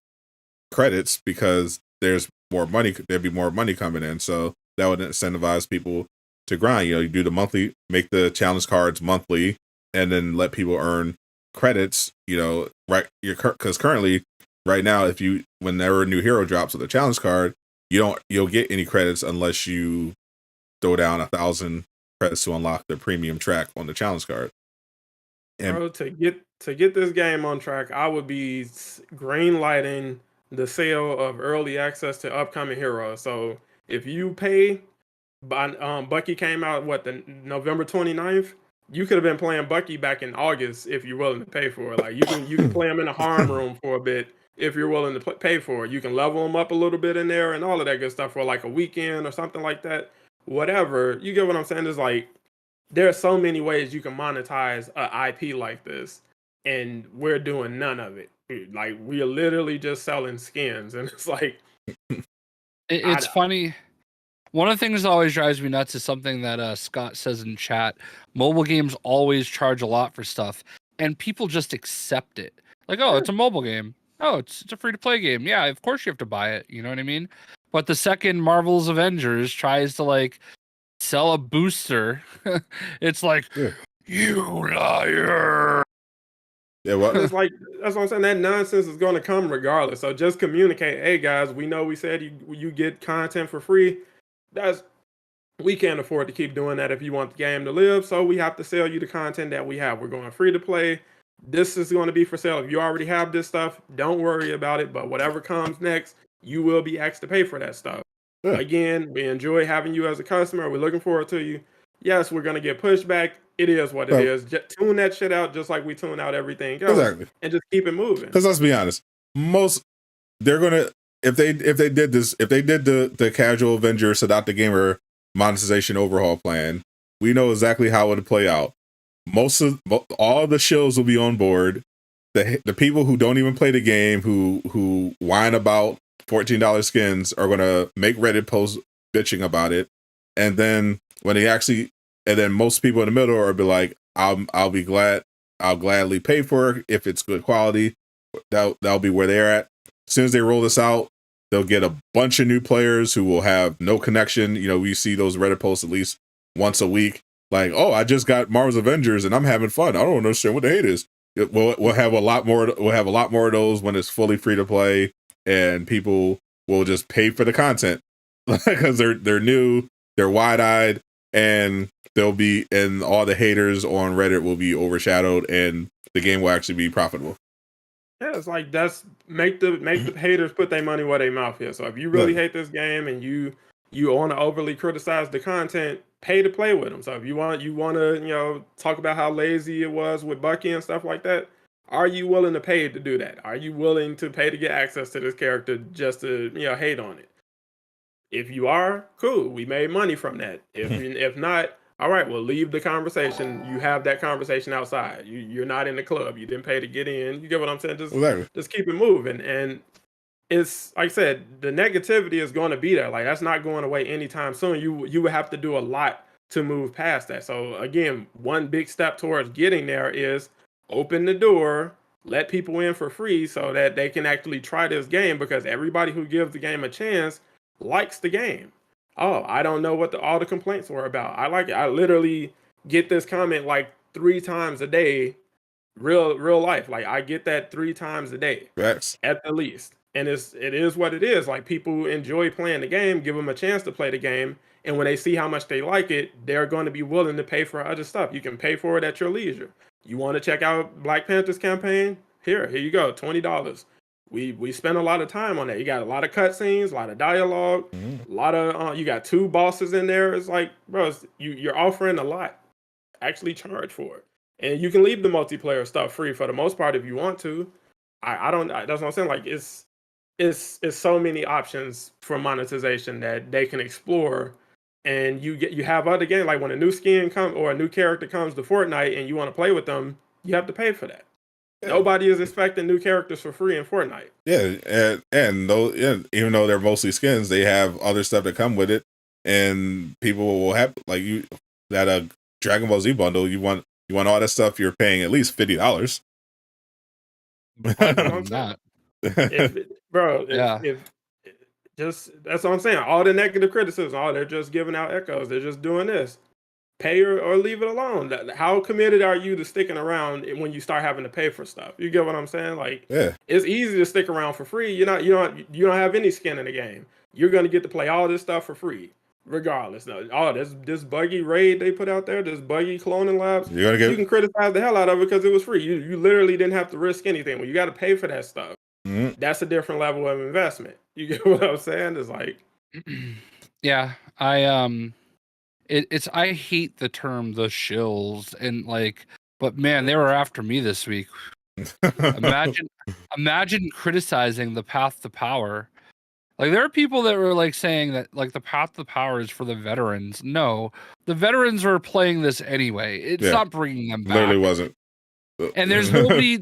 credits because there's more money. There'd be more money coming in, so that would incentivize people to grind. You do the monthly, make the challenge cards monthly, and then let people earn credits. Right? Because currently, right now, whenever a new hero drops with a challenge card, you'll get any credits unless you throw down 1,000 credits to unlock the premium track on the challenge card. And Bro, to get this game on track, I would be green lighting the sale of early access to upcoming heroes. So if you pay, Bucky came out the November 29th. You could have been playing Bucky back in August if you're willing to pay for it. Like you can play him in a harm room for a bit if you're willing to pay for it. You can level him up a little bit in there and all of that good stuff for like a weekend or something like that. Whatever. You get what I'm saying? Is like there are so many ways you can monetize a IP like this, and we're doing none of it. Like we're literally just selling skins, and it's like it's funny. One of the things that always drives me nuts is something that Scott says in chat. Mobile games always charge a lot for stuff, and people just accept it. Like, oh, it's a mobile game. Oh, it's a free-to-play game. Yeah, of course you have to buy it. You know what I mean? But the second Marvel's Avengers tries to like sell a booster, it's like, you liar. Yeah, well, it's like that's what I'm saying. That nonsense is going to come regardless. So just communicate. Hey guys, we know we said you get content for free. We can't afford to keep doing that if you want the game to live. So we have to sell you the content that we have. We're going free to play. This is going to be for sale. If you already have this stuff, don't worry about it. But whatever comes next, you will be asked to pay for that stuff. Yeah. Again, we enjoy having you as a customer. We're looking forward to you. Yes, we're going to get pushback. It is what it is. Just tune that shit out just like we tune out everything else. Exactly. And just keep it moving. Because let's be honest, they're going to, if they did the casual Avenger Sadot the Gamer monetization overhaul plan, we know exactly how it would play out. All the shills will be on board. The people who don't even play the game, who whine about $14 skins, are gonna make Reddit posts bitching about it, and then most people in the middle are be like, I'll gladly pay for it if it's good quality. That'll be where they're at. As soon as they roll this out, they'll get a bunch of new players who will have no connection. You know, we see those Reddit posts at least once a week. Like, oh, I just got Marvel's Avengers and I'm having fun. I don't understand what the hate is. We'll have a lot more. We'll have a lot more of those when it's fully free to play, and people will just pay for the content because they're new, they're wide eyed, and all the haters on Reddit will be overshadowed, and the game will actually be profitable. Yeah, it's like make the haters put their money where their mouth is. So if you really hate this game and you want to overly criticize the content, pay to play with them. So if you want to talk about how lazy it was with Bucky and stuff like that, are you willing to pay to do that? Are you willing to pay to get access to this character just to hate on it? If you are, cool, we made money from that. If not, all right, well, leave the conversation. You have that conversation outside. You're not in the club. You didn't pay to get in. You get what I'm saying? Just keep it moving. And it's like I said, the negativity is going to be there. Like, that's not going away anytime soon. You would have to do a lot to move past that. So again, one big step towards getting there is open the door, let people in for free so that they can actually try this game, because everybody who gives the game a chance likes the game. Oh, I don't know what all the complaints were about. I like it. I literally get this comment like 3 times a day, real life. Like, I get that 3 times a day. Yes. At the least. And it is what it is. Like, people enjoy playing the game, give them a chance to play the game, and when they see how much they like it, they're going to be willing to pay for other stuff. You can pay for it at your leisure. You want to check out Black Panther's campaign? Here you go, $20. We spent a lot of time on that. You got a lot of cutscenes, a lot of dialogue, a lot of you got 2 bosses in there. It's like, bro, you're offering a lot. Actually charge for it, and you can leave the multiplayer stuff free for the most part if you want to. That's what I'm saying. Like, it's so many options for monetization that they can explore, and you have other games. Like, when a new skin comes or a new character comes to Fortnite and you want to play with them, you have to pay for that. Yeah. Nobody is expecting new characters for free in Fortnite. Yeah, and those, even though they're mostly skins, they have other stuff that come with it, and people will have that Dragon Ball Z bundle. You want all that stuff. You're paying at least $50. Not. Just that's what I'm saying. All the negative criticism, they're just giving out echoes. They're just doing this. Pay or leave it alone. How committed are you to sticking around when you start having to pay for stuff? You get what I'm saying? Like, it's easy to stick around for free. You don't have any skin in the game. You're gonna get to play all this stuff for free. regardless. No, this buggy raid they put out there, this buggy cloning labs. You're gonna You get. can criticize the hell out of it because it was free. You literally didn't have to risk anything. When you got to pay for that stuff, Mhm. that's a different level of investment. You get what I'm saying? It's like, Yeah, it's I hate the term the shills and like, but man, they were after me this week. Imagine criticizing the path to power. Like there are people that were like saying that like the path to power is for the veterans. No, the veterans are playing this anyway. It's Yeah. not bringing them back. Literally wasn't. And there's nobody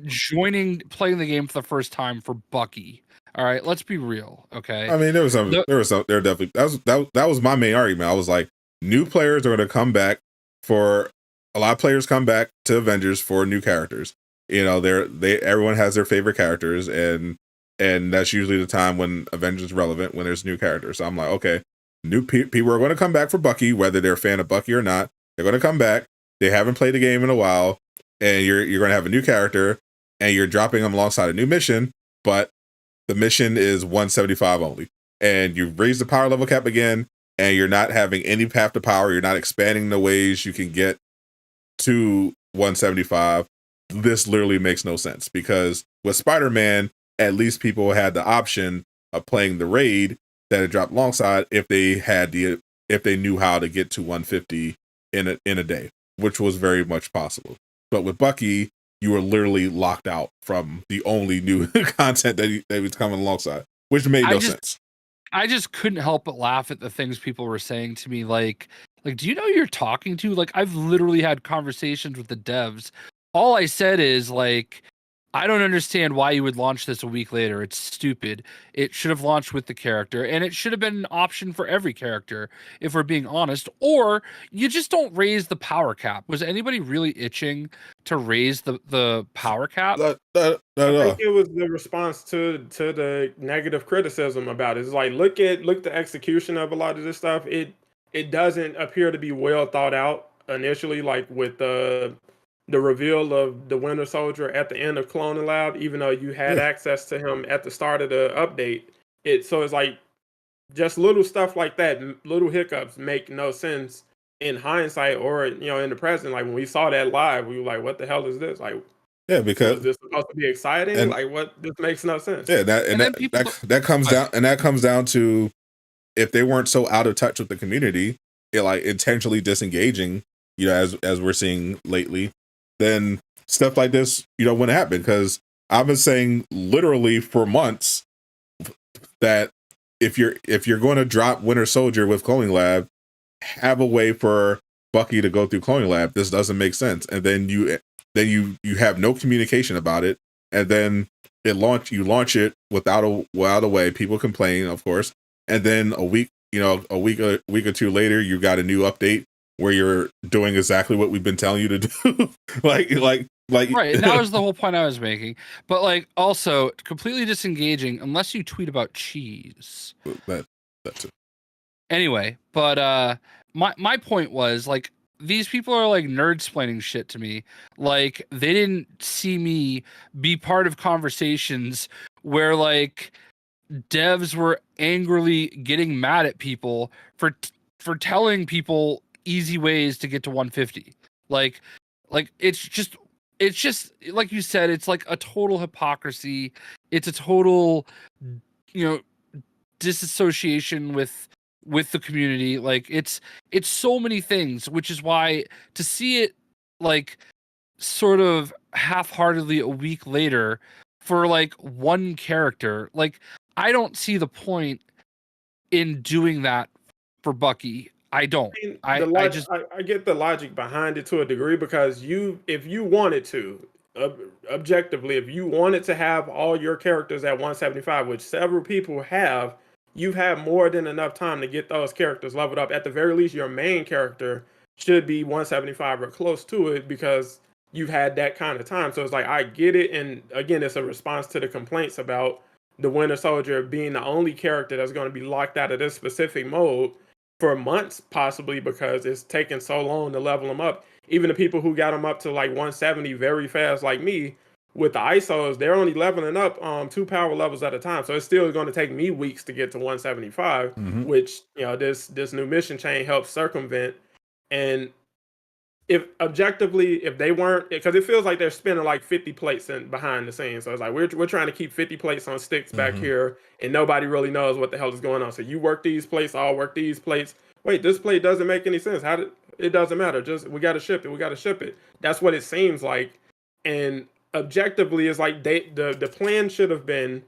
playing the game for the first time for Bucky. All right, let's be real, okay? I mean, there was definitely that was my main argument. I was like, new players are going to come back for a lot of players come back to Avengers for new characters. You know, everyone has their favorite characters, and that's usually the time when Avengers is relevant, when there's new characters. So I'm like, okay, new people are going to come back for Bucky, whether they're a fan of Bucky or not. They're going to come back. They haven't played the game in a while, and you're going to have a new character, and you're dropping them alongside a new mission, but the mission is 175 only, and you've raised the power level cap again, and you're not having any path to power. You're not expanding the ways you can get to 175. This literally makes no sense, because with Spider-Man, at least people had the option of playing the raid that had dropped alongside if they knew how to get to 150 in a day, which was very much possible. But with Bucky, you were literally locked out from the only new content that was coming alongside, which made no sense. I just couldn't help but laugh at the things people were saying to me, like, do you know who you're talking to? Like, I've literally had conversations with the devs. All I said is, like, I don't understand why you would launch this a week later. It's stupid. It should have launched with the character, and it should have been an option for every character, if we're being honest. Or you just don't raise the power cap. Was anybody really itching to raise the power cap? I think it was the response to the negative criticism about it. It's like, look the execution of a lot of this stuff. It doesn't appear to be well thought out initially, like with the reveal of the Winter Soldier at the end of Cloning Lab, even though you had access to him at the start of the update. So it's like just little stuff like that, little hiccups make no sense in hindsight, or in the present. Like when we saw that live, we were like, "What the hell is this?" Like, because is this supposed to be exciting? Like, what? This makes no sense. Yeah, that comes down to, if they weren't so out of touch with the community, like intentionally disengaging, as we're seeing lately, then stuff like this, wouldn't happen. Because I've been saying literally for months that if you're going to drop Winter Soldier with Cloning Lab, have a way for Bucky to go through Cloning Lab. This doesn't make sense. And then you have no communication about it, and then you launch it without a way. People complain, of course, and then a week or two later, you got a new update where you're doing exactly what we've been telling you to do. like right. And that was the whole point I was making. But like, also completely disengaging unless you tweet about cheese. That's it. Anyway, but my point was, like, these people are like nerd-splaining shit to me. Like, they didn't see me be part of conversations where like devs were angrily getting mad at people for telling people easy ways to get to 150. Like it's just like you said, it's like a total hypocrisy. It's a total disassociation with the community. Like it's so many things, which is why to see it like sort of half-heartedly a week later for like one character, like I don't see the point in doing that for Bucky. I don't. I get the logic behind it to a degree, because if you wanted to, objectively, if you wanted to have all your characters at 175, which several people have, you've had more than enough time to get those characters leveled up. At the very least, your main character should be 175 or close to it, because you've had that kind of time. So it's like, I get it. And again, it's a response to the complaints about the Winter Soldier being the only character that's going to be locked out of this specific mode for months, possibly because it's taken so long to level them up. Even the people who got them up to like 170 very fast, like me, with the ISOs, they're only leveling up 2 power levels at a time. So it's still going to take me weeks to get to 175, which this new mission chain helps circumvent. And if objectively, if they weren't, because it feels like they're spinning like 50 plates behind the scenes. So it's like we're trying to keep 50 plates on sticks back here, and nobody really knows what the hell is going on. So you work these plates, I'll work these plates. Wait, this plate doesn't make any sense. It doesn't matter. Just we got to ship it. We got to ship it. That's what it seems like. And objectively, it's like the plan should have been,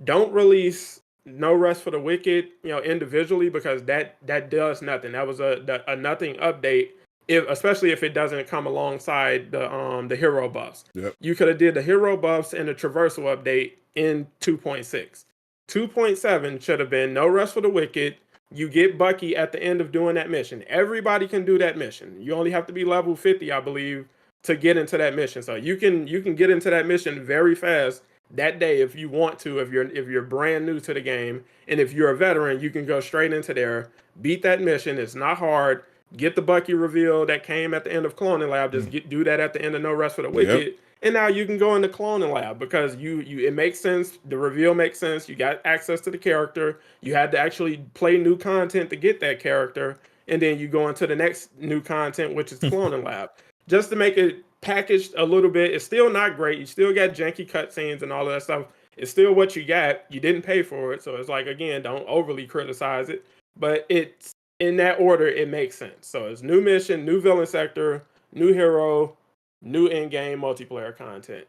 don't release No Rest for the Wicked, individually, because that does nothing. That was a nothing update. Especially if it doesn't come alongside the hero buffs. Yep. You could have did the hero buffs and the traversal update in 2.6. 2.7 should have been No Rest for the Wicked. You get Bucky at the end of doing that mission. Everybody can do that mission. You only have to be level 50, I believe, to get into that mission. So you can get into that mission very fast that day if you want to, if you're brand new to the game. And if you're a veteran, you can go straight into there, beat that mission. It's not hard. Get the Bucky reveal that came at the end of Cloning Lab. Just do that at the end of No Rest for the Wicked. And now you can go into Cloning Lab because it makes sense. The reveal makes sense. You got access to the character. You had to actually play new content to get that character. And then you go into the next new content, which is Cloning Lab. Just to make it packaged a little bit. It's still not great. You still got janky cutscenes and all of that stuff. It's still what you got. You didn't pay for it. So it's like, again, don't overly criticize it. But it's, in that order, it makes sense. So it's new mission, new villain sector, new hero, new in-game multiplayer content.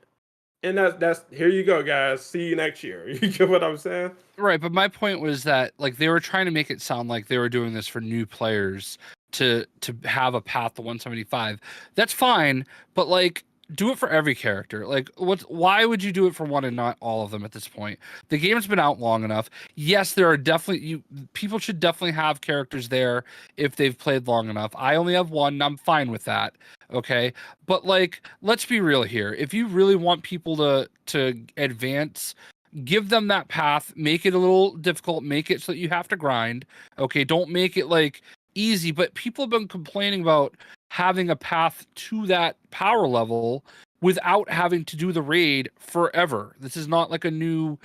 And that's here you go, guys. See you next year. You get what I'm saying? Right, but my point was that like they were trying to make it sound like they were doing this for new players to have a path to 175. That's fine, but like do it for every character. Like why would you do it for one and not all of them at this point? The game's been out long enough. Yes, there are definitely people should definitely have characters there if they've played long enough. I only have one and I'm fine with that. Okay. But like let's be real here. If you really want people to advance, give them that path, make it a little difficult, make it so that you have to grind. Okay, don't make it like easy, but people have been complaining about having a path to that power level without having to do the raid forever. This is not like a new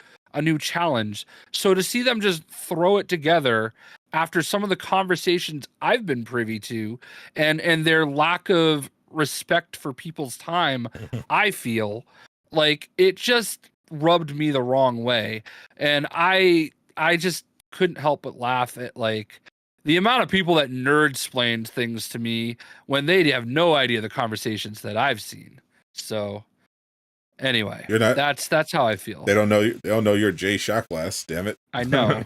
challenge. So to see them just throw it together after some of the conversations I've been privy to and their lack of respect for people's time, I feel like it just rubbed me the wrong way. And I just couldn't help but laugh at like the amount of people that nerd-splained things to me when they have no idea the conversations that I've seen. So anyway, that's how I feel. They don't know you're jayshockblast, damn it. I know.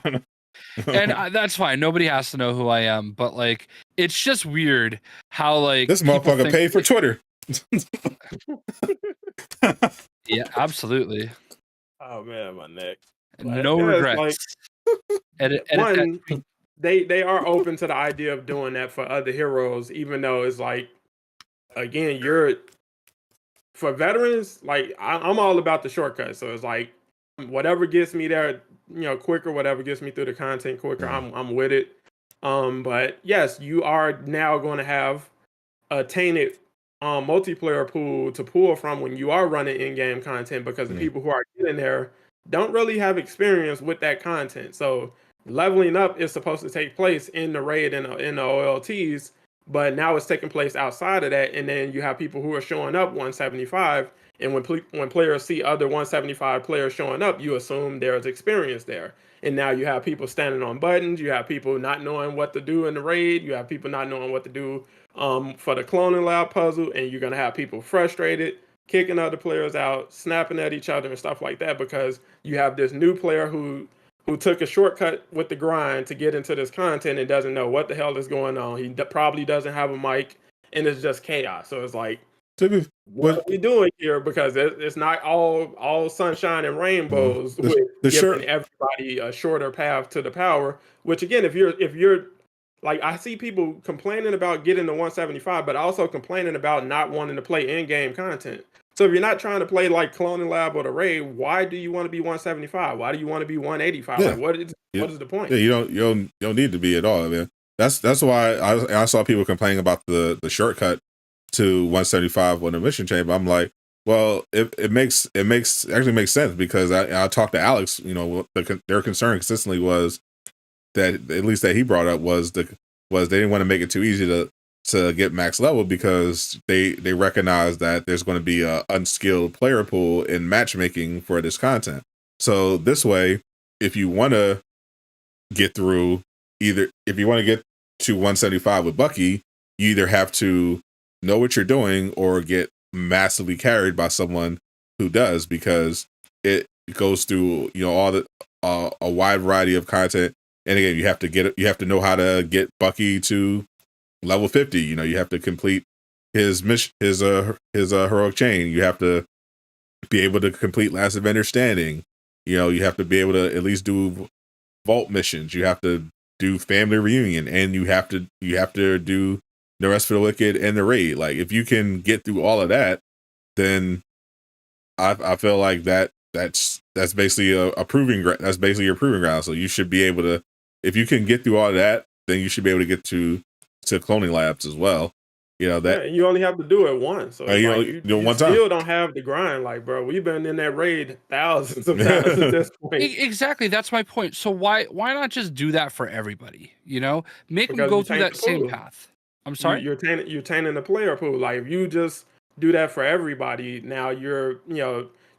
And that's fine. Nobody has to know who I am, but like it's just weird how like this motherfucker paid for Twitter. Yeah, absolutely. Oh man, my neck. No regrets. Like, they are open to the idea of doing that for other heroes, even though it's like, again, for veterans, like I'm all about the shortcut. So it's like whatever gets me there, quicker, whatever gets me through the content quicker, I'm with it. But yes, you are now going to have a tainted multiplayer pool to pull from when you are running in-game content, because the people who are getting there don't really have experience with that content. So leveling up is supposed to take place in the raid and in the OLTs, but now it's taking place outside of that. And then you have people who are showing up 175, and when players see other 175 players showing up, you assume there's experience there. And now you have people standing on buttons, you have people not knowing what to do in the raid, you have people not knowing what to do for the Cloning Lab puzzle, and you're going to have people frustrated, kicking other players out, snapping at each other and stuff like that, because you have this new player who took a shortcut with the grind to get into this content and doesn't know what the hell is going on. He probably doesn't have a mic, and it's just chaos. So it's like, what are we doing here? Because it's not all sunshine and rainbows with giving everybody a shorter path to the power. Which again, if you're like, I see people complaining about getting to 175, but also complaining about not wanting to play in-game content. So if you're not trying to play like Cloning Lab or the raid, why do you want to be 175? Why do you want to be 185? Yeah. Like, what is the point? Yeah, you don't need to be at all. I mean, that's why I saw people complaining about the shortcut to 175 on the mission chain. But I'm like, Well, it actually makes sense because I talked to Alex. You know, their concern consistently was that, at least that he brought up, was they didn't want to make it too easy to get max level because they recognize that there's going to be a unskilled player pool in matchmaking for this content. So this way, if you want to get through, if you want to get to 175 with Bucky, you either have to know what you're doing or get massively carried by someone who does, because it goes through, you know, all the a wide variety of content. And again, you have to know how to get Bucky to level 50. You know, you have to complete his mission, his heroic chain. You have to be able to complete Last Avenger Standing. You know, you have to be able to at least do vault missions. You have to do family reunion, and you have to do the rest for the wicked and the raid. Like, if you can get through all of that, then I feel like that's basically a proving ground. That's basically your proving ground. So you should be able to, if you can get through all of that, then you should be able to get to cloning labs as well. You know that you only have to do it once. So you one time. Still don't have the grind. Like, bro, we've been in that raid thousands of times at this point. Exactly, that's my point. So why not just do that for everybody? You know, make them go through that same path. I'm sorry. You're tainting the player pool. Like, if you just do that for everybody, now you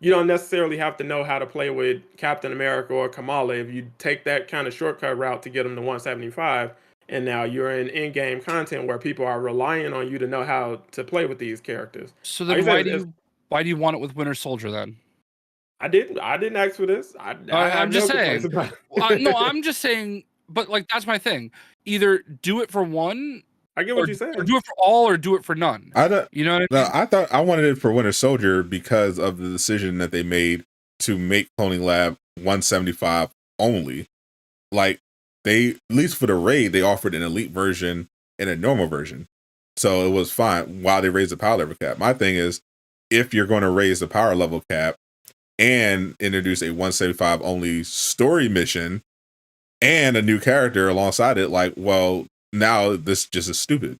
don't necessarily have to know how to play with Captain America or Kamala. If you take that kind of shortcut route to get them to 175. And now you're in-game content where people are relying on you to know how to play with these characters. So then why do you want it with Winter Soldier then? I didn't ask for this. I'm just saying. No, I'm just saying. But like, that's my thing. Either do it for one. I get what you're saying. Or do it for all, or do it for none. You know what I mean? I thought I wanted it for Winter Soldier because of the decision that they made to make Cloning Lab 175 only. Like, they, at least for the raid, they offered an elite version and a normal version. So it was fine while they raised the power level cap. My thing is, if you're going to raise the power level cap and introduce a 175 only story mission and a new character alongside it, like, well, now this just is stupid.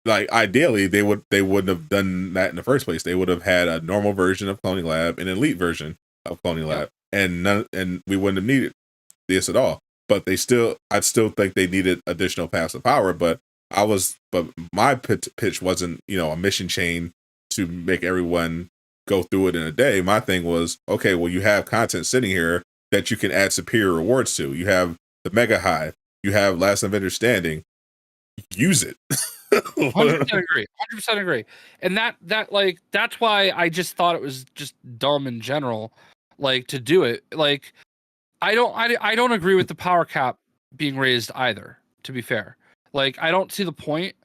Like, ideally, they wouldn't have done that in the first place. They would have had a normal version of Cloning Lab, an elite version of Cloning Lab, and we wouldn't have needed this at all. But I still think they needed additional passive power. But my pitch wasn't, you know, a mission chain to make everyone go through it in a day. My thing was, okay, well, you have content sitting here that you can add superior rewards to. You have the Mega Hive, you have Last Avenger Standing. Use it. 100% agree. 100% agree. And that's why I just thought it was just dumb in general, like, to do it. Like, I don't agree with the power cap being raised either, to be fair. Like, I don't see the point.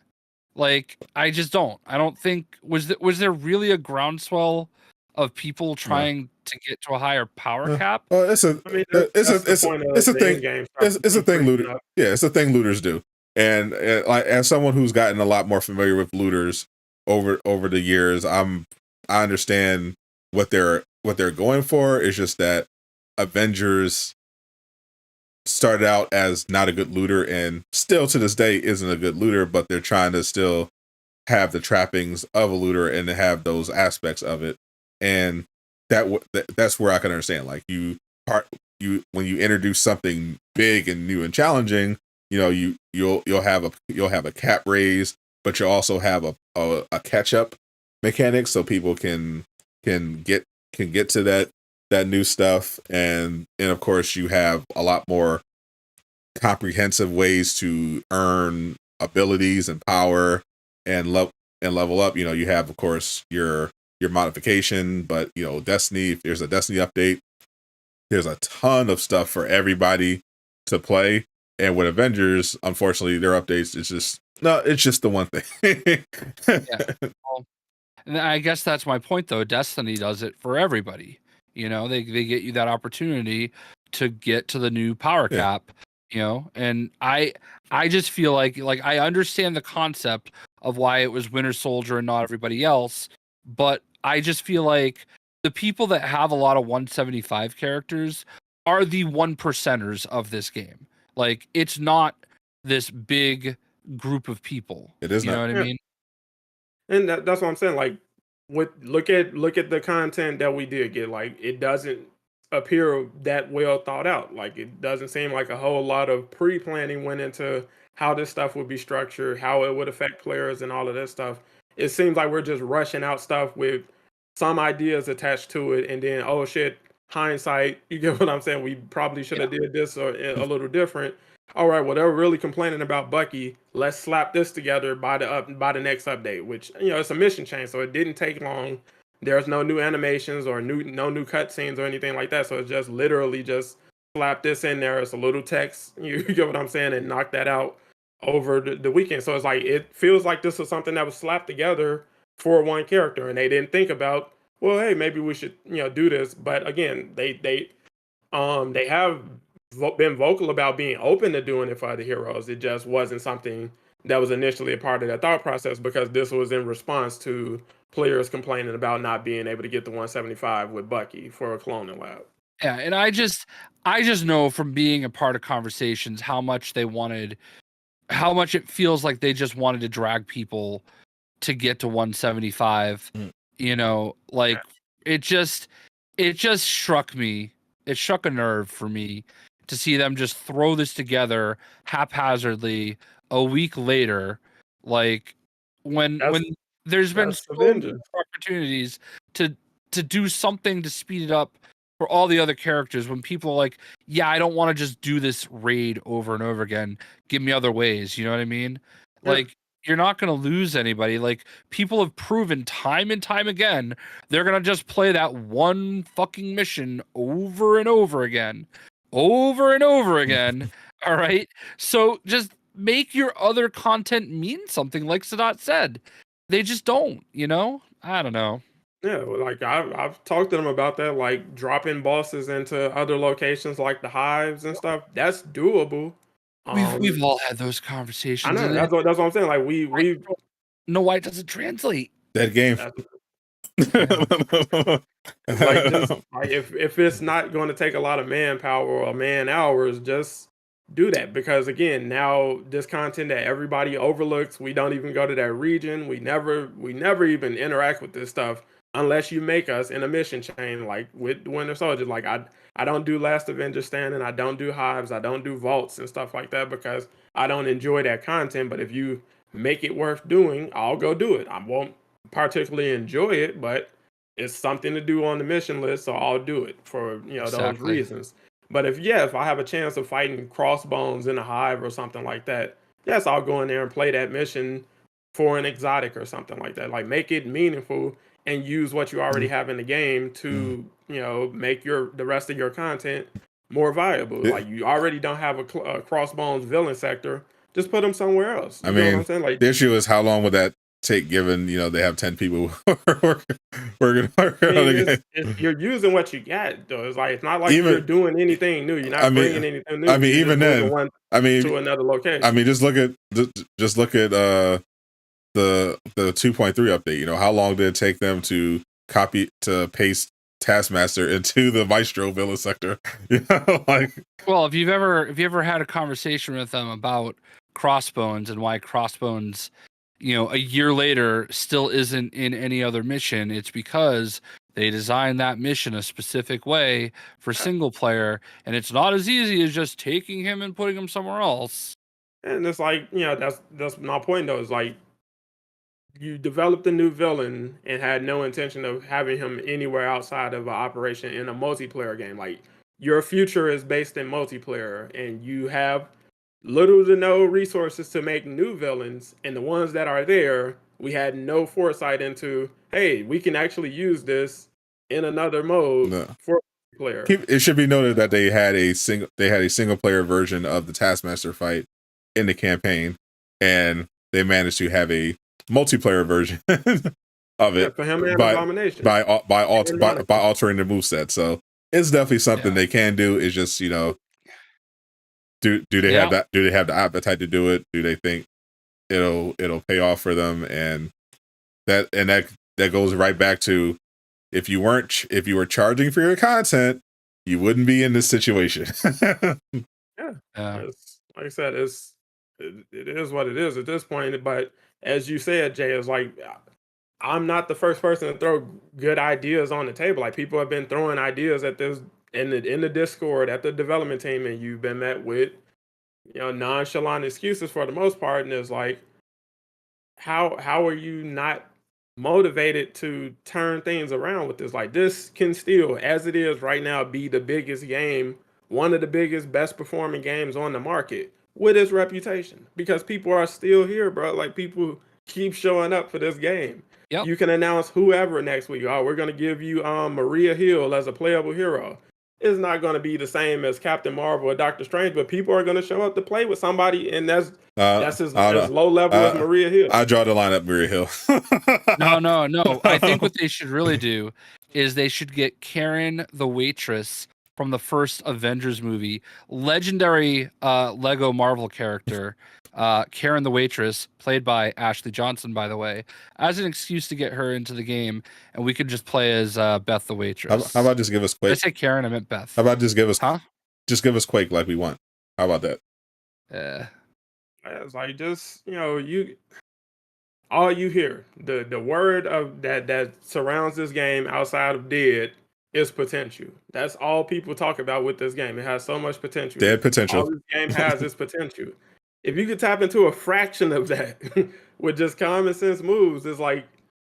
Like, I just don't. I don't think was there really a groundswell of people trying to get to a higher power cap? Well, it's a thing. It's a thing looters. Yeah, it's a thing looters do. And like, as someone who's gotten a lot more familiar with looters over the years, I understand what they're going for. It's just that Avengers started out as not a good looter and still to this day isn't a good looter, but they're trying to still have the trappings of a looter and to have those aspects of it. And that's where I can understand, like, when you introduce something big and new and challenging, you know, you'll have a cap raise, but you'll also have a catch up mechanic so people can get to that new stuff, and of course you have a lot more comprehensive ways to earn abilities and power and level up. You know, you have, of course, your modification, but, you know, Destiny, if there's a Destiny update, there's a ton of stuff for everybody to play. And with Avengers, unfortunately, their updates, it's just the one thing. Yeah. Well, and I guess that's my point, though. Destiny does it for everybody. You know, they get you that opportunity to get to the new power cap, you know, and I just feel like I understand the concept of why it was Winter Soldier and not everybody else, but I just feel like the people that have a lot of 175 characters are the 1%ers of this game. Like, it's not this big group of people. It is you not. know what I mean? And that's what I'm saying. Like, look at the content that we did get. Like, it doesn't appear that well thought out. Like, it doesn't seem like a whole lot of pre-planning went into how this stuff would be structured, how it would affect players, and all of this stuff. It seems like we're just rushing out stuff with some ideas attached to it, and then, oh shit, hindsight, you get what I'm saying? We probably should have did this or a little different. All right, well, they're really complaining about Bucky. Let's slap this together by the next update, which, it's a mission change, so it didn't take long. There's no new animations or no new cutscenes or anything like that. So it's just literally just slap this in there. It's a little text. You get what I'm saying, and knock that out over the weekend. So it's like, it feels like this was something that was slapped together for one character, and they didn't think about, well, hey, maybe we should do this. But again, they have been vocal about being open to doing it for other heroes. It just wasn't something that was initially a part of their thought process, because this was in response to players complaining about not being able to get the 175 with Bucky for a cloning lab. Yeah, and I just know from being a part of conversations how much it feels like they just wanted to drag people to get to 175. Like, it just struck me. It struck a nerve for me to see them just throw this together haphazardly a week later. Like, when there's been so many opportunities to do something to speed it up for all the other characters, when people are like, yeah, I don't want to just do this raid over and over again. Give me other ways. You know what I mean? Yeah. Like, you're not going to lose anybody. Like, people have proven time and time again, they're going to just play that one fucking mission over and over again. Over and over again. All right. So just make your other content mean something, like Sadot said. They just don't, I don't know. Yeah, like I've talked to them about that, like dropping bosses into other locations like the hives and stuff. That's doable. We've all had those conversations. I know, that's what I'm saying. Like, we know why it doesn't translate. That game. Like, if it's not going to take a lot of manpower or man hours, just do that. Because again, now this content that everybody overlooks, we don't even go to that region. We never even interact with this stuff unless you make us in a mission chain, like with Winter Soldier. Like, I don't do Last Avenger Standing, I don't do hives, I don't do vaults and stuff like that, because I don't enjoy that content. But if you make it worth doing, I'll go do it. I won't particularly enjoy it, but it's something to do on the mission list, so I'll do it for those reasons. But if I have a chance of fighting Crossbones in a hive or something like that, yes, I'll go in there and play that mission for an exotic or something like that. Like, make it meaningful and use what you already have in the game to make the rest of your content more viable. Like, you already don't have a Crossbones villain sector, just put them somewhere else. I mean, what I'm saying? Like, the issue is, how long would that take, given they have 10 people working on the game? You're using what you got, though. It's like, it's not like you're doing anything new. You're not bringing anything new. I mean, even then, to another location. I mean, just look at the 2.3 update. How long did it take them to paste Taskmaster into the Maestro villain sector? Well, if you've ever had a conversation with them about Crossbones and why Crossbones, a year later still isn't in any other mission, it's because they designed that mission a specific way for single player, and it's not as easy as just taking him and putting him somewhere else. And it's like, that's my point, though. Is like, you developed a new villain and had no intention of having him anywhere outside of an operation in a multiplayer game. Like, your future is based in multiplayer, and you have little to no resources to make new villains, and the ones that are there, we had no foresight into, hey, we can actually use this in another mode for player. It should be noted that they had a single player version of the Taskmaster fight in the campaign, and they managed to have a multiplayer version of it for him and Abomination by altering the moveset. So it's definitely something they can do. It's just, do they have that? Do they have the appetite to do it? Do they think it'll pay off for them? And that goes right back to, if you were charging for your content, you wouldn't be in this situation. Like I said, it is what it is at this point. But as you said, Jay, it's like, I'm not the first person to throw good ideas on the table. Like people have been throwing ideas at this in the Discord at the development team, and you've been met with nonchalant excuses for the most part. And it's like, how are you not motivated to turn things around with this? Like this can still, as it is right now, be the biggest game, one of the biggest, best performing games on the market with its reputation because people are still here, bro. Like people keep showing up for this game. Yep. You can announce whoever next week. Oh, we're gonna give you Maria Hill as a playable hero. It's not gonna be the same as Captain Marvel or Doctor Strange, but people are gonna show up to play with somebody, and that's as low level as Maria Hill. I draw the line at Maria Hill. No. I think what they should really do is they should get Karen the waitress from the first Avengers movie, legendary Lego Marvel character, Karen the waitress, played by Ashley Johnson, by the way, as an excuse to get her into the game, and we could just play as Beth the waitress. How about just give us Quake? Did I say Karen? I meant Beth. How about just give us Quake like we want? How about that? It's like just all you hear, the word of that surrounds this game outside of dead is potential. That's all people talk about with this game. It has so much potential. Dead potential. All this game has is potential. If you could tap into a fraction of that with just common sense moves, it's like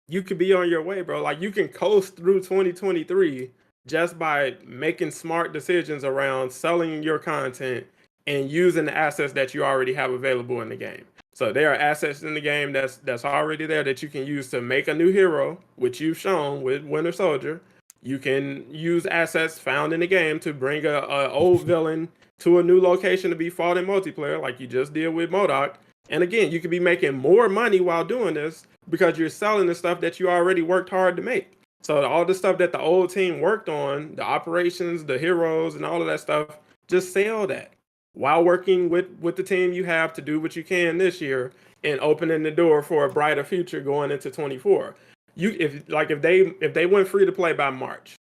you could be on your way, bro. Like you can coast through 2023 just by making smart decisions around selling your content and using the assets that you already have available in the game. So there are assets in the game that's already there that you can use to make a new hero, which you've shown with Winter Soldier. You can use assets found in the game to bring a old villain to a new location to be fought in multiplayer, like you just did with MODOK. And again, you could be making more money while doing this because you're selling the stuff that you already worked hard to make. So all the stuff that the old team worked on, the operations, the heroes, and all of that stuff, just sell that while working with the team you have to do what you can this year and opening the door for a brighter future going into 24. If they went free to play by March,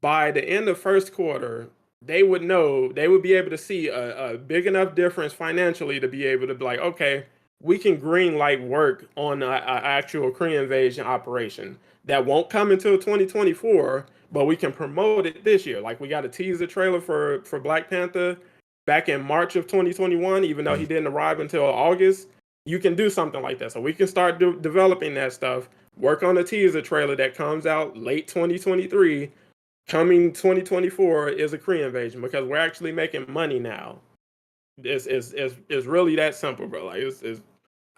by the end of first quarter, they would be able to see a big enough difference financially to be able to be like, okay, we can green light work on an actual Kree invasion operation that won't come until 2024, but we can promote it this year. Like we got a teaser trailer for Black Panther back in March of 2021, even though he didn't arrive until August. You can do something like that. So we can start developing that stuff, work on a teaser trailer that comes out late 2023. Coming 2024 is a Kree invasion because we're actually making money now. It's really that simple, bro. Like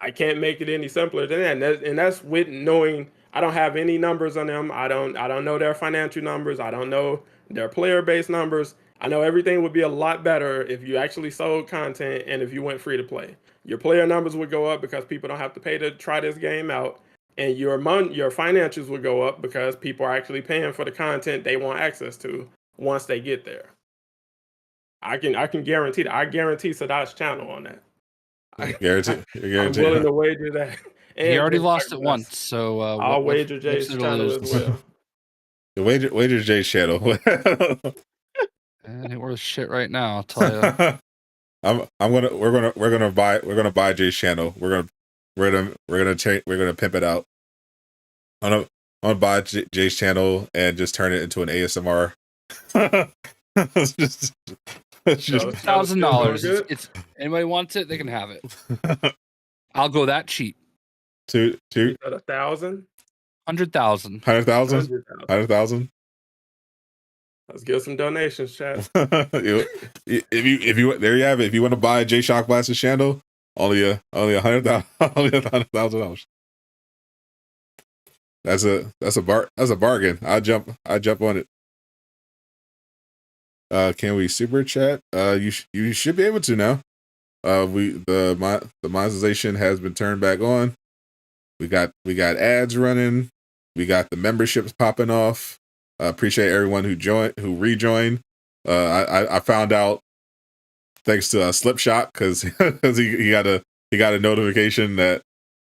I can't make it any simpler than that. And that's with knowing I don't have any numbers on them. I don't know their financial numbers. I don't know their player base numbers. I know everything would be a lot better if you actually sold content and if you went free to play. Your player numbers would go up because people don't have to pay to try this game out. And your financials will go up because people are actually paying for the content they want access to once they get there. I can guarantee that. I guarantee Sadot's channel on that. Guarantee. I'm willing to wager that. And he already lost it once, so I'll wager Jay's channel as well. The wager Jay's channel. And it worth shit right now, I'll tell you. We're gonna buy Jay's channel. We're gonna pimp it out. I'm gonna buy Jay's channel and just turn it into an ASMR. It's just $1,000. It's anybody wants it, they can have it. I'll go that cheap. Two 1,000? 100,000. 100,000. Let's get some donations, chat. if you there you have it. If you want to buy jayshockblast's channel, only $100,000. That's a bargain. I jump on it. Can we super chat? You should be able to now. The monetization has been turned back on. We got ads running. We got the memberships popping off. Appreciate everyone who rejoined. I found out thanks to Slipshot because he got a notification that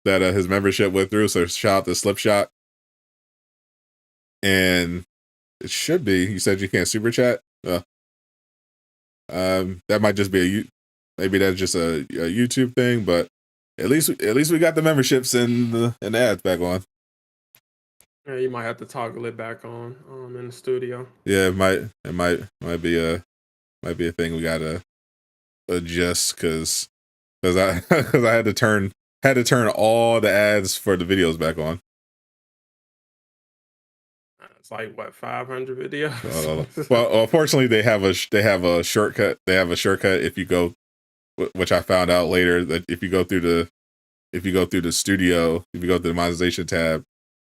his membership went through. So shout out to Slipshot. And it should be. You said you can't super chat. That might just be maybe that's just a YouTube thing. But at least we got the memberships and the ads back on. Yeah, you might have to toggle it back on in the studio. Yeah, it might be a thing we gotta adjust because I because I had to turn all the ads for the videos back on. It's like what 500 videos. Well, unfortunately, they have a shortcut. They have a shortcut if you go, which I found out later, that if you go through the studio, if you go to the monetization tab,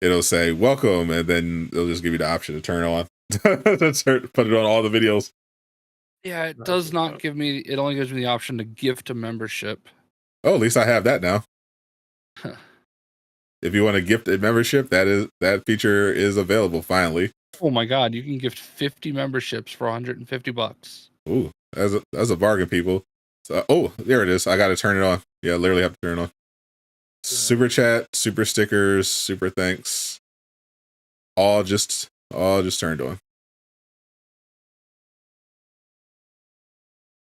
it'll say welcome, and then it'll just give you the option to turn on put it on all the videos. Yeah, it does not give me. It only gives me the option to gift a membership. Oh, at least I have that now. Huh. If you want to gift a membership, that feature is available finally. Oh my god, you can gift 50 memberships for $150. Ooh, that's a bargain, people. So, oh, there it is. I got to turn it on. Yeah, I literally have to turn it on. Super chat, super stickers, super thanks. All just turned on.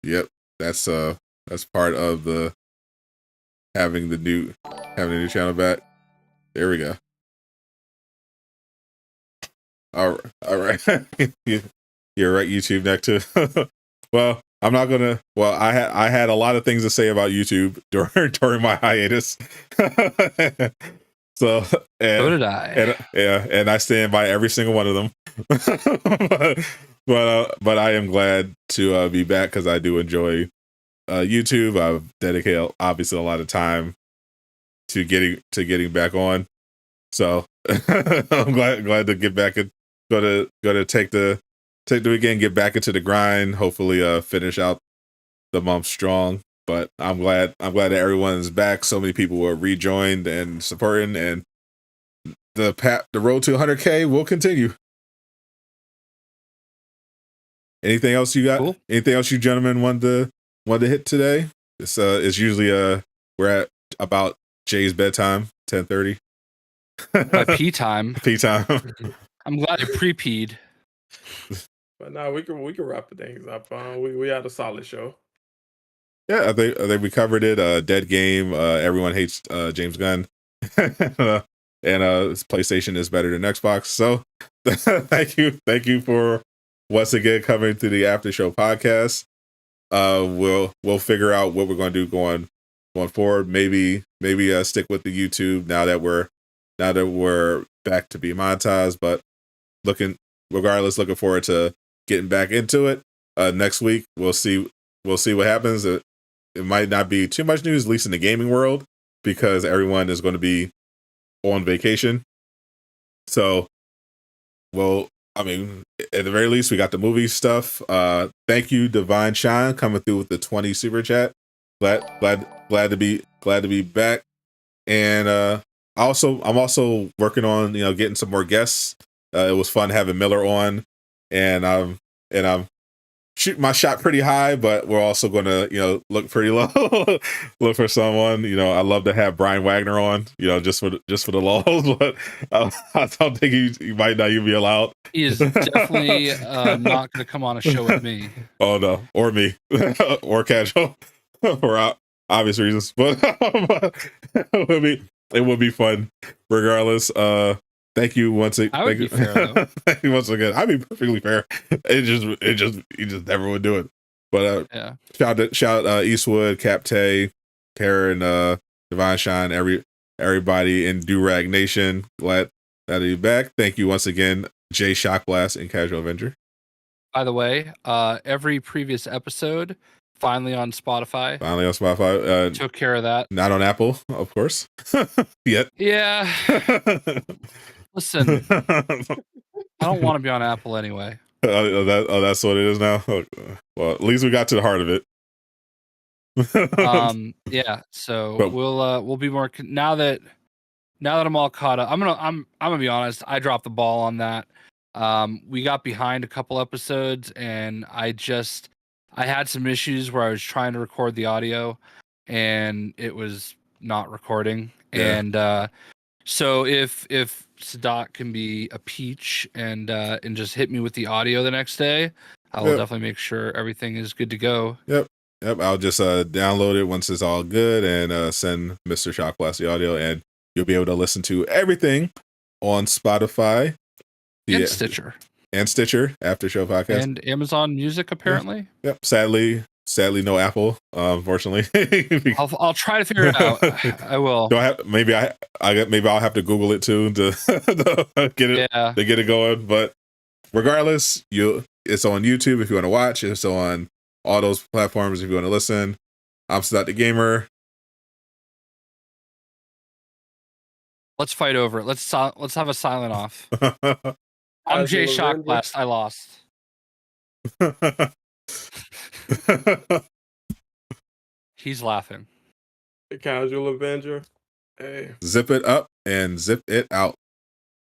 Yep, that's part of the having the new channel back. There we go. All right. You're right, YouTube next to. Well, I'm not gonna. Well, I had a lot of things to say about YouTube during my hiatus. So did I. And I stand by every single one of them. but I am glad to be back because I do enjoy YouTube. I've dedicated obviously a lot of time to getting back on. So I'm glad to get back and go to take the weekend, get back into the grind. Hopefully, finish out the month strong. But I'm glad that everyone's back. So many people were rejoined and supporting, and the road to 100K will continue. Anything else you got? Cool. Anything else you gentlemen want to hit today? It's usually we're at about Jay's bedtime, 10:30. My pee time. Pee time. I'm glad I pre-peed. But no, we can wrap things up. We had a solid show. Yeah, I think we covered it. Dead Game. Everyone hates James Gunn, and PlayStation is better than Xbox. So thank you for once again coming to the Aftershow Podcast. We'll figure out what we're going to do going forward. Maybe stick with the YouTube now that we're back to be monetized. But looking forward to getting back into it. Next week we'll see what happens. It might not be too much news, at least in the gaming world, because everyone is going to be on vacation. So, well, I mean, at the very least, we got the movie stuff. Thank you, Divine Shine, coming through with the 20 super chat. Glad to be back. And I'm also working on getting some more guests. It was fun having Miller on, and I'm shooting my shot pretty high, but we're also going to look pretty low. Look for someone. I love to have Brian Wagner on, just for the lulz, but I don't think he might not even be allowed. He is definitely not going to come on a show with me. Oh no, or me, or Casual, for obvious reasons. But it would be fun regardless. Thank you once again. I would be fair, though. Thank you once again. I'd be perfectly fair. He just never would do it. But yeah. Shout Eastwood, Cap Tay, Karen, Divine Shine, everybody in Durag Nation. Glad that you're back. Thank you once again, jayshockblast and Casual Avenger. By the way, every previous episode finally on Spotify. Took care of that. Not on Apple, of course. Yet. Yeah. Listen, I don't want to be on Apple anyway. That's what it is now. Well, at least we got to the heart of it. Yeah. So we'll be more now that I'm all caught up. I'm gonna be honest. I dropped the ball on that. We got behind a couple episodes, and I had some issues where I was trying to record the audio, and it was not recording. Yeah. And so if Sadot can be a peach and just hit me with the audio the next day, I will definitely make sure everything is good to go. Yep. I'll just download it once it's all good and send Mr. Shockblast the audio, and you'll be able to listen to everything on Spotify. And Stitcher. And Stitcher, Aftershow Podcast. And Amazon Music, apparently. Yep. Sadly, no Apple, unfortunately. I'll try to figure it out. I will. Do I have, maybe I'll have to Google it too to get it going. But regardless, it's on YouTube if you want to watch. It's on all those platforms if you want to listen. I'm Sadot the Gamer. Let's fight over it. Let's have a silent off. I'm jayshockblast. I lost. He's laughing. The casual Avenger. Hey. Zip it up and zip it out.